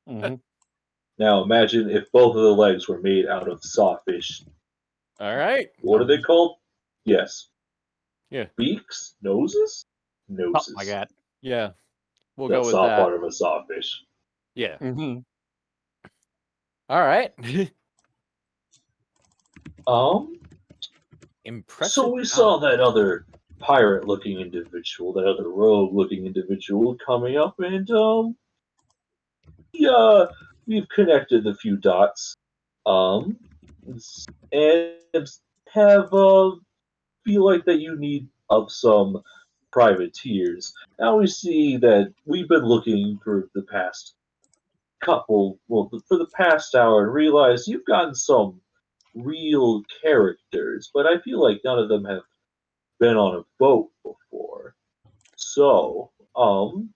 Mhm. Now imagine if both of the legs were made out of sawfish. All right. What are they called? Yes. Yeah. Beaks, noses, Oh noses. my god. Yeah. We'll go That's with all that. part of a sawfish. Yeah. Mm-hmm. All right. Impressive. So we job. saw that other pirate-looking individual, that other rogue-looking individual coming up, and yeah, we've connected a few dots, and have feel like that you need of some privateers. Now we see that we've been looking for the past for the past hour, and realize you've gotten some real characters, but I feel like none of them have been on a boat before. So,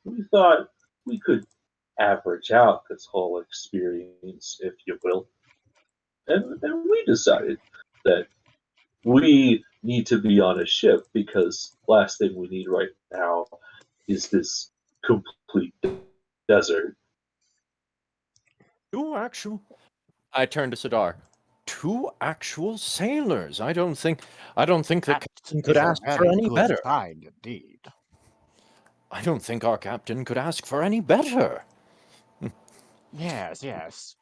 we thought we could average out this whole experience, if you will. And we decided that we need to be on a ship because last thing we need right now is this complete desert. Two actual. I turned to Ssadaar. Two actual sailors. I don't think the captain could ask for any better. Sign, indeed. I don't think our captain could ask for any better. Yes, yes.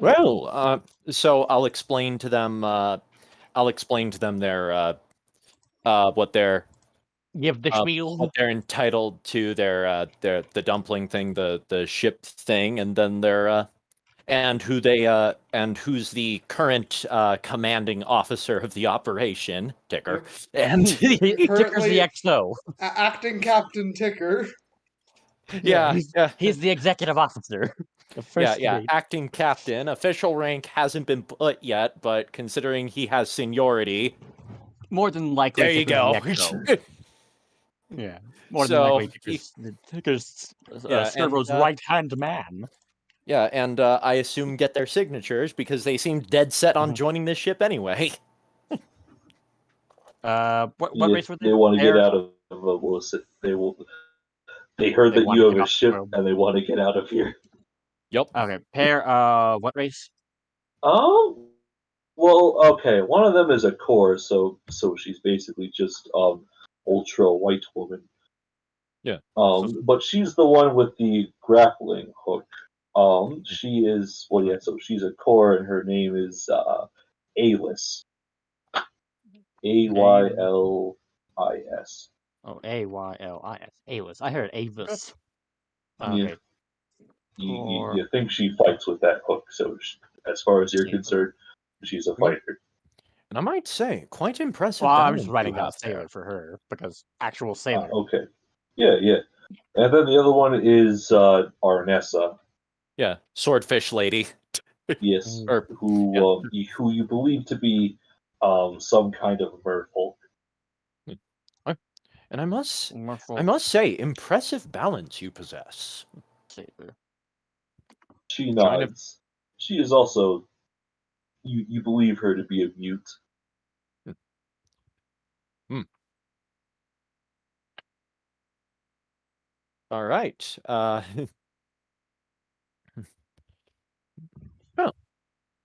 Well, so I'll explain to them. Their what they're Give the spiel. what they're entitled to, the dumpling thing, the ship thing, and then their and who they and who's the current commanding officer of the operation, Ticker, and Ticker's Currently, the XO. acting Captain Ticker. yeah, He's the executive officer. The first yeah, mate. acting captain. Official rank hasn't been put yet, but considering he has seniority, More than likely, there you Ticker's go. the XO. Yeah. More So, than likely, Ticker's yeah, and, Servo's right-hand man. yeah, and I assume get their signatures because they seem dead set on joining this ship anyway. What race were they? They want to get They're- out of illicit. They heard They that wanna you have get a off the ship road. and they want to get out of here. Yep. Okay, pair. What race? Oh, well, okay. One of them is a core, so she's basically just ultra white woman. Yeah. But she's the one with the grappling hook. She is so she's a core, and her name is Ayless. Aylis. Oh, Aylis. Ayless. I heard Avis. Yeah. Okay. You think she fights with that hook? So, as far as you're concerned, she's a fighter. And I might say, quite impressive. Well, I'm balance just writing you down have there. sailor for her because actual sailor. Okay. Yeah. And then the other one is Arnessa. Yeah, swordfish lady. Yes, Or who you believe to be some kind of merfolk. And I must say, impressive balance you possess. Sailor. She nods. She is also you believe her to be a mute. All right.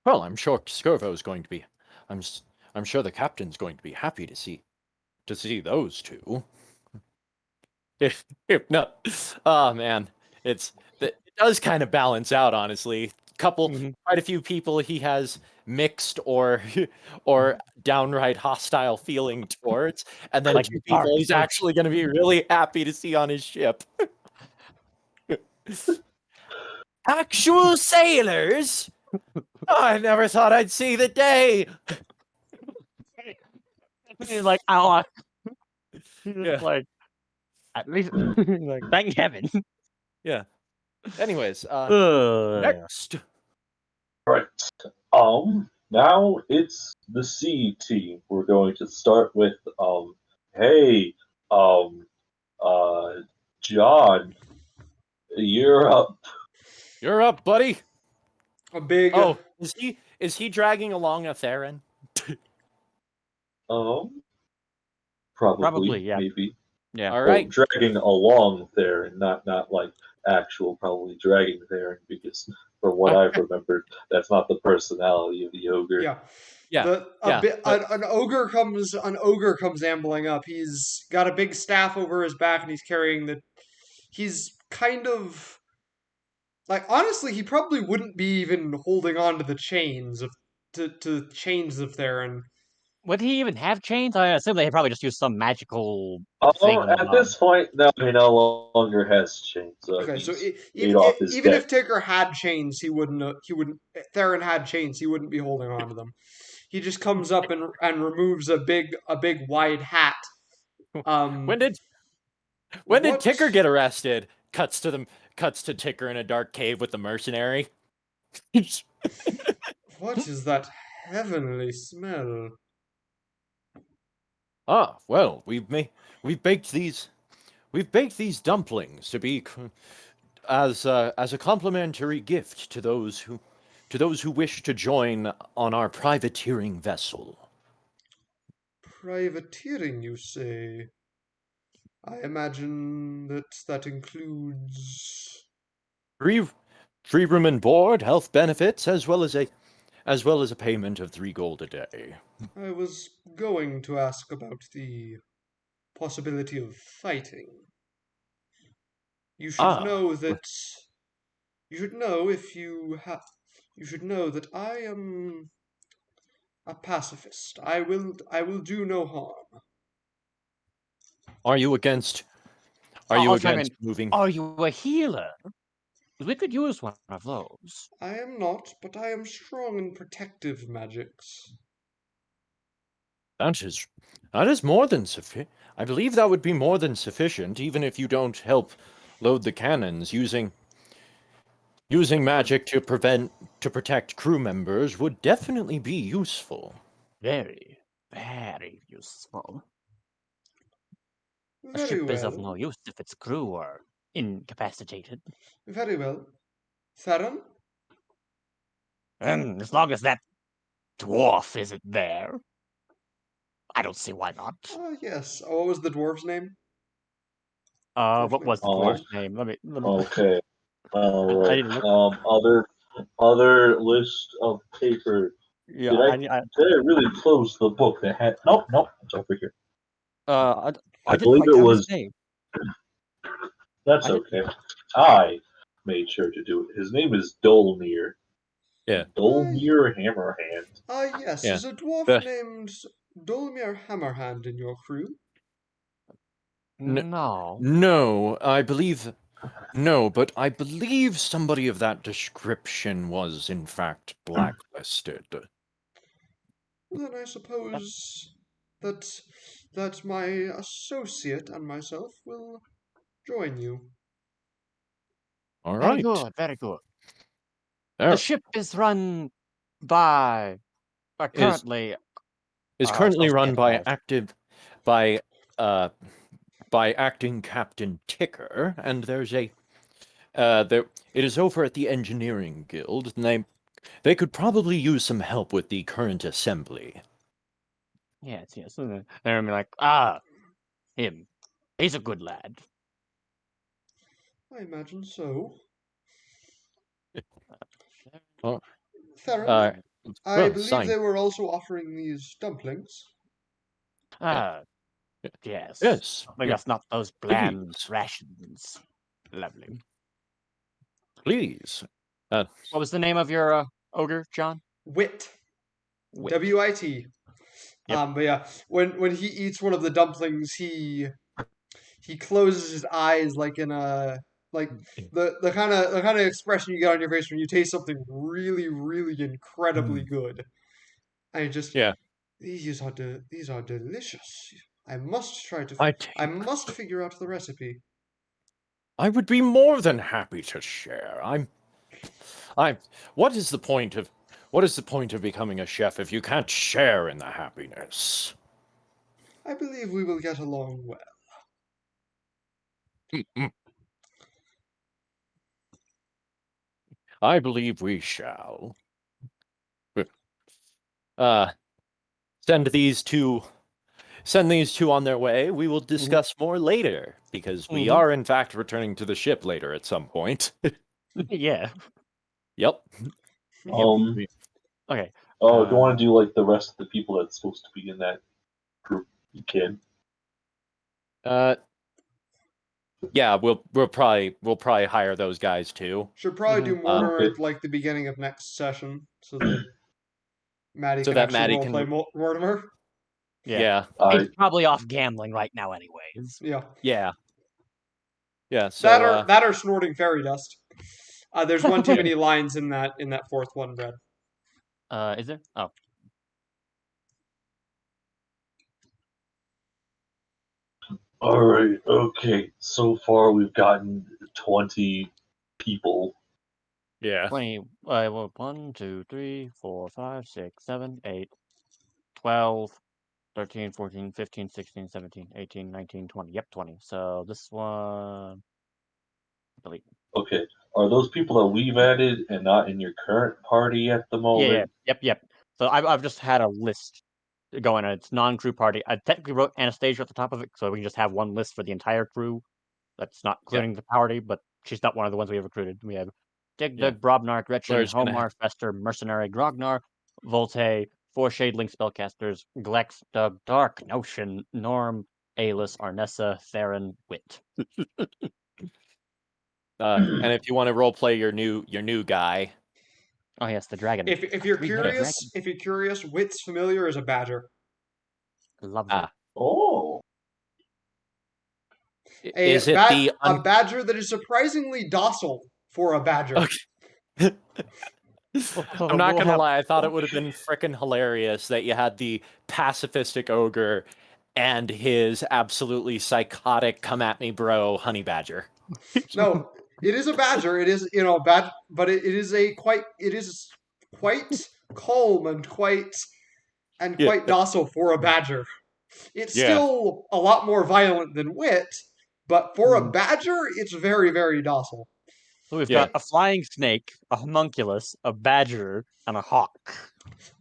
Well, I'm sure Skirvo's going to be. I'm sure the captain's going to be happy to see those two. If no, oh man, it does kind of balance out, honestly. Quite a few people he has mixed or downright hostile feeling towards, and then Like two people he's actually going to be really happy to see on his ship. Actual sailors? I never thought I'd see the day. He's like, oh, Yeah. like at least, like, thank heaven. Yeah. Anyways, next. Right. Now it's the C team. We're going to start with hey, John, you're up. You're up, buddy. A big. Oh, is he dragging along a Theron? Probably, yeah. maybe. Yeah. All right. Dragging along there, and not like actual probably dragging there, because from what I've remembered, that's not the personality of the ogre. Yeah. But An ogre comes ambling up. He's got a big staff over his back, and he's carrying he's kind of like, honestly, he probably wouldn't be even holding on to the chains to chains of Theron. Would he even have chains? I assume they probably just used some magical thing on At this point, no, he no longer has chains. Okay, so paid off his even debt. if Tigger had chains, he wouldn't. Theron had chains, he wouldn't be holding on to them. He just comes up and removes a big wide hat. when did Ticker get arrested? Cuts to Ticker in a dark cave with the mercenary. What is that heavenly smell? Ah, well, we've baked these dumplings to be as a complimentary gift to those who wish to join on our privateering vessel. Privateering, you say? I imagine that includes free room and board, health benefits, as well as a payment of 3 gold a day. I was going to ask about the possibility of fighting. You should know that. You should know if you have. You should know that I am a pacifist. I will do no harm. Are you against moving? Are you a healer? We could use one of those. I am not, but I am strong in protective magics. That is more than sufficient. I believe that would be more than sufficient, even if you don't help load the cannons. Using magic to protect crew members would definitely be useful. Very, very useful. Very a ship well. is of no use if its crew are incapacitated. Very well. Theron? As long as that dwarf isn't there, I don't see why not. Yes. Oh, what was the dwarf's name? What was the dwarf's name? Let me. Okay. I didn't look. Other list of paper. Yeah, did I really close the book that had? Nope, it's over here. I believe it was. That's okay. I made sure to do it. His name is Dolmir. Yeah. Dolmir Hammerhand. Yes. Yeah. Is a dwarf But- named Dolmir Hammerhand in your crew? No. No, but I believe somebody of that description was in fact blacklisted. Then I suppose that my associate and myself will join you. All Very right. good, very good. There The ship is run by currently is currently supposed to be run by involved. by acting Captain Ticker, and there's a it is over at the Engineering Guild, and they could probably use some help with the current assembly. Yes. And they're gonna be like, him. He's a good lad. I imagine so. Well, Theron, I well, believe sign. they were also offering these dumplings. Yes. Yes. Maybe Yeah, that's not those bland please. rations. Lovely. please. What was the name of your ogre, John? Wit. Wit. W-I-T. Yep. But yeah, when he eats one of the dumplings, he closes his eyes like in a like the kind of expression you get on your face when you taste something really, really incredibly good. And just Yeah. these are delicious. I must I must figure out the recipe. would be more than happy to share. What is the point of becoming a chef if you can't share in the happiness? I believe we will get along well. I believe we shall. Send these two on their way. We will discuss more later, because we are in fact returning to the ship later at some point. Yeah. Yep. Okay. Oh, do you want to do like the rest of the people that's supposed to be in that group? You can. Yeah, we'll probably hire those guys too. Should probably do Mortimer okay. at like the beginning of next session so that Maddie So can that actually Maddie roleplay can- Mortimer. Yeah. He's probably off gambling right now, anyways. Yeah. Yeah. Yeah. So That or snorting fairy dust. There's one too many lines in that fourth one, Brad. Is there? Oh. All right. Okay. So far, we've gotten 20 people. yeah. 20. Well, 1, 2, 3, 4, 5, 6, 7, 8, 12, 13, 14, 15, 16, 17, 18, 19, 20. Yep, 20. So this one. Delete. Okay. Are those people that we've added and not in your current party at the Yeah. moment? Yep. So I've just had a list going. It's non-crew party. I technically wrote Anastasia at the top of it, so we can just have one list for the entire crew. That's not including the party, but she's not one of the ones we have recruited. We have Digdug, Brobnar, Gretchen, Blair's gonna Homar, Fester, Mercenary, Grognar, Volte, 4 Shade Link Spellcasters, Glex, Doug, Dark, Notion, Norm, Aelus, Arnessa, Theron, Wit. And if you want to roleplay your new guy. Oh yes, the dragon. If you're 3-headed curious, Wit's familiar as a badger. Lovely. Oh. Is it the a badger that is surprisingly docile for a badger? Okay. I'm not gonna lie, I thought it would have been frickin' hilarious that you had the pacifistic ogre and his absolutely psychotic come at me bro honey badger. No, it is a badger. It is but it is quite calm and quite docile for a badger. It's still a lot more violent than Wit, but for a badger, it's very, very docile. So we've got a flying snake, a homunculus, a badger, and a hawk.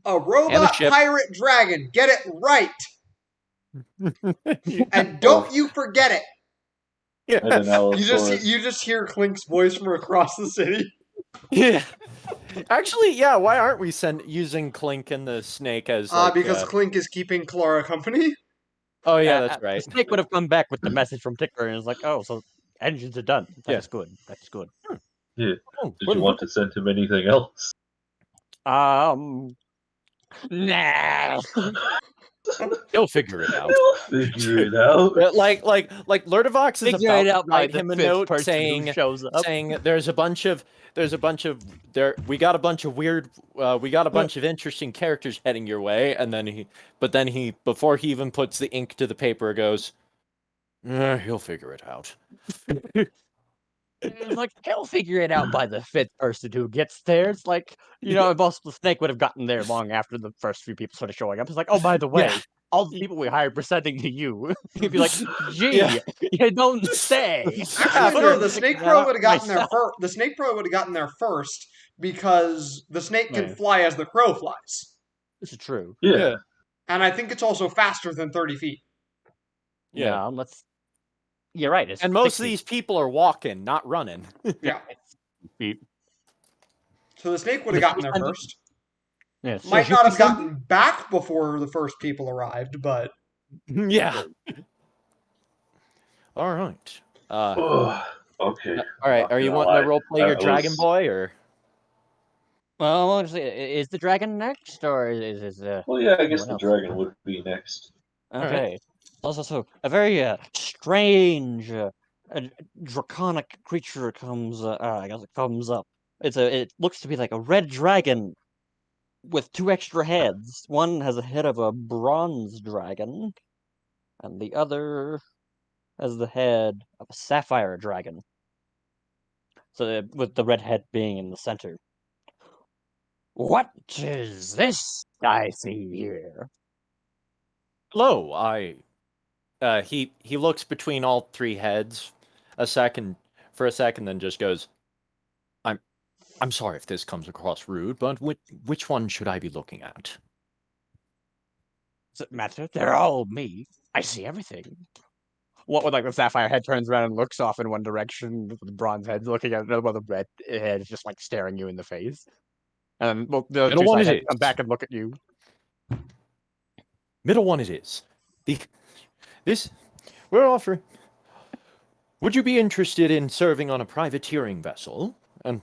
A robot pirate dragon. Get it right. And don't you forget it. Yeah. And an You just hear Clink's voice from across the city. Yeah. Actually, yeah, why aren't we using Clink and the snake as because Clink is keeping Clara company. Oh yeah, that's right. The snake would have come back with the message from Ticker and is like, oh, so Engines are done. That Yeah. is good. That is good. Yeah. Oh, Did you want to send him anything else? Nah. He'll figure it out. He'll figure it out. Like Lurdavox is Figure about it to out by write the him a fifth note person who shows up. saying there's a bunch of we got a bunch of weird we got a bunch of interesting characters heading your way, and then he before he even puts the ink to the paper goes, he'll figure it out. It's like, he'll figure it out by the fifth person who gets there. It's like, most the snake would have gotten there long after the first few people started showing up. It's like, oh, by the way, all the people we hired were sending to you. You'd be like, gee, you don't say. Actually, no. The snake pro would have gotten there myself. first. The snake pro would have gotten there first because the snake can Yeah. fly as the crow flies, This is true. Yeah. and I think it's also faster than 30 feet. Yeah. No, you're right. It's And most 60 of these people are walking, not running. Yeah. feet. So the snake would have gotten there And- first. Yeah, Might so not have you gotten back before the first people arrived, but Yeah. All right. Okay. All right. Not Are you gonna wanting lie. to role play your I dragon was- boy, or? Well, honestly, is the dragon next, or is Well, yeah, I guess anyone the else? dragon would be next. Okay. Also, so a very strange, draconic creature comes. I guess it comes up. It looks to be like a red dragon with two extra heads. One has a head of a bronze dragon, and the other has the head of a sapphire dragon. So with the red head being in the center. What is this I see here? Hello. He looks between all three heads for a second, then just goes, I'm sorry if this comes across rude, but which one should I be looking at? Does it matter? They're all me. I see everything. What with like the sapphire head turns around and looks off in one direction, with the bronze head looking at another, while the red head is just like staring you in the face. And then the Middle two one side it heads is. come back and look at you. Middle one it is. We're offering. Would you be interested in serving on a privateering vessel? And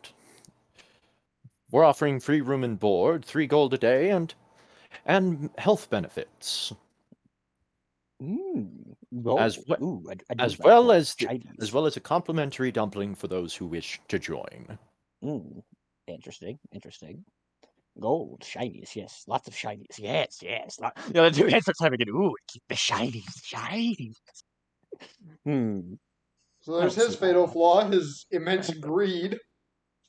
we're offering free room and board, 3 gold a day, and health benefits. As well as a complimentary dumpling for those who wish to join. Interesting. Gold, shinies, yes. Lots of shinies, yes. The other two heads are climbing in. Ooh, keep the shinies. so there's his fatal flaw, his immense greed.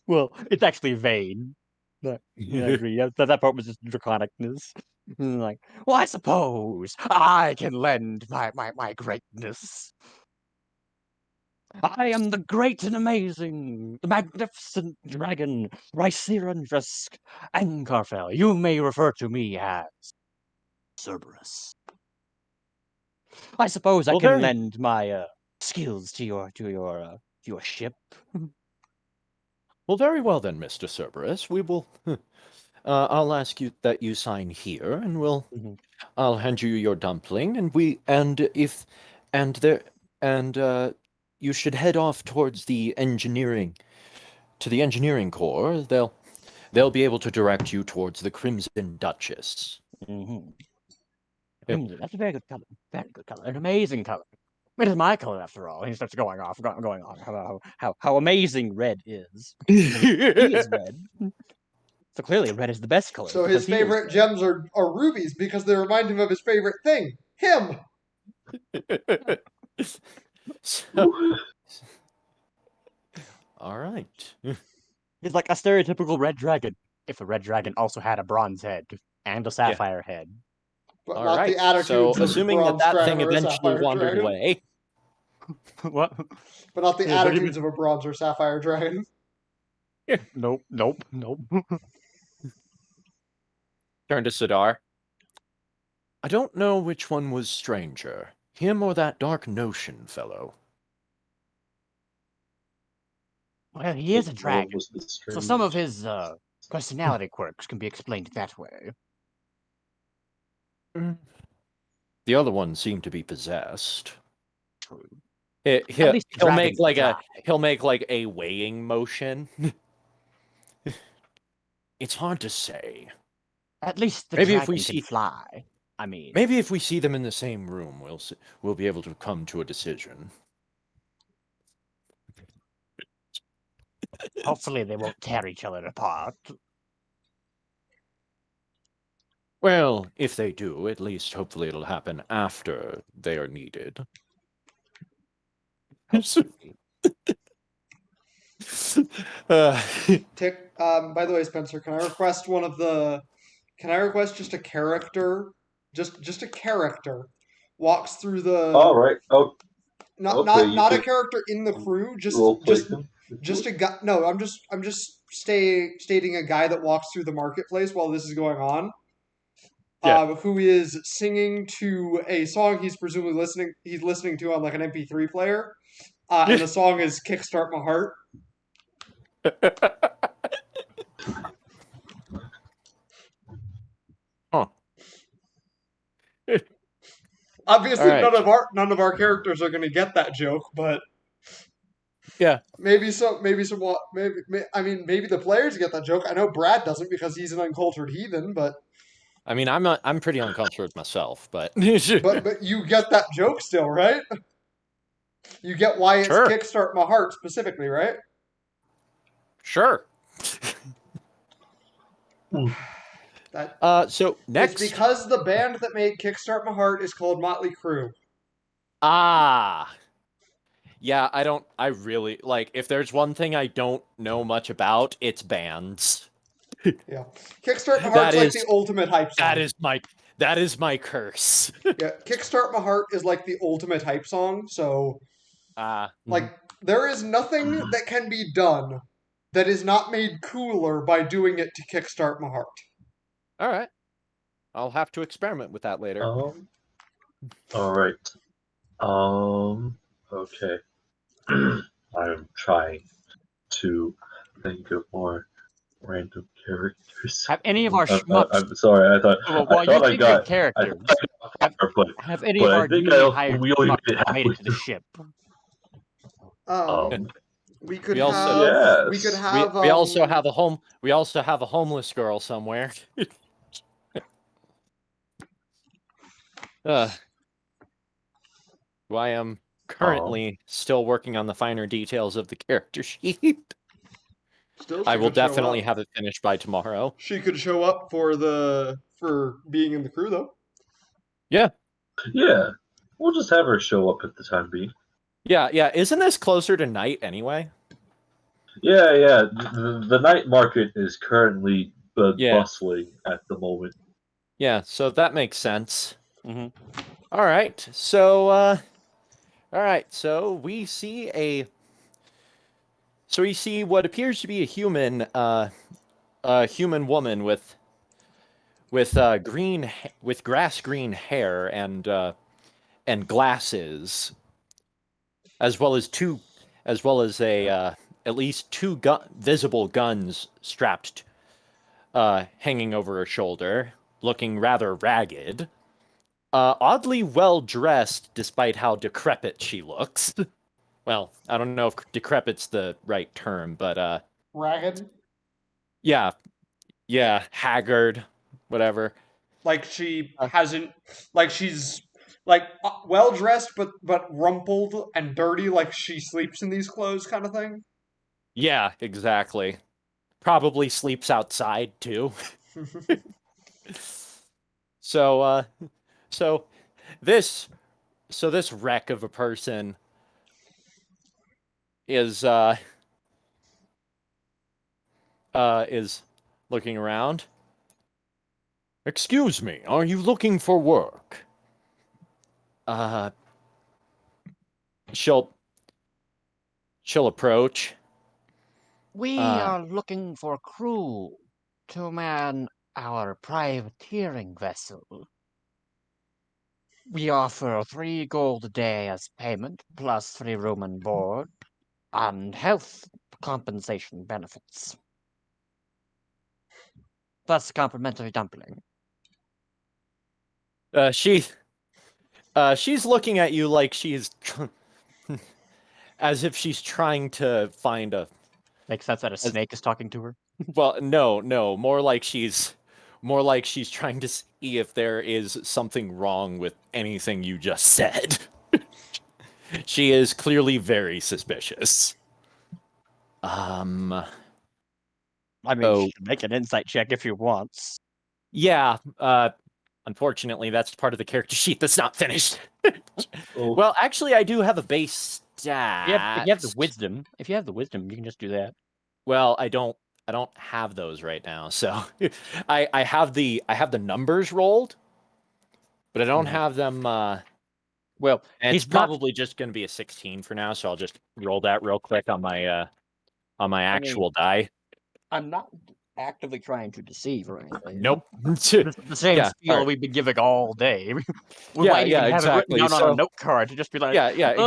Well, it's actually vain. But, I agree. That part was just draconicness. Like, well, I suppose I can lend my greatness. I am the great and amazing, the magnificent dragon, Rycerandrusk Ankarfell. You may refer to me as Cerberus. I suppose I can lend my skills to your ship. Well, very well then, Mr. Cerberus. We will. I'll ask you that you sign here, and I'll hand you your dumpling, you should head off towards the engineering corps. They'll be able to direct you towards the Crimson Duchess. That's a very good color, an amazing color. It is my color after all. He starts going on how amazing red is. He is red. So clearly red is the best color. So his favorite gems are rubies because they remind him of his favorite thing, him. All right. He's like a stereotypical red dragon. If a red dragon also had a bronze head and a sapphire head. But All not right. the attitudes So, of assuming a bronze that dragon thing or a eventually sapphire wandered dragon. away. What? But not the attitudes of a bronze or sapphire dragon. Nope. Turn to Ssadaar. I don't know which one was stranger, him or that dark notion fellow. Well, he is a dragon, so strange? some of his personality quirks can be explained that way. The other one seemed to be possessed. True. He'll least the he'll dragon make like can a fly. he'll make like a weighing motion. It's hard to say. At least the Maybe if we dragon can see fly. I mean, maybe if we see them in the same room, we'll be able to come to a decision. hopefully they won't tear each other apart. Well, if they do, at least hopefully it'll happen after they are needed. uh, By the way, Spencer, can I request Can I request just a character? Just a character walks through All the right. Oh, okay. You not a can character in the crew. role play them. Just a guy. No, I'm just stating a guy that walks through the marketplace while this is going on. Yeah. Who is singing to a song he's listening to on like an MP3 player. And the song is "Kickstart My Heart." huh. Obviously, All right. none of our characters are going to get that joke, but Yeah. maybe maybe the players get that joke. I know Brad doesn't because he's an uncultured heathen, but I mean, I'm pretty uncultured myself, but but you get that joke still, right? You get why it's Sure. "Kickstart My Heart" specifically, right? Sure. That So next. It's because the band that made "Kickstart My Heart" is called Motley Crue. Ah. Yeah, I really like, if there's one thing I don't know much about, it's bands. Yeah, "Kickstart My Heart's like the ultimate hype song. That is my curse. Yeah, "Kickstart My Heart" is like the ultimate hype song. So, like, there is nothing that can be done that is not made cooler by doing it to "Kickstart My Heart." All right. I'll have to experiment with that later. All right. Okay. I'm trying to think of more random characters. Have any of our schmucks? I'm sorry. I thought you I think got. of characters. But Have any of I our think newly hired we only schmucks made made it to the halfway ship? We could We also- have. We Yes. could have. We also have a homeless girl somewhere. Who I am currently still working on the finer details of the character sheet. Still, I she will could show definitely up. have it finished by tomorrow. She could show up for being in the crew, though. Yeah. Yeah. We'll just have her show up at the time being. Yeah. Isn't this closer to night anyway? Yeah. The night market is currently bustling at the moment. Yeah, so that makes sense. Mm-hmm. All right. So we see what appears to be a human woman with grass green hair and glasses, as well as at least two visible guns strapped hanging over her shoulder, looking rather ragged. Oddly well dressed, despite how decrepit she looks. Well, I don't know if decrepit's the right term, but Ragged. Yeah, haggard, whatever. Like she hasn't. Like she's like well dressed, but rumpled and dirty. Like she sleeps in these clothes, kind of thing. Yeah, exactly. Probably sleeps outside too. So this wreck of a person is looking around. Excuse me, are you looking for work? She'll approach. We are looking for crew to man our privateering vessel. We offer 3 gold a day as payment, plus free room and board, and health compensation benefits. Plus complimentary dumpling. She's looking at you like she's as if she's trying to find a. Makes sense that a snake is talking to her. Well, no, more like she's trying to see if there is something wrong with anything you just said. She is clearly very suspicious. I mean, Oh. she can make an insight check if she wants. Yeah, unfortunately, that's part of the character sheet that's not finished. Oh. Well, actually, I do have a base stat. If you have the wisdom, you can just do that. Well, I don't have those right now, so I have the numbers rolled, but I don't have them. Well, and it's he's not. probably just going to be a 16 for now, so I'll just roll that real quick on my actual die. I'm not actively trying to deceive or anything. Nope. The same Yeah, spiel alright. we've been giving all day. We Yeah, might even have exactly. it written down on So- a note card to just be like, Yeah, exactly.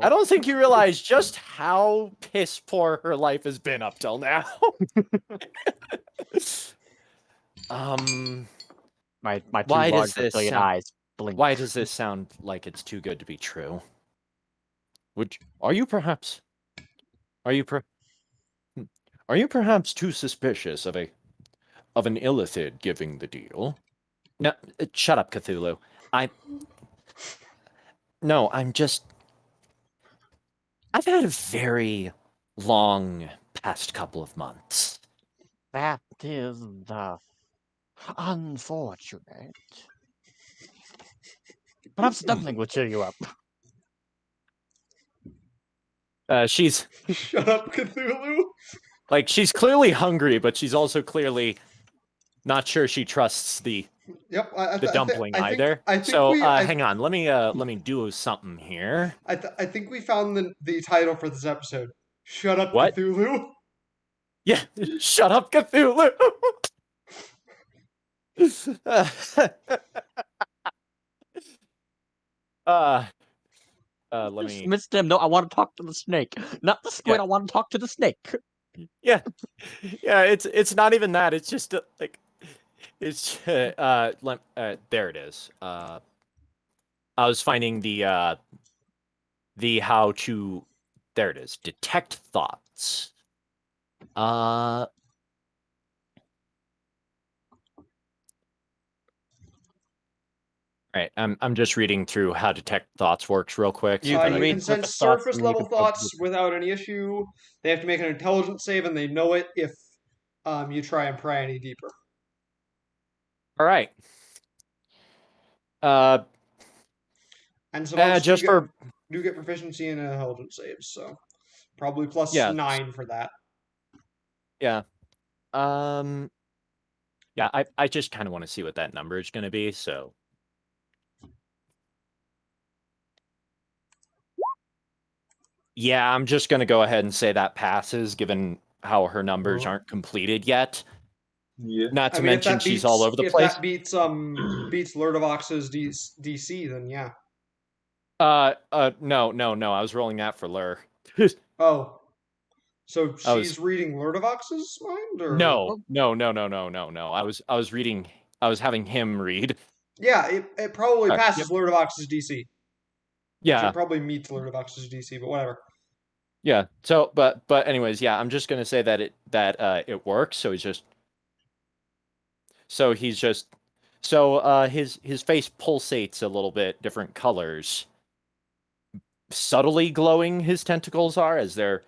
I don't think you realize just how piss poor her life has been up till now. My two Why large does this reptilian sound- eyes blink. Why does this sound like it's too good to be true? Are you perhaps too suspicious of an illithid giving the deal? No, shut up, Cthulhu. No, I'm just. I've had a very long past couple of months. That is unfortunate. Perhaps dumpling will cheer you up. She's Shut up, Cthulhu. she's clearly hungry, but she's also clearly not sure she trusts the Yep. dumpling either. Hang on, let me do something here. I think we found the title for this episode. Shut up, What? Cthulhu. Yeah, shut up, Cthulhu. Let me. Miss Tim, no, I want to talk to the snake, not the squid. Yeah. I want to talk to the snake. Yeah, it's not even that. It's just it's there it is. I was finding the how to. There it is. Detect thoughts. Right, I'm just reading through how detect thoughts works real quick. You so can that I read You can sense surface thoughts surface and you level can thoughts without any issue. They have to make an intelligence save, and they know it if you try and pry any deeper. All right. And some monsters Just do get proficiency in intelligence saves, so probably plus Yeah. 9 for that. Yeah. Yeah, I just kind of want to see what that number is going to be, so. Yeah, I'm just going to go ahead and say that passes, given how her numbers aren't completed yet. Yeah. Not to I mean, if mention that she's beats, all over the if place. that beats Lurdavox's DC, then yeah. No. I was rolling that for Lur. Oh, so I was- she's reading Lurdavox's mind, or No. I was reading. I was having him read. Yeah, it probably Alright, passes Lurdavox's DC. Yeah. It probably meets Lurdavox's DC, but whatever. Yeah. So, but anyways, yeah, I'm just gonna say that it works. So his face pulsates a little bit, different colors. Subtly glowing, his tentacles are as they're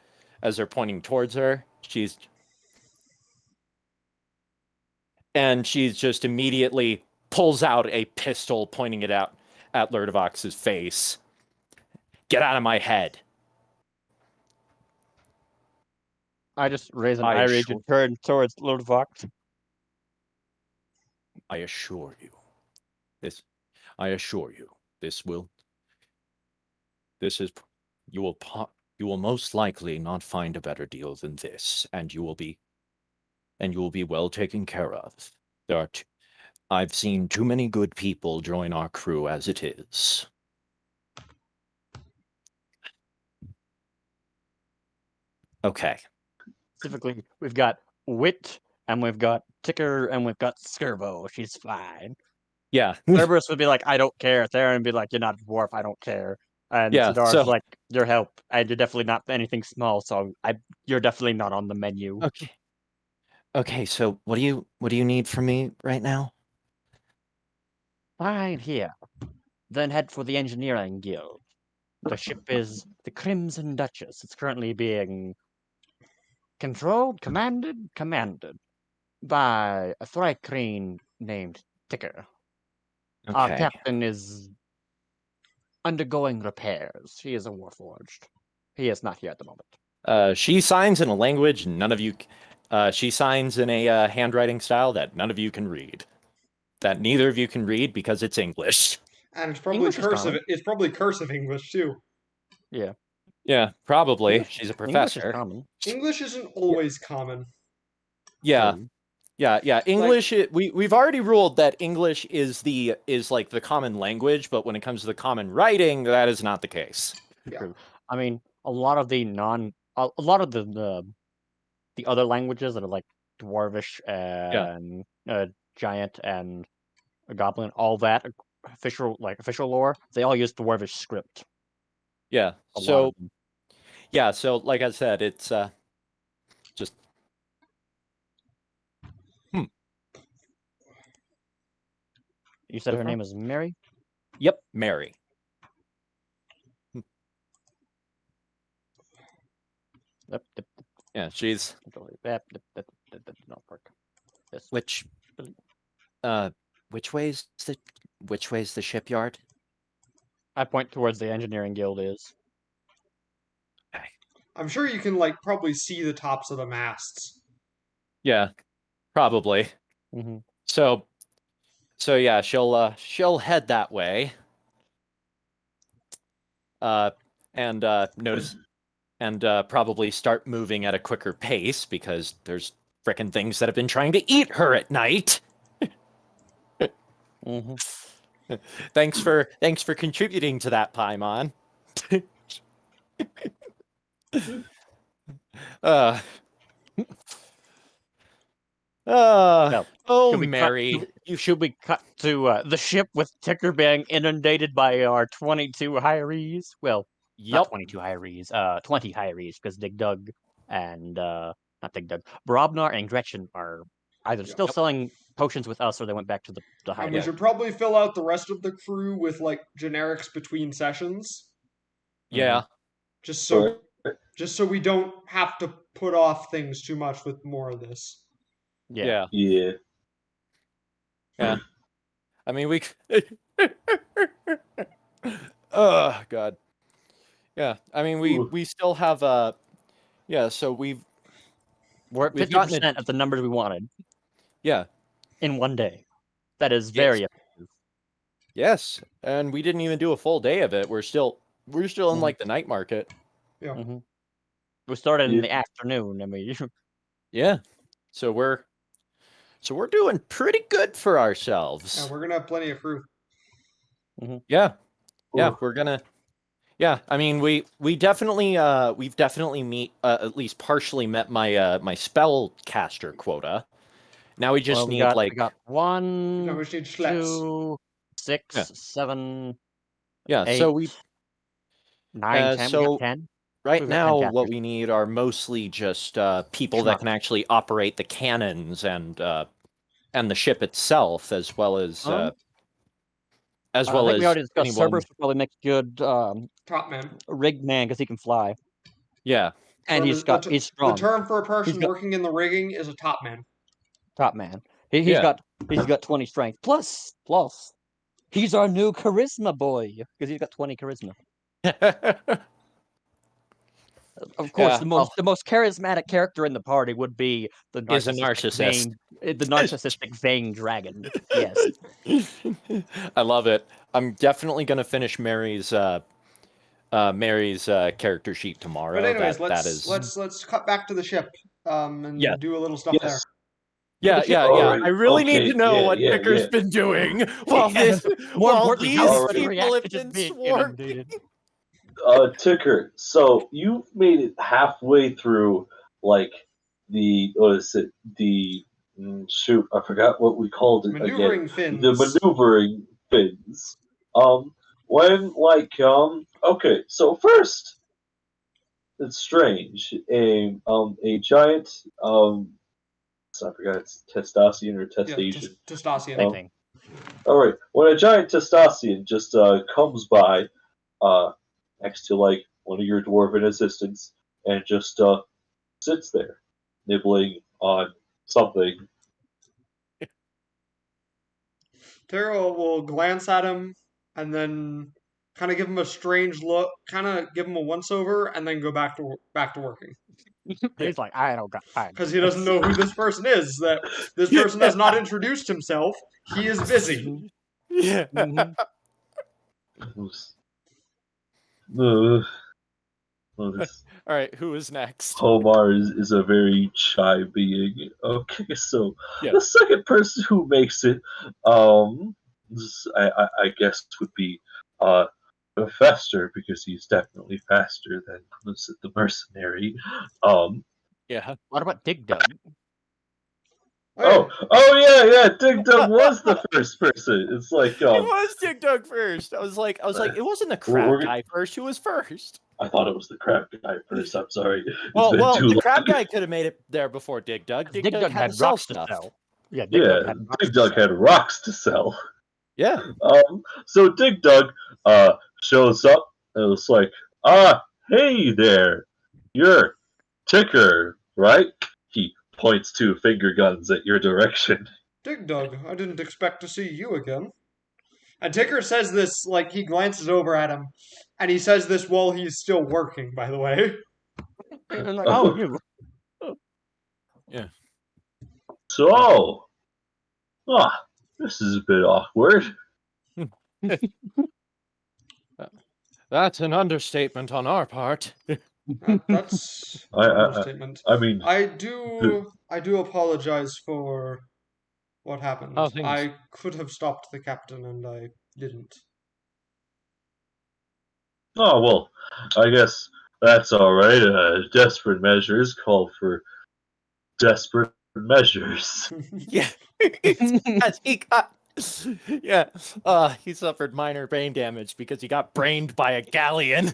pointing towards her. She's just immediately pulls out a pistol, pointing it out at Lurdavox's face. Get out of my head. I just raise an I eye rage and turn towards Lurdavox. I assure you, this is you will most likely not find a better deal than this, and you will be well taken care of. I've seen too many good people join our crew as it is. Okay. Specifically, we've got Wit, and we've got Ticker, and we've got Skirbo. She's fine. Yeah. Cerberus would be like, I don't care. Theron would be like, you're not a dwarf, I don't care. And Yeah, Ssadaar's so- like, your help, and you're definitely not anything small, so you're definitely not on the menu. Okay. Okay, so what do you need from me right now? Fine, here. Then head for the engineering guild. The ship is the Crimson Duchess. It's currently being commanded by a Thrycreen named Ticker. Our Okay. captain is undergoing repairs. He is a warforged. He is not here at the moment. She signs in a language none of you. She signs in a handwriting style that none of you can read. That neither of you can read because it's English. And it's probably English is cursive. common. It's probably cursive English too. Yeah. Yeah, probably. English, She's a English is professor. common. English isn't always common. Yeah. True. Yeah. English. We've already ruled that English is like the common language, but when it comes to the common writing, that is not the case. Yeah. True. I mean, a lot of the other languages that are like Dwarvish and Giant and a Goblin, all that official lore, they all use Dwarvish script. Yeah. A lot So of them. yeah. So like I said, it's just. You said her name is Mary? Yep, Mary. Yep. Yeah, she's That not work. This. which way's the shipyard? I point towards the engineering guild is. I'm sure you can probably see the tops of the masts. Yeah, probably. Mm-hmm. So yeah, she'll head that way. And notice and probably start moving at a quicker pace because there's frickin' things that have been trying to eat her at night. Mm-hmm. Thanks for contributing to that, Paimon. Well, Oh, should we Mary. should we cut to the ship with Ticker being inundated by our 22 hirees? Well, not Yep. 22 hirees, 20 hirees, because Dig Dug and, not Dig Dug, Brobnar and Gretchen are either still selling potions with us or they went back to the And hideout. we should probably fill out the rest of the crew with generics between sessions. Yeah. Just so we don't have to put off things too much with more of this. Yeah. Yeah. I mean, we. Oh God. Yeah. I mean, we still have yeah. So we're at 50% of the numbers we wanted. Yeah. In one day. That is very effective. Yes, and we didn't even do a full day of it. We're still in like the night market. Yeah. Mm-hmm. We started in the afternoon. I mean, yeah. So we're doing pretty good for ourselves. Yeah, we're gonna have plenty of crew. Mm-hmm. Yeah. Yeah, we're gonna. Yeah, I mean, we've definitely meet at least partially met my my spell caster quota. Now we just need we got 1, no, we just need schleps. 2, 6, 7. Yeah, 8, so we 9, 10. So we got 10. Right We've got now, 10 what we need are mostly just people that can actually operate the cannons and the ship itself, as well as I think we already discussed Cerberus would probably make good top man, rigged man because he can fly. Yeah, and he's strong. The term for a person working in the rigging is a top man. Top man. He's got 20 strength plus. He's our new charisma boy because he's got 20 charisma. Of course, the most charismatic character in the party would be the narcissistic narcissistic vain dragon. Yes, I love it. I'm definitely gonna finish Mary's character sheet tomorrow. But anyways, let's cut back to the ship and do a little stuff there. Yeah. Right. I really need to know what Ticker's been doing while these people have been swarmed. Ticker, so you've made it halfway through, the shoot, I forgot what we called it maneuvering again. Fins. The maneuvering fins. Okay, so first, it's strange. A giant I forgot it's Testosian or Yeah, Testasian. Testosian. Same thing. All right, when a giant Testosian just comes by, next to like one of your dwarven assistants, and just sits there, nibbling on something. Taro will glance at him and then kind of give him a strange look, kind of give him a once over, and then go back to working He's like, I don't got time. because he doesn't know who this person is. That this person has not introduced himself. He is busy. Yeah. Mhm. This All right, who is next? Homar is a very shy being. Okay, so Yeah. the second person who makes it, I guess would be Fester because he's definitely faster than the mercenary. Yeah. What about Dig Dug? Yeah. Dig Dug was the first person. It's like It was Dig Dug first. I was like, it wasn't the crab we're- guy first. Who was first? I thought it was the crab guy first. I'm sorry. It's Well, been too the long. crab guy could have made it there before Dig Dug. Dig Dug had to sell rocks to stuff. sell. Yeah, Dig Yeah, Dug had rocks Dig to Dug sell. had rocks to sell. Yeah. So Dig Dug shows up and it's like, hey there, you're Ticker, right? He points two finger guns at your direction. Dig Dug, I didn't expect to see you again. And Ticker says this like he glances over at him, and he says this while he's still working. By the way, And like, oh, you. So, this is a bit awkward. That's an understatement on our part. that's I- an I- understatement. I mean, I do apologize for what happened. How things- I could have stopped the captain, and I didn't. oh well, I guess that's all right. Desperate measures call for desperate measures. Yeah. Yes, he got. Yeah. He suffered minor brain damage because he got brained by a galleon.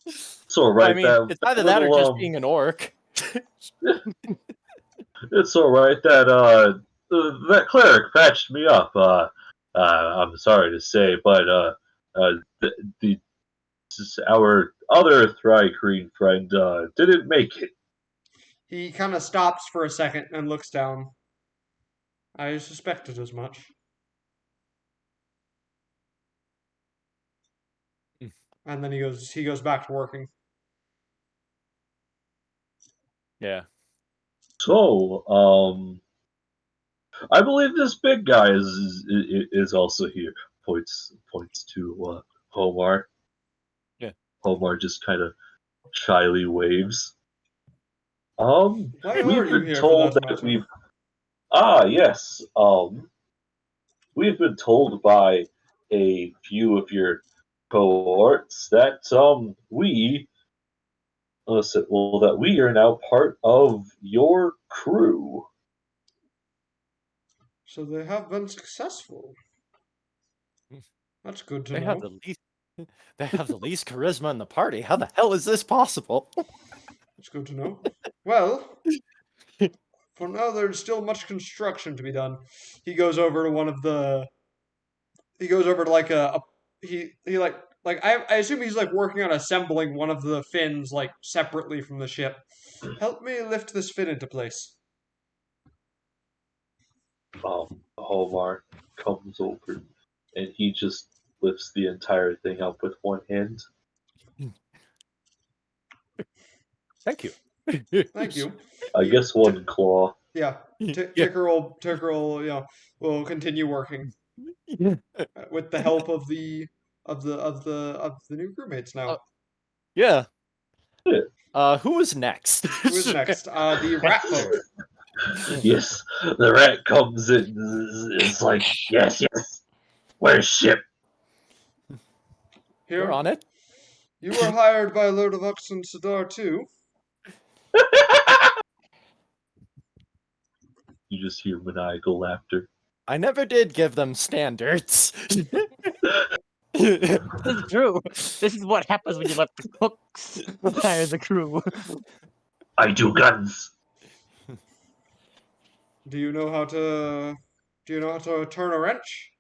It's all right. I mean, it's either that or little, just being an orc. It's all right that that cleric patched me up. I'm sorry to say, but our other Thry-Green friend didn't make it. He kind of stops for a second and looks down. I suspected as much. And then he goes back to working. Yeah. So, I believe this big guy is also here. Points to Homar. Yeah. Homar just kind of shyly waves. Why are We've you been here told for that that matter? yes. We've been told by a few of your cohorts that that we are now part of your crew. So they have been successful. That's good to They know. have the least. They have the least charisma in the party. How the hell is this possible? That's good to know. Well, for now there's still much construction to be done. He goes over to one of the. He goes over to like he I assume he's like working on assembling one of the fins like separately from the ship. Help me lift this fin into place. Hallmark comes over and he just lifts the entire thing up with one hand. Thank you. Thank you. I guess one claw. Yeah, Ticker will will continue working with the help of the new crewmates now. Yeah. Yeah. Who is next? Who is next? The rat folk. Yes, the rat comes in. It's like, yes. Where's ship? Here, We're on it. you were hired by Lurdavox and Ssadaar too. You just hear maniacal laughter. I never did give them standards. This is true. This is what happens when you let the cooks hire the crew. I do guns. Do you know how to turn a wrench?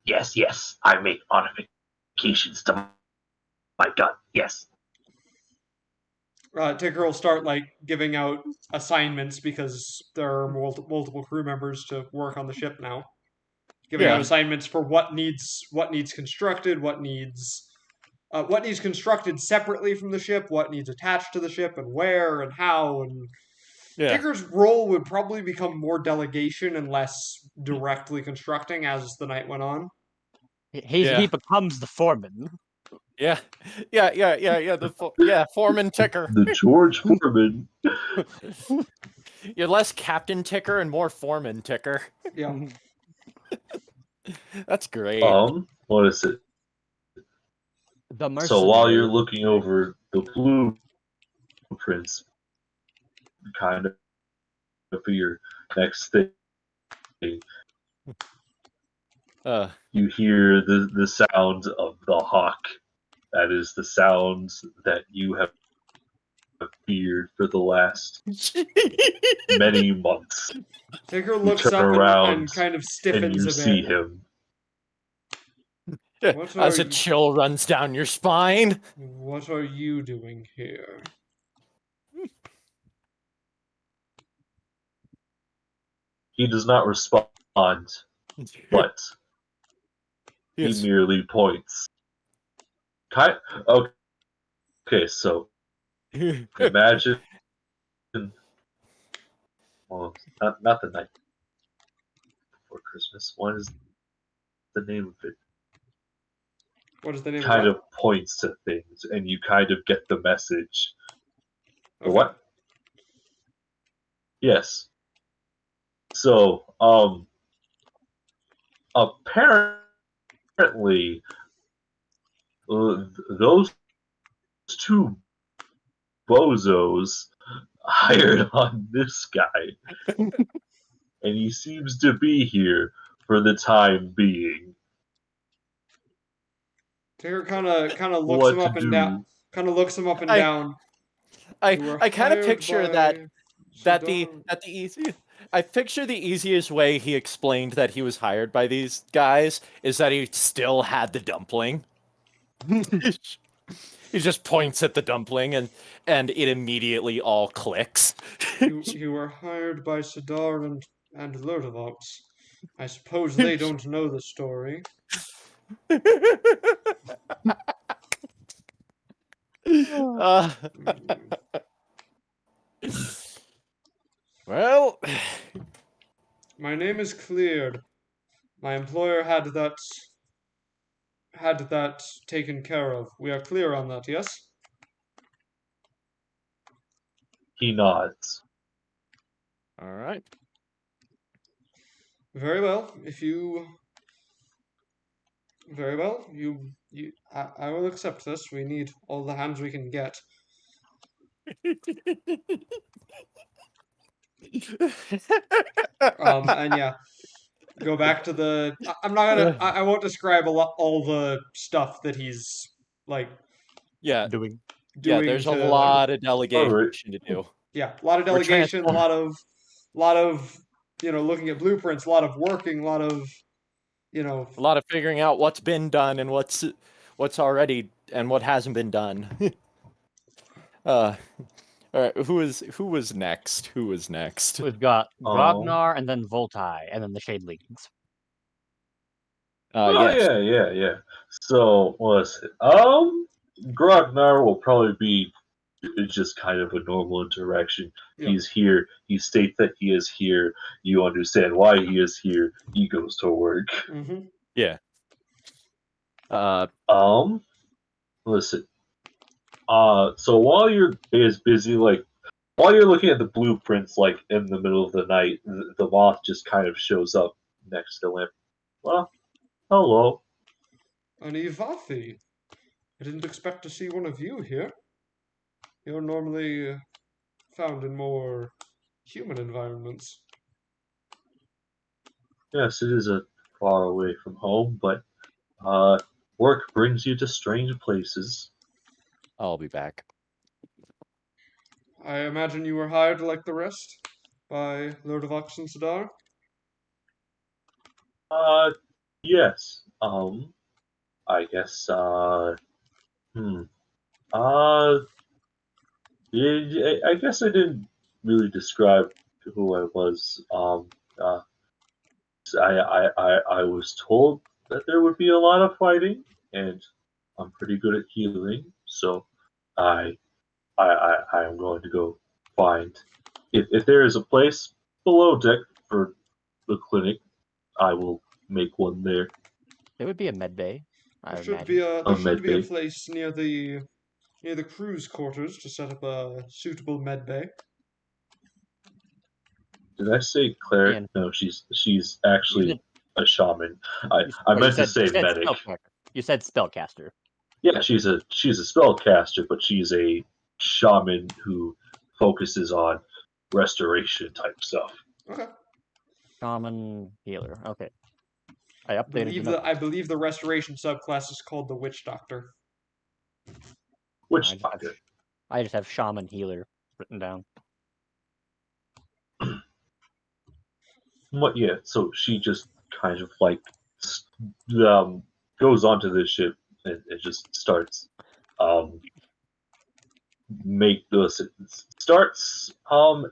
Yes. I make modifications to my gun. Yes. Tigger will start like giving out assignments because there are multiple crew members to work on the ship now. Giving out assignments for what needs constructed, what needs constructed separately from the ship, what needs attached to the ship, and where and how. And Tigger's role would probably become more delegation and less directly constructing as the night went on. He becomes the foreman. Yeah. Foreman Ticker. The George Foreman. You're less Captain Ticker and more Foreman Ticker. Yeah. That's great. What is it? The mercenary. So while you're looking over the blueprints, kind of for your next thing, you hear the sound of the hawk. That is the sounds that you have feared for the last many months. Tigger looks turn up around and kind of stiffens and you a bit. see him. As a chill runs down your spine. What are you doing here? He does not respond, but he merely points. Okay, so imagine, well, not the night before Christmas. What is the name of it? What is the name Kind of of points to things, and you kind of get the message. Okay. What? Yes. So, apparently, those two bozos hired on this guy, and he seems to be here for the time being. Tigger kind of looks him up and down. Kind of looks him up and down. I kind of picture I picture the easiest way he explained that he was hired by these guys is that he still had the dumpling. He just points at the dumpling and it immediately all clicks. You were hired by Ssadaar and Lurdavox. I suppose they don't know the story. Well, my name is cleared. My employer had that taken care of. We are clear on that, yes? He nods. All right. Very well. I will accept this. We need all the hands we can get. And yeah, go back to the. I'm not gonna. I won't describe all the stuff that he's like. Yeah, doing. Yeah, there's a lot of delegation to do. Yeah, a lot of delegation, a lot of looking at blueprints, a lot of working, a lot of a lot of figuring out what's been done and what's already and what hasn't been done. All right, who was next? We've got Grognar and then Voltai and then the Shadelings. Yes. Yeah. So what is it? Grognar will probably be just kind of a normal interaction. Yeah. He's here. He states that he is here. You understand why he is here. He goes to work. Mm-hmm. Yeah. Listen. So while you're busy, while you're looking at the blueprints, in the middle of the night, the moth just kind of shows up next to the lamp. Well, hello. An Ivathi. I didn't expect to see one of you here. You're normally found in more human environments. Yes, it is a far away from home, but work brings you to strange places. I'll be back. I imagine you were hired like the rest by Lurdavox and Ssadaar. Uh, yes. I guess. Hmm. Uh, yeah, I guess I didn't really describe who I was. Uh, I was told that there would be a lot of fighting, and I'm pretty good at healing, so I I am going to go find if there is a place below deck for the clinic, I will make one there. There would be a med bay, I There would should be imagine. a there should Med be a bay. place near the crew's quarters to set up a suitable med bay. Did I say cleric? Ian, No, she's you actually said a shaman. I no, you meant to said say medic. spellcaster. You said spellcaster. Yeah, she's a spellcaster, but she's a shaman who focuses on restoration type stuff. Okay. Shaman healer. Okay. I updated the note. I believe the restoration subclass is called the Witch Doctor. Which I just have shaman healer written down. what? Yeah. So she just kind of like goes onto this ship and just starts um make those starts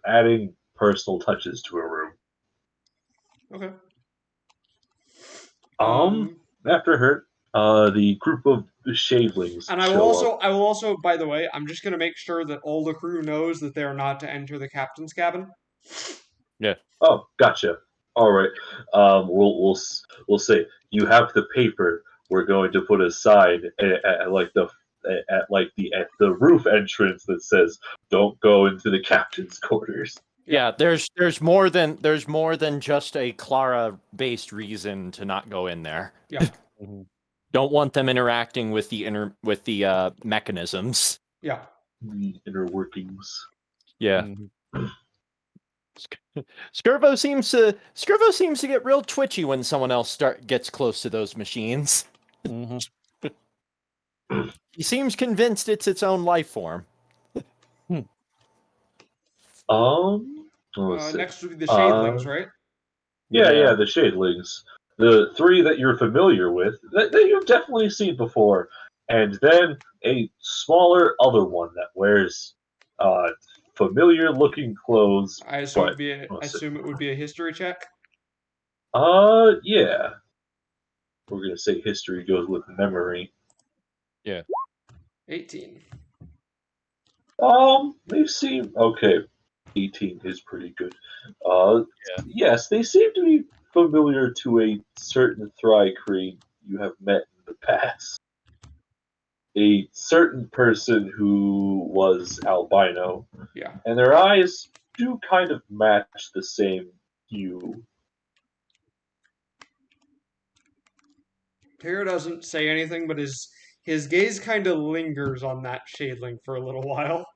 adding personal touches to her room. Okay. After her, the group of shavelings And I will also, by the way, I'm just gonna make sure that all the crew knows that they are not to enter the captain's cabin. Yeah. Oh, gotcha. All right. We'll say you have the paper we're going to put aside at like the at the roof entrance that says don't go into the captain's quarters. Yeah, there's more than just a Clara based reason to not go in there. Yeah. Don't want them interacting with the mechanisms. Yeah. The inner workings. Yeah. Skirvo seems to get real twitchy when someone else gets close to those machines. He seems convinced it's its own life form. Next would be the Shadelings, right? Yeah, the Shadelings. The three that you're familiar with, that you've definitely seen before. And then a smaller other one that wears familiar looking clothes. I assume it would be a history check. Yeah. We're gonna say history goes with memory. Yeah. 18. They seem okay. 18 is pretty good. Yeah. Yes, they seem to be familiar to a certain Thrycreen you have met in the past. A certain person who was albino. Yeah. And their eyes do kind of match the same hue. Tyr doesn't say anything, but his gaze kind of lingers on that Shadeling for a little while.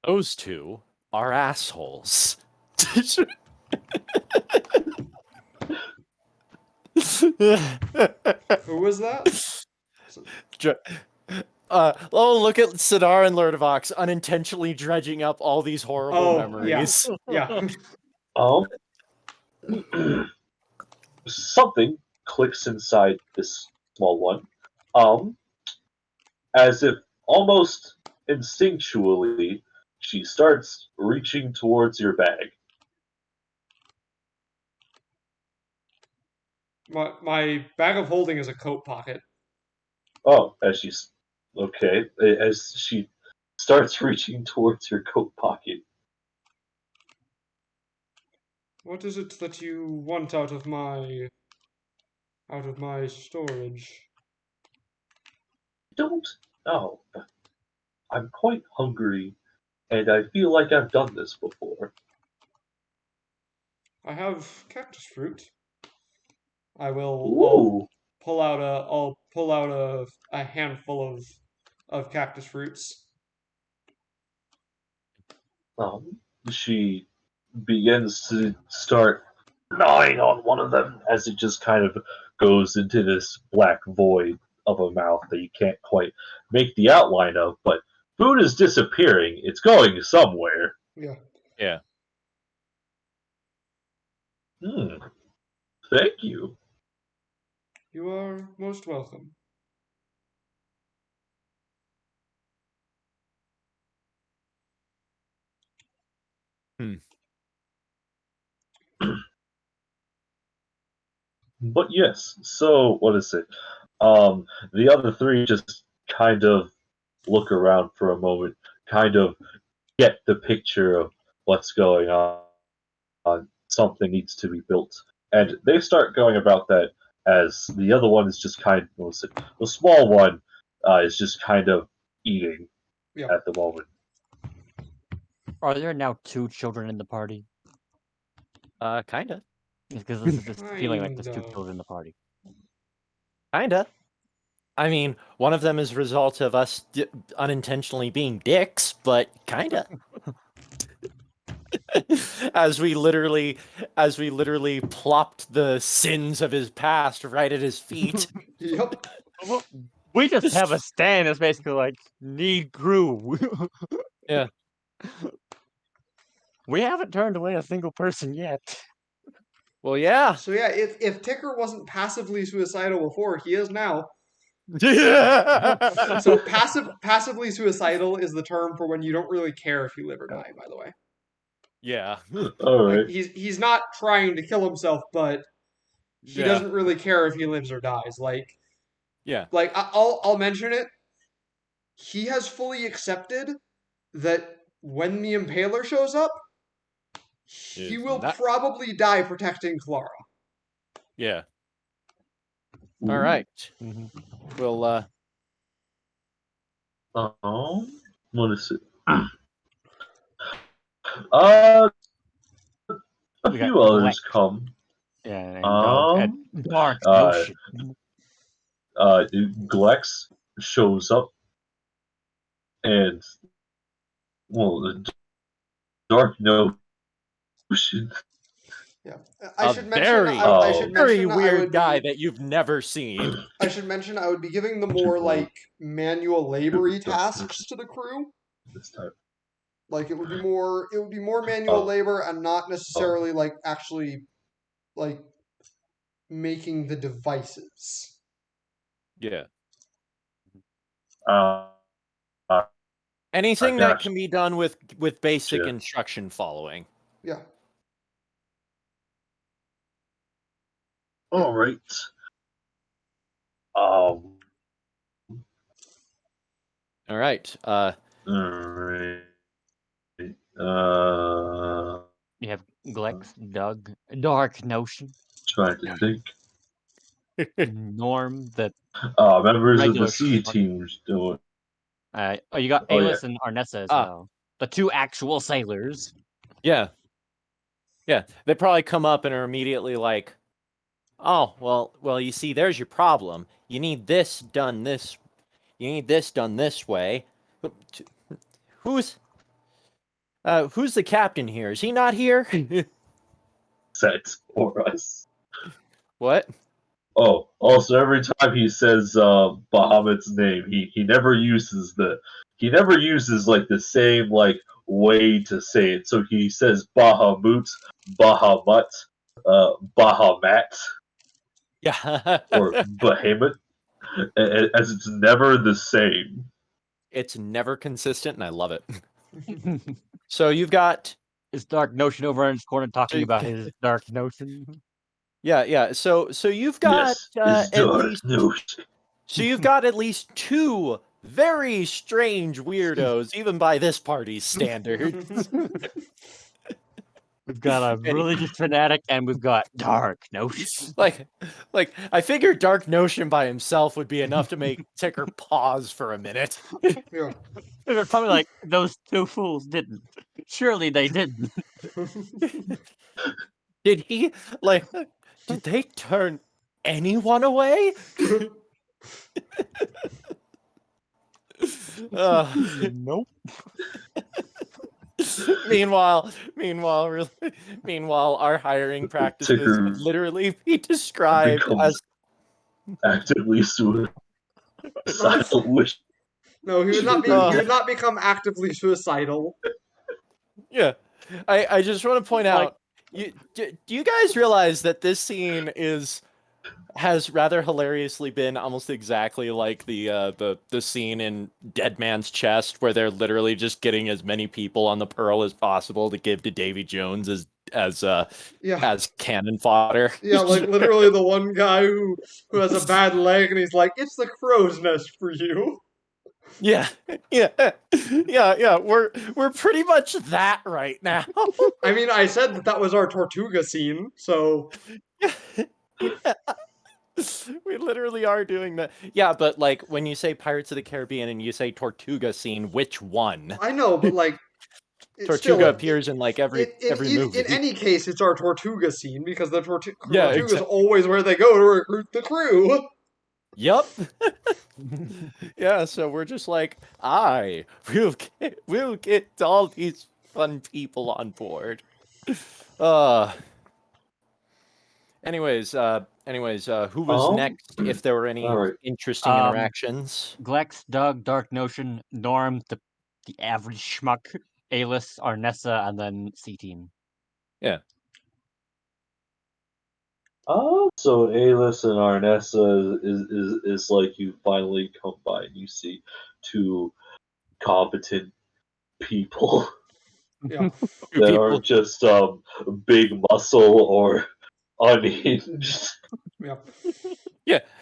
Those two are assholes. Who was that? Look at Ssadaar and Lurdavox unintentionally dredging up all these horrible memories. Yeah. Something clicks inside this small one. As if almost instinctually, she starts reaching towards your bag. My bag of holding is a coat pocket. Oh, as she starts reaching towards your coat pocket. What is it that you want out of my storage? Don't know. I'm quite hungry, and I feel like I've done this before. I have cactus fruit. I'll pull out a handful of cactus fruits. she begins to start gnawing on one of them as it just kind of goes into this black void of a mouth that you can't quite make the outline of, but food is disappearing. It's going somewhere. Yeah. Yeah. Thank you. You are most welcome. But yes, so what is it? The other three just kind of look around for a moment, kind of get the picture of what's going on. Something needs to be built, and they start going about that. As the other one is just kind of the small one is just kind of eating Yeah. at the moment. Are there now 2 children in the party? Kinda. Because this is just feeling like there's 2 Kind of. children in the party. Kinda. I mean, one of them is a result of us unintentionally being dicks, but kinda. as we literally plopped the sins of his past right at his feet. Yep. Well, we just have a stand that's basically like, need crew. Yeah. We haven't turned away a single person yet. Well, yeah. So yeah, if Ticker wasn't passively suicidal before, he is now. Yeah. So passively suicidal is the term for when you don't really care if you live or die, by the way. Yeah. All Like right. he's not trying to kill himself, but he Yeah. doesn't really care if he lives or dies. Yeah. I'll mention it. He has fully accepted that when the Impaler shows up, he Is will not- probably die protecting Clara. Yeah. Ooh. All right. We'll What is it? A We got few others Black. come. Yeah, and Dark uh, Notion. Glex shows up, and the Dark Notion. Yeah, a I should very mention I weird would guy be, that you've never seen. I should mention I would be giving the more like manual labory tasks to the crew. This time. Like it would be more manual labor and not necessarily like actually like making the devices. Yeah. Uh, Anything that can be done with basic Yeah. instruction following. Yeah. All right. All right. All right. You have Glex, Doug, Dark Notion, Trying to think. Norm, the Members of the regular C schmuck. teams doing. You got Oh, yeah. Alis and Arnessa as well. The 2 actual sailors. Yeah. Yeah. They probably come up and are immediately like, "Oh, well, you see, there's your problem. You need this done this. You need this done this way. Who's the captain here? Is he not here?" Set for us. What? Oh, also every time he says Bahamut's name, he never uses like the same like way to say it. So he says Bahamut, Bahamut, Bahamat, Yeah. or Behemoth, as it's never the same. It's never consistent, and I love it. So you've got It's Dark Notion over in his corner talking about his Dark Notion. yeah. So you've got Yes, it's at Dark least Notion. so you've got at least 2 very strange weirdos, even by this party's standards. We've got a religious fanatic and we've got Dark Notion. like I figured Dark Notion by himself would be enough to make Ticker pause for a minute. Yeah. They're probably like, those 2 fools didn't. Surely they didn't. Did they turn anyone away? Nope. meanwhile, our hiring practices Ticker would literally be described becomes as actively suicidal. Wish No, he would not be. He would not become actively suicidal. yeah. I just want to point Like- out, do you guys realize that this scene has rather hilariously been almost exactly like the scene in Dead Man's Chest, where they're literally just getting as many people on the Pearl as possible to give to Davy Jones as Yeah, cannon fodder. yeah, like literally the one guy who has a bad leg, and he's like, "It's the crow's nest for you." Yeah, yeah, yeah. We're pretty much that right now. I mean, I said that was our Tortuga scene, so Yeah. We literally are doing that. Yeah, but like when you say Pirates of the Caribbean and you say Tortuga scene, which one? I know, but like, it's Tortuga still appears in like every movie. in any case, it's our Tortuga scene because the Yeah, Tortuga is always where they go to recruit the crew. Yep. Yeah, so we're just like, we'll get all these fun people on board. Anyways, who was next? If there were any alright. interesting interactions. Glex, Doug, Dark Notion, Norm, the average schmuck, Alis, Arnessa, and then C Team. Yeah. So Alis and Arnessa is like you finally come by and you see two competent people Yeah, that aren't just big muscle or unhinged. yeah.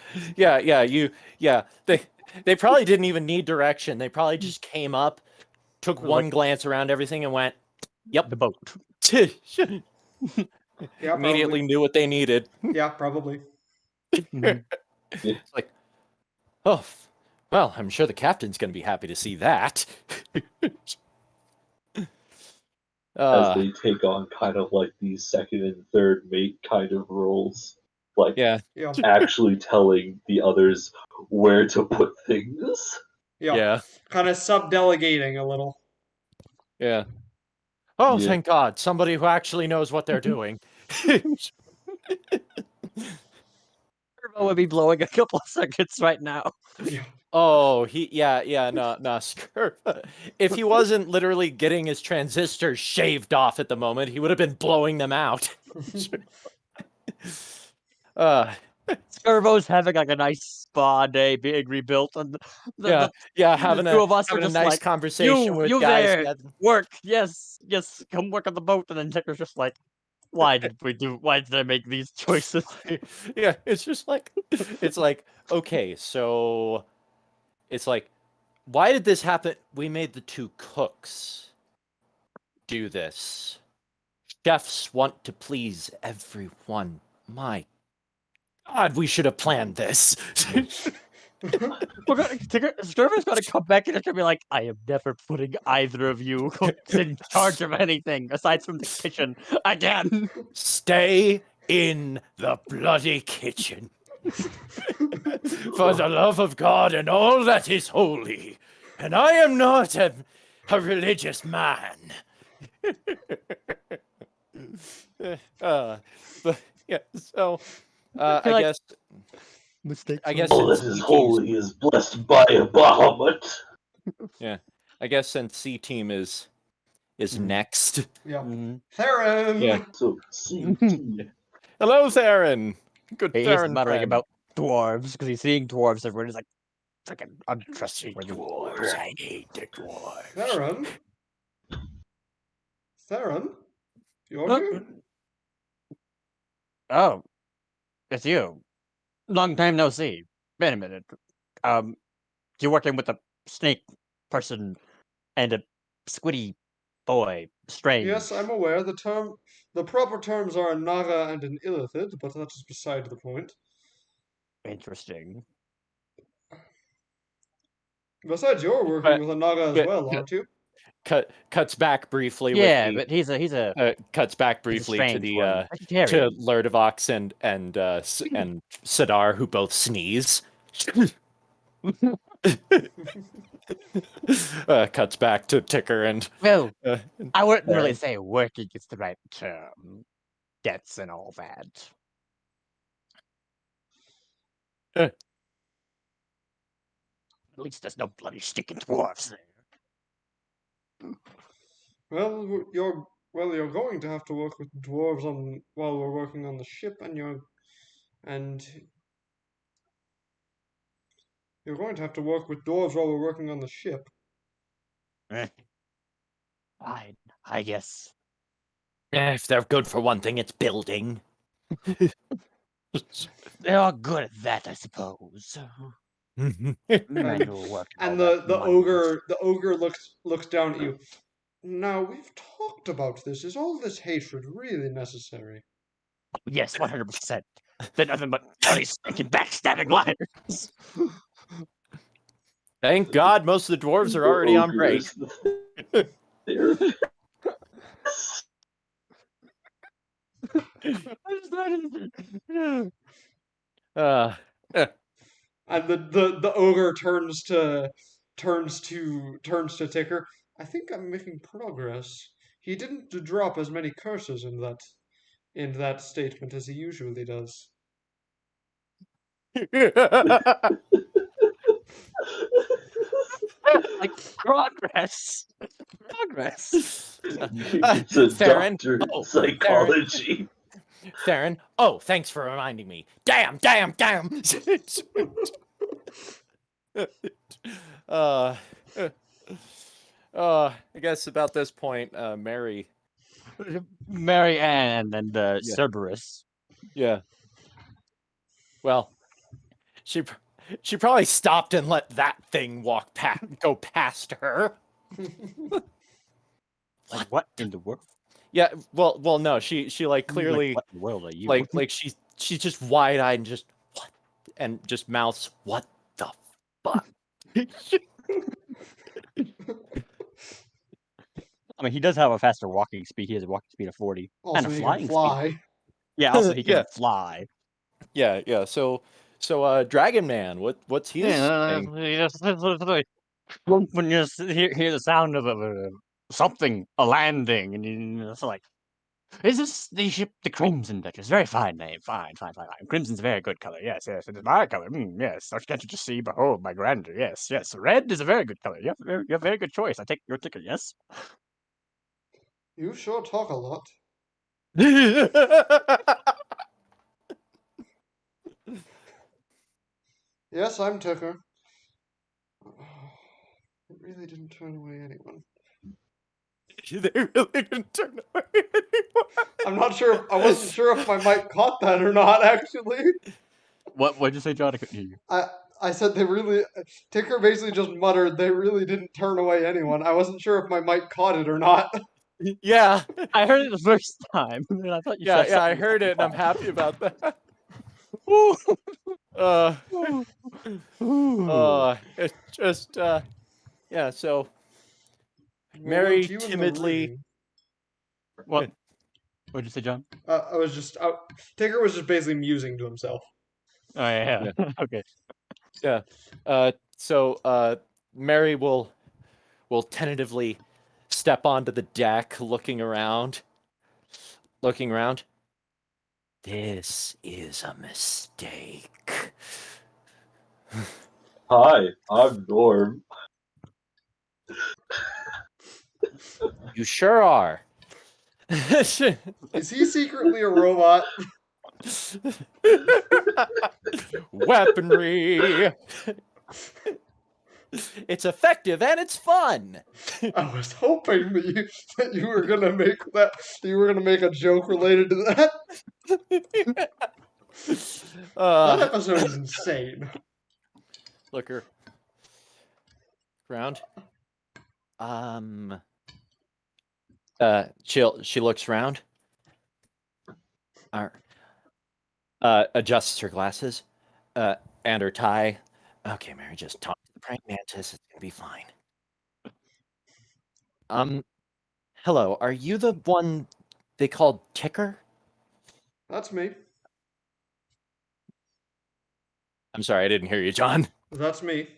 They probably didn't even need direction. They probably just came up, took one glance around everything, and went, "Yep, The boat." Yeah, Immediately probably. knew what they needed. Yeah, probably. It's like, oh, well, I'm sure the captain's going to be happy to see that. As they take on kind of like these second and third mate kind of roles. Like Yeah, Yeah, actually telling the others where to put things. yeah. yeah, Kind of sub-delegating a little. yeah. Oh, Yeah. thank God, somebody who actually knows what they're doing. Turbo would be blowing a couple of circuits right now. Yeah. Oh, no, screw. If he wasn't literally getting his transistors shaved off at the moment, he would have been blowing them out. Turbo's having like a nice spa day being rebuilt, and Having the two of us are having a just nice like, conversation with you guys. there, Yeah. work, yes, come work on the boat, and then Ticker's just like, why did I make these choices? Yeah, it's just like, it's like, okay, so it's like, why did this happen? We made the two cooks do this. Chefs want to please everyone. My God, we should have planned this. Sturber's gonna come back and it's gonna be like, I am never putting either of you in charge of anything aside from the kitchen again. Stay in the bloody kitchen. For the love of God and all that is holy. And I am not a religious man. But yeah, so I like- guess Mistakes. I guess All since that is C-Team's- holy is blessed by a Bahamut. I guess since C Team is next. Yeah. Mhm. Theron! Yeah. So see, Hello, Theron. Good He's Theron muttering friend. about dwarves because he's seeing dwarves everywhere. He's like, freaking untrustworthy Dwarves. I hate the dwarves. Theron? Theron? You Huh? okay? Oh, it's you. Long time no see. Wait a minute. You're working with a snake person and a squiddy boy. Strange. Yes, I'm aware. The proper terms are a Naga and an Illithid, but that is beside the point. Interesting. Besides, you're working But- with a Naga as but- well, aren't you? Cuts back briefly. Yeah, with but he's a cuts back he's a briefly to strange the one. to Vegetarian. Lurdavox and Ssadaar, who both sneeze. Cuts back to Ticker and Well, uh, I wouldn't really And- say working is the right term. Debts and all that. At least there's no bloody sticking dwarves there. Well, you're going to have to work with dwarves while we're working on the ship, and you're going to have to work with dwarves while we're working on the ship. Fine, I guess. if they're good for one thing, it's building. They are good at that, I suppose. Manual work. And all the that wonders. ogre looks down at you. Now we've talked about this. Is all this hatred really necessary? Yes, 100%. They're nothing but bloody stinking backstabbing liars. Thank God most of the dwarves are already on break. They're Uh, And the ogre turns to Ticker. I think I'm making progress. He didn't drop as many curses in that statement as he usually does. Like, progress. Progress. it's a Theron. doctor in Oh, psychology. Theron. Oh, thanks for reminding me. Damn. I guess about this point, Mary. Mary Ann and the Yeah. Cerberus. Yeah. Well, she probably stopped and let that thing go past her. Like, what in the world? Yeah. Well, no. She like clearly Like, what in the world are you? like she's just wide eyed and just what and just mouths what the fuck. I mean, he does have a faster walking speed. He has a walking speed of 40. Also, and a he flying can fly. speed. Yeah, also he can Yeah. fly. Yeah. So Dragon Man, what's he saying? When you hear the sound of something, a landing, and it's like, is this the ship, the Crimson Duchess? Very fine name. Fine. Crimson's a very good color. Yes, it is my color. Yes, can't you just see? Behold, my grandeur. Yes. Red is a very good color. You have a very good choice. I take your ticket. Yes. You sure talk a lot. Yes, I'm Ticker. It really didn't turn away anyone. They really didn't turn away anyone. I'm not sure. I wasn't sure if my mic caught that or not. Actually, What did you say, John? I couldn't hear you. I said they really. Ticker basically just muttered they really didn't turn away anyone. I wasn't sure if my mic caught it or not. Yeah. I heard it the first time, and I thought you said Yeah, I something heard it and I'm about happy about that. It's just yeah, so Mary Weren't you in the timidly ring? What did you say, John? I was just. Ticker was just basically musing to himself. Oh yeah. Okay. Yeah. So Mary will tentatively step onto the deck, looking around. This is a mistake. Hi, I'm Norm. You sure are. Is he secretly a robot? Weaponry. It's effective and it's fun. I was hoping that you were gonna make a joke related to that. That episode is insane. Look her around. She looks around. Adjusts her glasses. And her tie. Okay, Mary, just talk to the praying mantis. It's gonna be fine. Hello. Are you the one they called Ticker? That's me. I'm sorry, I didn't hear you, John. That's me.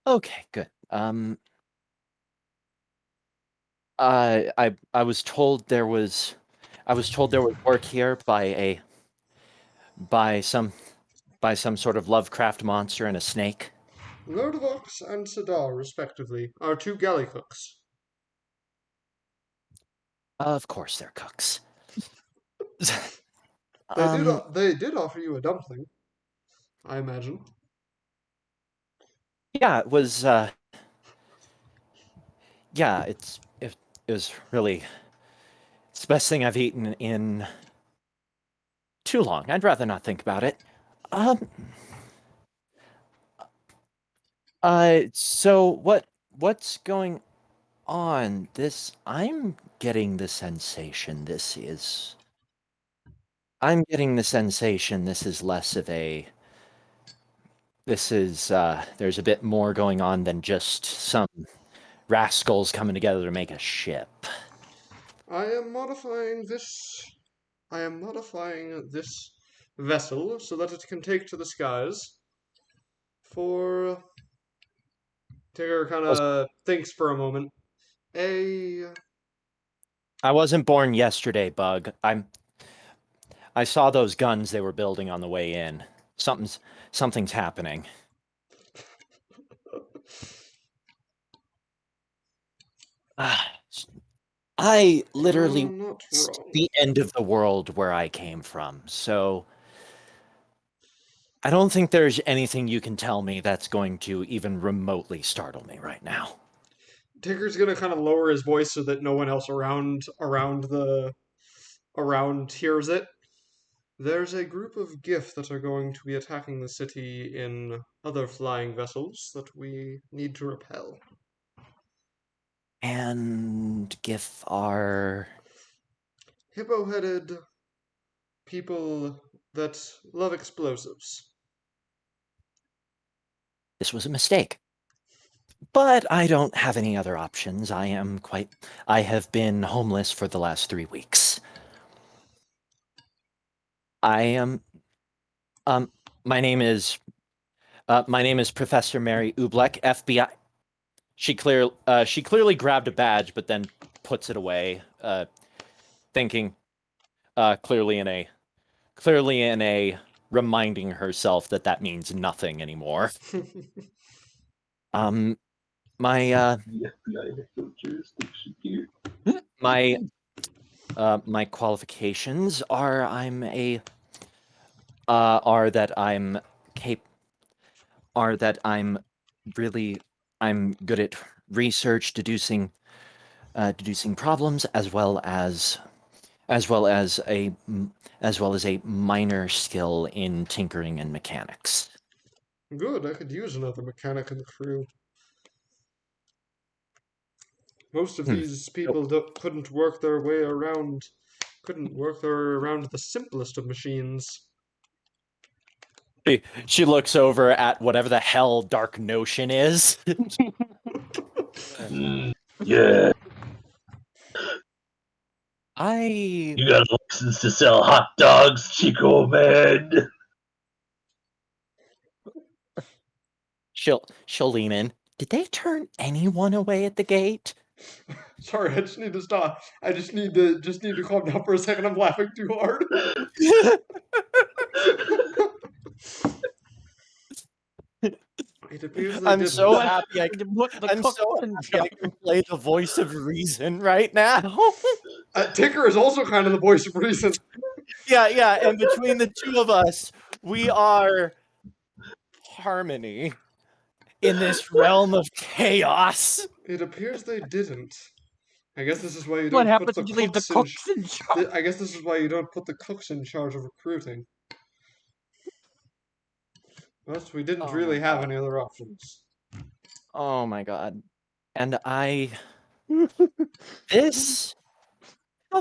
Okay, good. I was told there was work here by some sort of Lovecraft monster and a snake. Lurdavox and Ssadaar, respectively, are two galley cooks. Of course, they're cooks. They did offer you a dumpling, I imagine. Yeah, it was. Yeah, it was really. It's the best thing I've eaten in too long. I'd rather not think about it. Um. So what's going on? I'm getting the sensation this is less of a. There's a bit more going on than just some rascals coming together to make a ship. I am modifying this vessel so that it can take to the skies. For Tigger kind of thinks for a moment. I wasn't born yesterday, Bug. I saw those guns they were building on the way in. Something's happening. I literally not it's wrong. the end of the world where I came from, so I don't think there's anything you can tell me that's going to even remotely startle me right now. Tigger's gonna kind of lower his voice so that no one else around hears it. There's a group of Gif that are going to be attacking the city in other flying vessels that we need to repel. And GIF are Hippo-headed people that love explosives. this was a mistake. But I don't have any other options. I have been homeless for the last 3 weeks. I am my name is Professor Mary Ubleck, FBI. She clearly grabbed a badge, but then puts it away, thinking clearly in a reminding herself that means nothing anymore. My The FBI has no jurisdiction here. my qualifications are I'm good at research, deducing problems, as well as a minor skill in tinkering and mechanics. Good, I could use another mechanic in the crew. Most of these people couldn't work their way around the simplest of machines. She looks over at whatever the hell Dark Notion is. Yeah. You got a license to sell hot dogs, Chico man. She'll lean in. Did they turn anyone away at the gate? Sorry, I just need to stop. I just need to calm down for a second. I'm laughing too hard. It appears they I'm didn't. so happy I can play the voice of reason right now. Ticker is also kind of the voice of reason. Yeah, and between the two of us, we are harmony in this realm of chaos. It appears they didn't. I guess this is why you What don't happens put when the you leave the cooks in cooks in charge? I guess this is why you don't put the cooks in charge of recruiting. But we didn't really have any other options. Oh my god. And how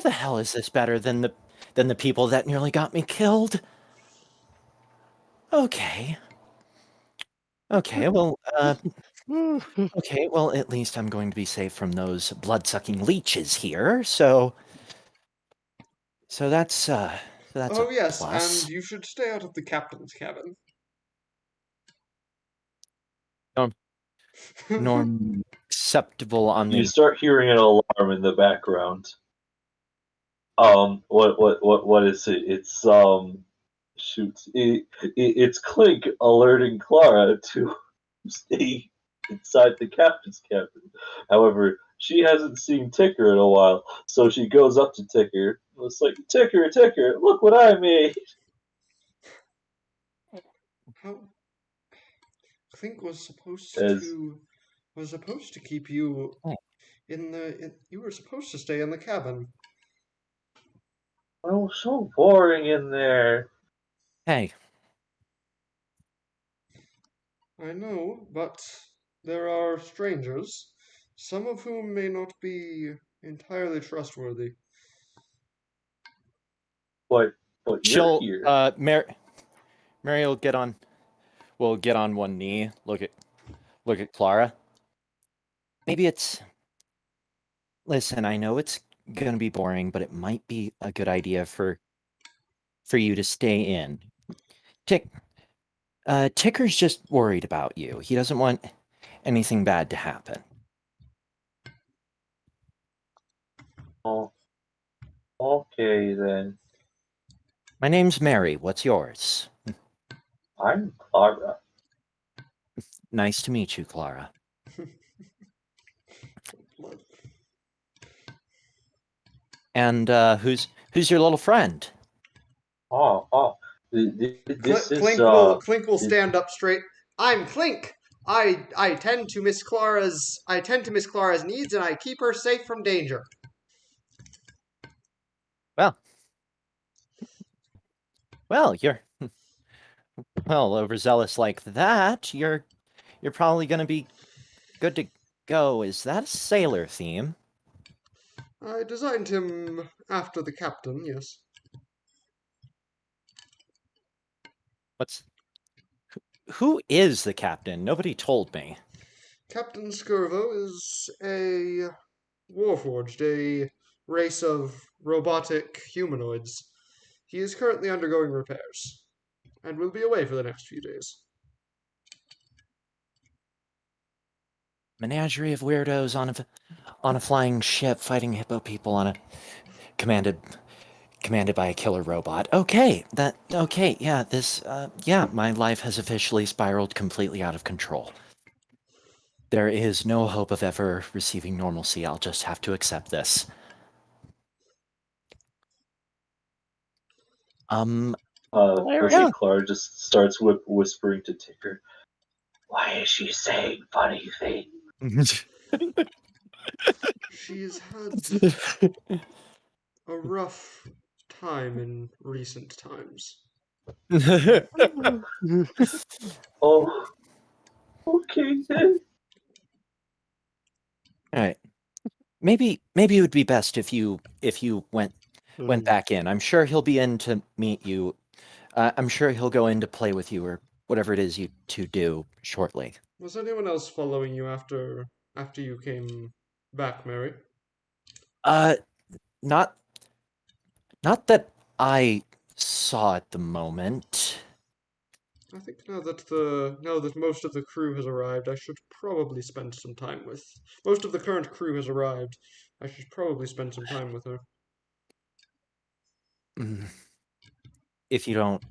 the hell is this better than the people that nearly got me killed? Okay, well, at least I'm going to be safe from those blood-sucking leeches here, so that's Oh a yes, plus. and you should stay out of the captain's cabin. normally acceptable on You the... start hearing an alarm in the background. What is it? It's it's Clink alerting Clara to stay inside the captain's cabin. However, she hasn't seen Ticker in a while, so she goes up to Ticker. It's like, Ticker, look what I made. How Clink was supposed As to keep you Oh. you were supposed to stay in the cabin. oh, so boring in there. Hey, I know, but there are strangers, some of whom may not be entirely trustworthy. But you're she'll... here. Mary will get on one knee, look at Clara. Maybe it's... Listen, I know it's gonna be boring, but it might be a good idea for you to stay in. Ticker's just worried about you. He doesn't want anything bad to happen. Oh, okay then. My name's Mary. What's yours? I'm Clara. Nice to meet you, Clara. And who's your little friend? This is Clink will stand up straight. I'm Clink. I tend to Miss Clara's needs, and I keep her safe from danger. Well, you're overzealous like that. You're probably gonna be good to go. Is that a sailor theme? I designed him after the captain, yes. Who is the captain? Nobody told me. Captain Scurvo is a warforged, a race of robotic humanoids. He is currently undergoing repairs, and will be away for the next few days. Menagerie of weirdos on a flying ship fighting hippo people on a commanded by a killer robot. Okay, my life has officially spiraled completely out of control. There is no hope of ever receiving normalcy. I'll just have to accept this. First Clara just starts whispering to Ticker. Why is she saying funny things? She's had a rough time in recent times. Oh, okay then. All right. Maybe it would be best if you went back in. I'm sure he'll be in to meet you. I'm sure he'll go in to play with you or whatever it is you two do shortly. Was anyone else following you after you came back, Mary? Not that I saw at the moment. I think now that most of the crew has arrived, I should probably spend some time with. Most of the current crew has arrived. I should probably spend some time with her. If you don't,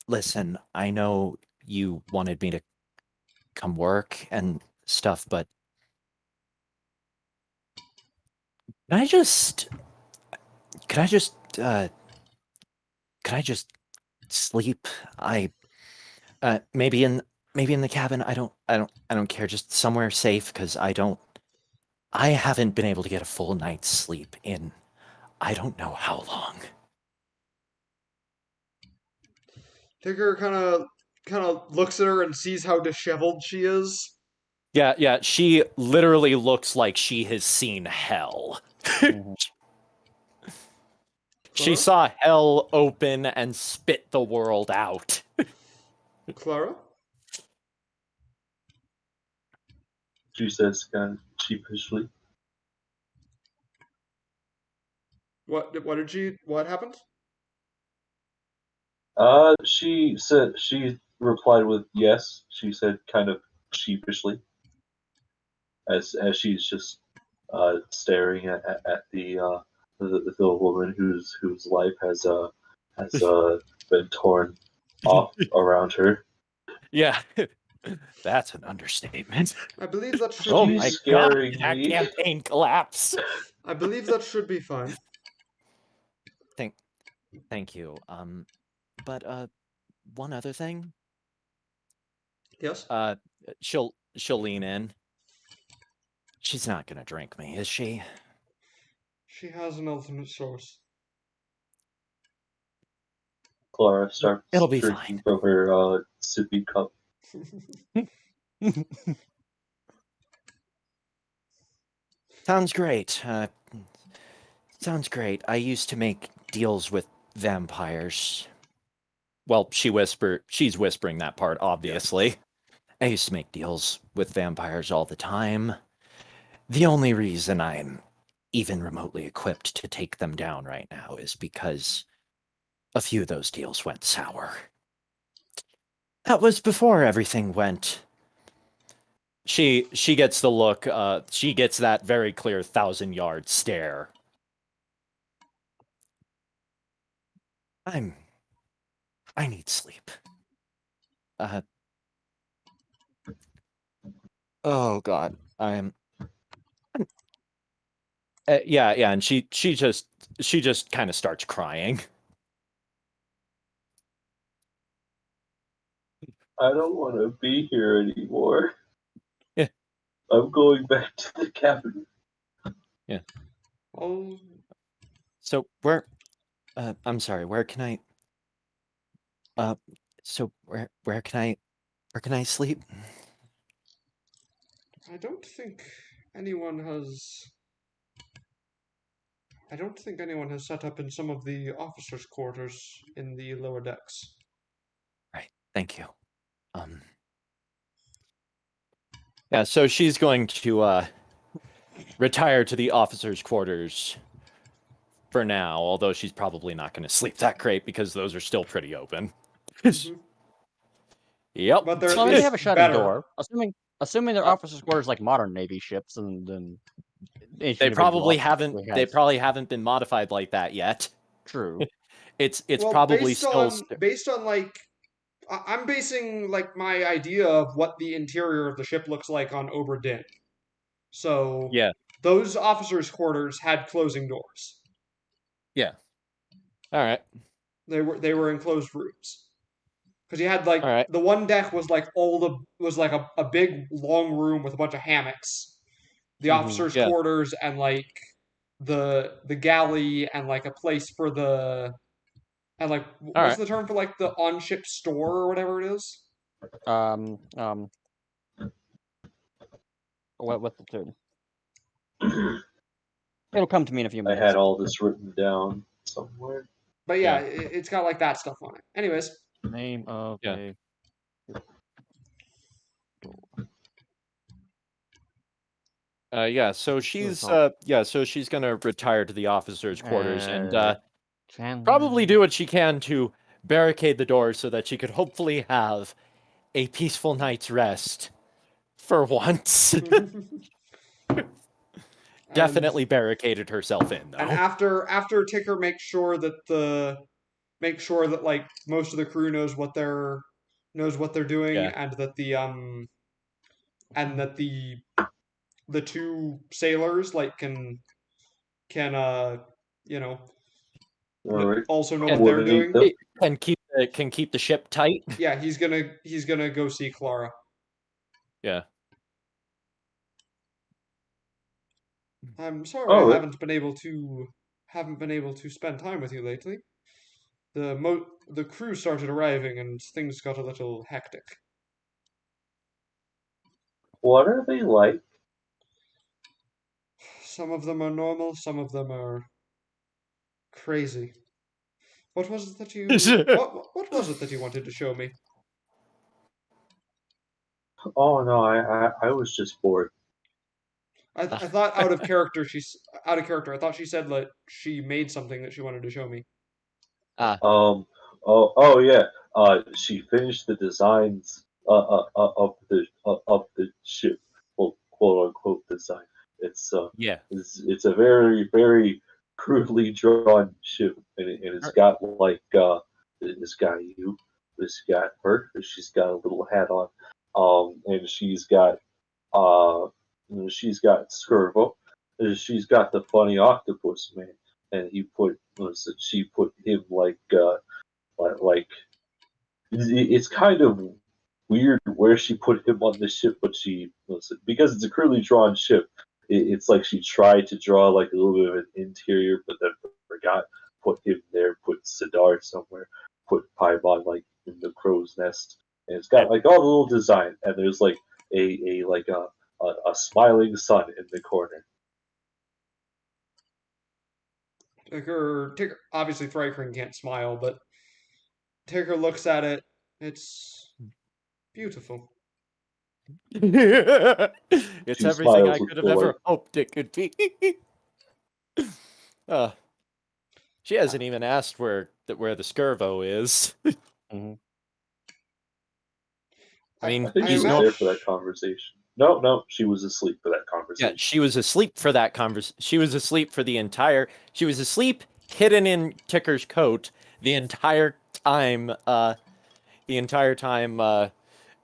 listen, I know you wanted me to come work and stuff, but can I just sleep? Maybe in the cabin. I don't care. Just somewhere safe, because I haven't been able to get a full night's sleep in I don't know how long. Tigger kind of looks at her and sees how disheveled she is. Yeah, she literally looks like she has seen hell. She saw hell open and spit the world out. Clara? She says kind of sheepishly. What happened? She replied with yes. She said kind of sheepishly as she's just staring at the woman whose life has been torn off around her. Yeah, that's an understatement. I believe that should Oh be. my She's god, scaring that me. campaign collapse. I believe that should be fine. Thank you. But one other thing. Yes. She'll lean in. She's not gonna drink me, is she? She has an ultimate source. Clara starts It'll be drinking fine. from her sippy cup. Sounds great. Sounds great. I used to make deals with vampires. Well, she's whispering that part, obviously. I used to make deals with vampires all the time. The only reason I'm even remotely equipped to take them down right now is because a few of those deals went sour. That was before everything went. She gets the look, she gets that very clear 1,000-yard stare. I need sleep. Oh god. Yeah, and she just kind of starts crying. I don't want to be here anymore. Yeah. I'm going back to the cabin. Yeah. Oh, So I'm sorry, where can I so where can I sleep? I don't think anyone has. I don't think anyone has set up in some of the officers' quarters in the lower decks. Right. Thank you. Yeah, so she's going to retire to the officers' quarters for now, although she's probably not going to sleep that great because those are still pretty open. Yep. But they're Well, at I mean, they have a least shuttered better. door. Assuming their officers' quarters like modern Navy ships, and then They probably haven't been modified like that yet. True. It's Well, probably still based on like I'm basing like my idea of what the interior of the ship looks like on Obra Dinn. So yeah. those officers' quarters had closing doors. Yeah. All right. They were enclosed rooms. Because you had like All right. the one deck was like a big long room with a bunch of hammocks. The officers' Yeah. quarters and like the galley and like a place for the and like All what's right. the term for like the on ship store or whatever it is? What's the term? It'll come to me in a few I minutes. had all this written down somewhere. But yeah, it's got like that stuff on it. Anyways, Name of Yeah. So she's gonna retire to the officers' quarters and probably do what she can to barricade the doors so that she could hopefully have a peaceful night's rest for once. Definitely barricaded herself in though. And after Ticker makes sure that like most of the crew knows what they're doing, Yeah. and that the two sailors like can you know All right. also know And what they're doing. Can keep the ship tight. Yeah, he's gonna go see Clara. Yeah. I'm sorry I haven't been able to spend time with you lately. The crew started arriving and things got a little hectic. What are they like? Some of them are normal, some of them are crazy. What was it that you what was it that you wanted to show me? Oh no, I was just bored. I thought out of character out of character. I thought she said like she made something that she wanted to show me. Oh yeah. She finished the designs of the ship, well, quote unquote design. It's Yeah. it's a very very crudely drawn ship, and it's got like it's got you, it's got her, she's got a little hat on, and uh she's got Skirvo, and she's got the funny octopus man, and she put him like it's kind of weird where she put him on the ship, but because it's a crudely drawn ship, it's like she tried to draw like a little bit of an interior, but then forgot, put him there, put Ssadaar somewhere, put Paimon like in the crow's nest, and it's got like all the little design, and there's like a smiling sun in the corner. Tigger, obviously Thrycrin can't smile, but Tigger looks at it. It's beautiful. It's She everything I smiles with could have delight. ever hoped it could be. She hasn't even asked where the Skirvo is. I mean, I think he he's was no. there for that conversation. No, she was asleep for that conversation. Yeah, she was asleep for that conversation. She was asleep for the entire. She was asleep, hidden in Ticker's coat the entire time.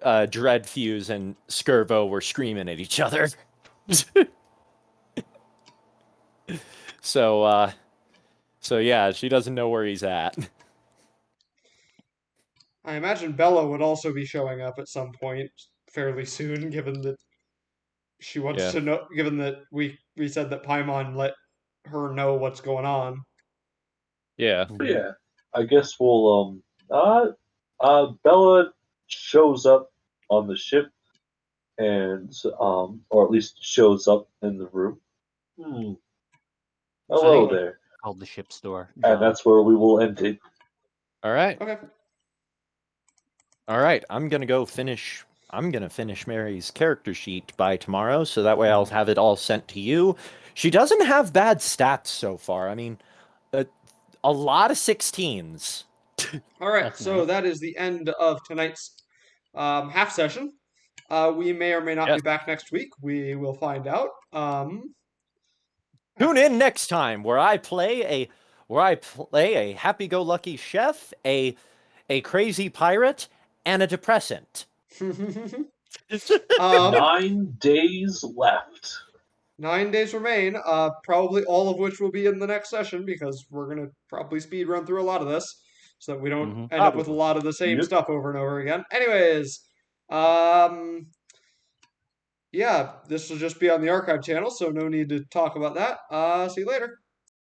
Dreadfuse and Skirvo were screaming at each other. So yeah, she doesn't know where he's at. I imagine Bella would also be showing up at some point fairly soon, given that she wants to know. Given that we said that Paimon let her know what's going on. Yeah. But yeah, I guess we'll Bella shows up on the ship, and or at least shows up in the room. Hello there. Called the ship's door. And that's where we will end it. All right. Okay. All right. I'm gonna finish Mary's character sheet by tomorrow, so that way I'll have it all sent to you. She doesn't have bad stats so far. I mean, a lot of 16s. All right. That's So nice. that is the end of tonight's half session. We may or may not be back next week. We will find out. Tune in next time where I play a happy-go-lucky chef, a crazy pirate, and a depressant. 9 days left. 9 days remain, probably all of which will be in the next session because we're going to probably speed run through a lot of this so that we don't end up with a lot of the same stuff over and over again. Anyways, yeah, this will just be on the archive channel, so no need to talk about that. See you later.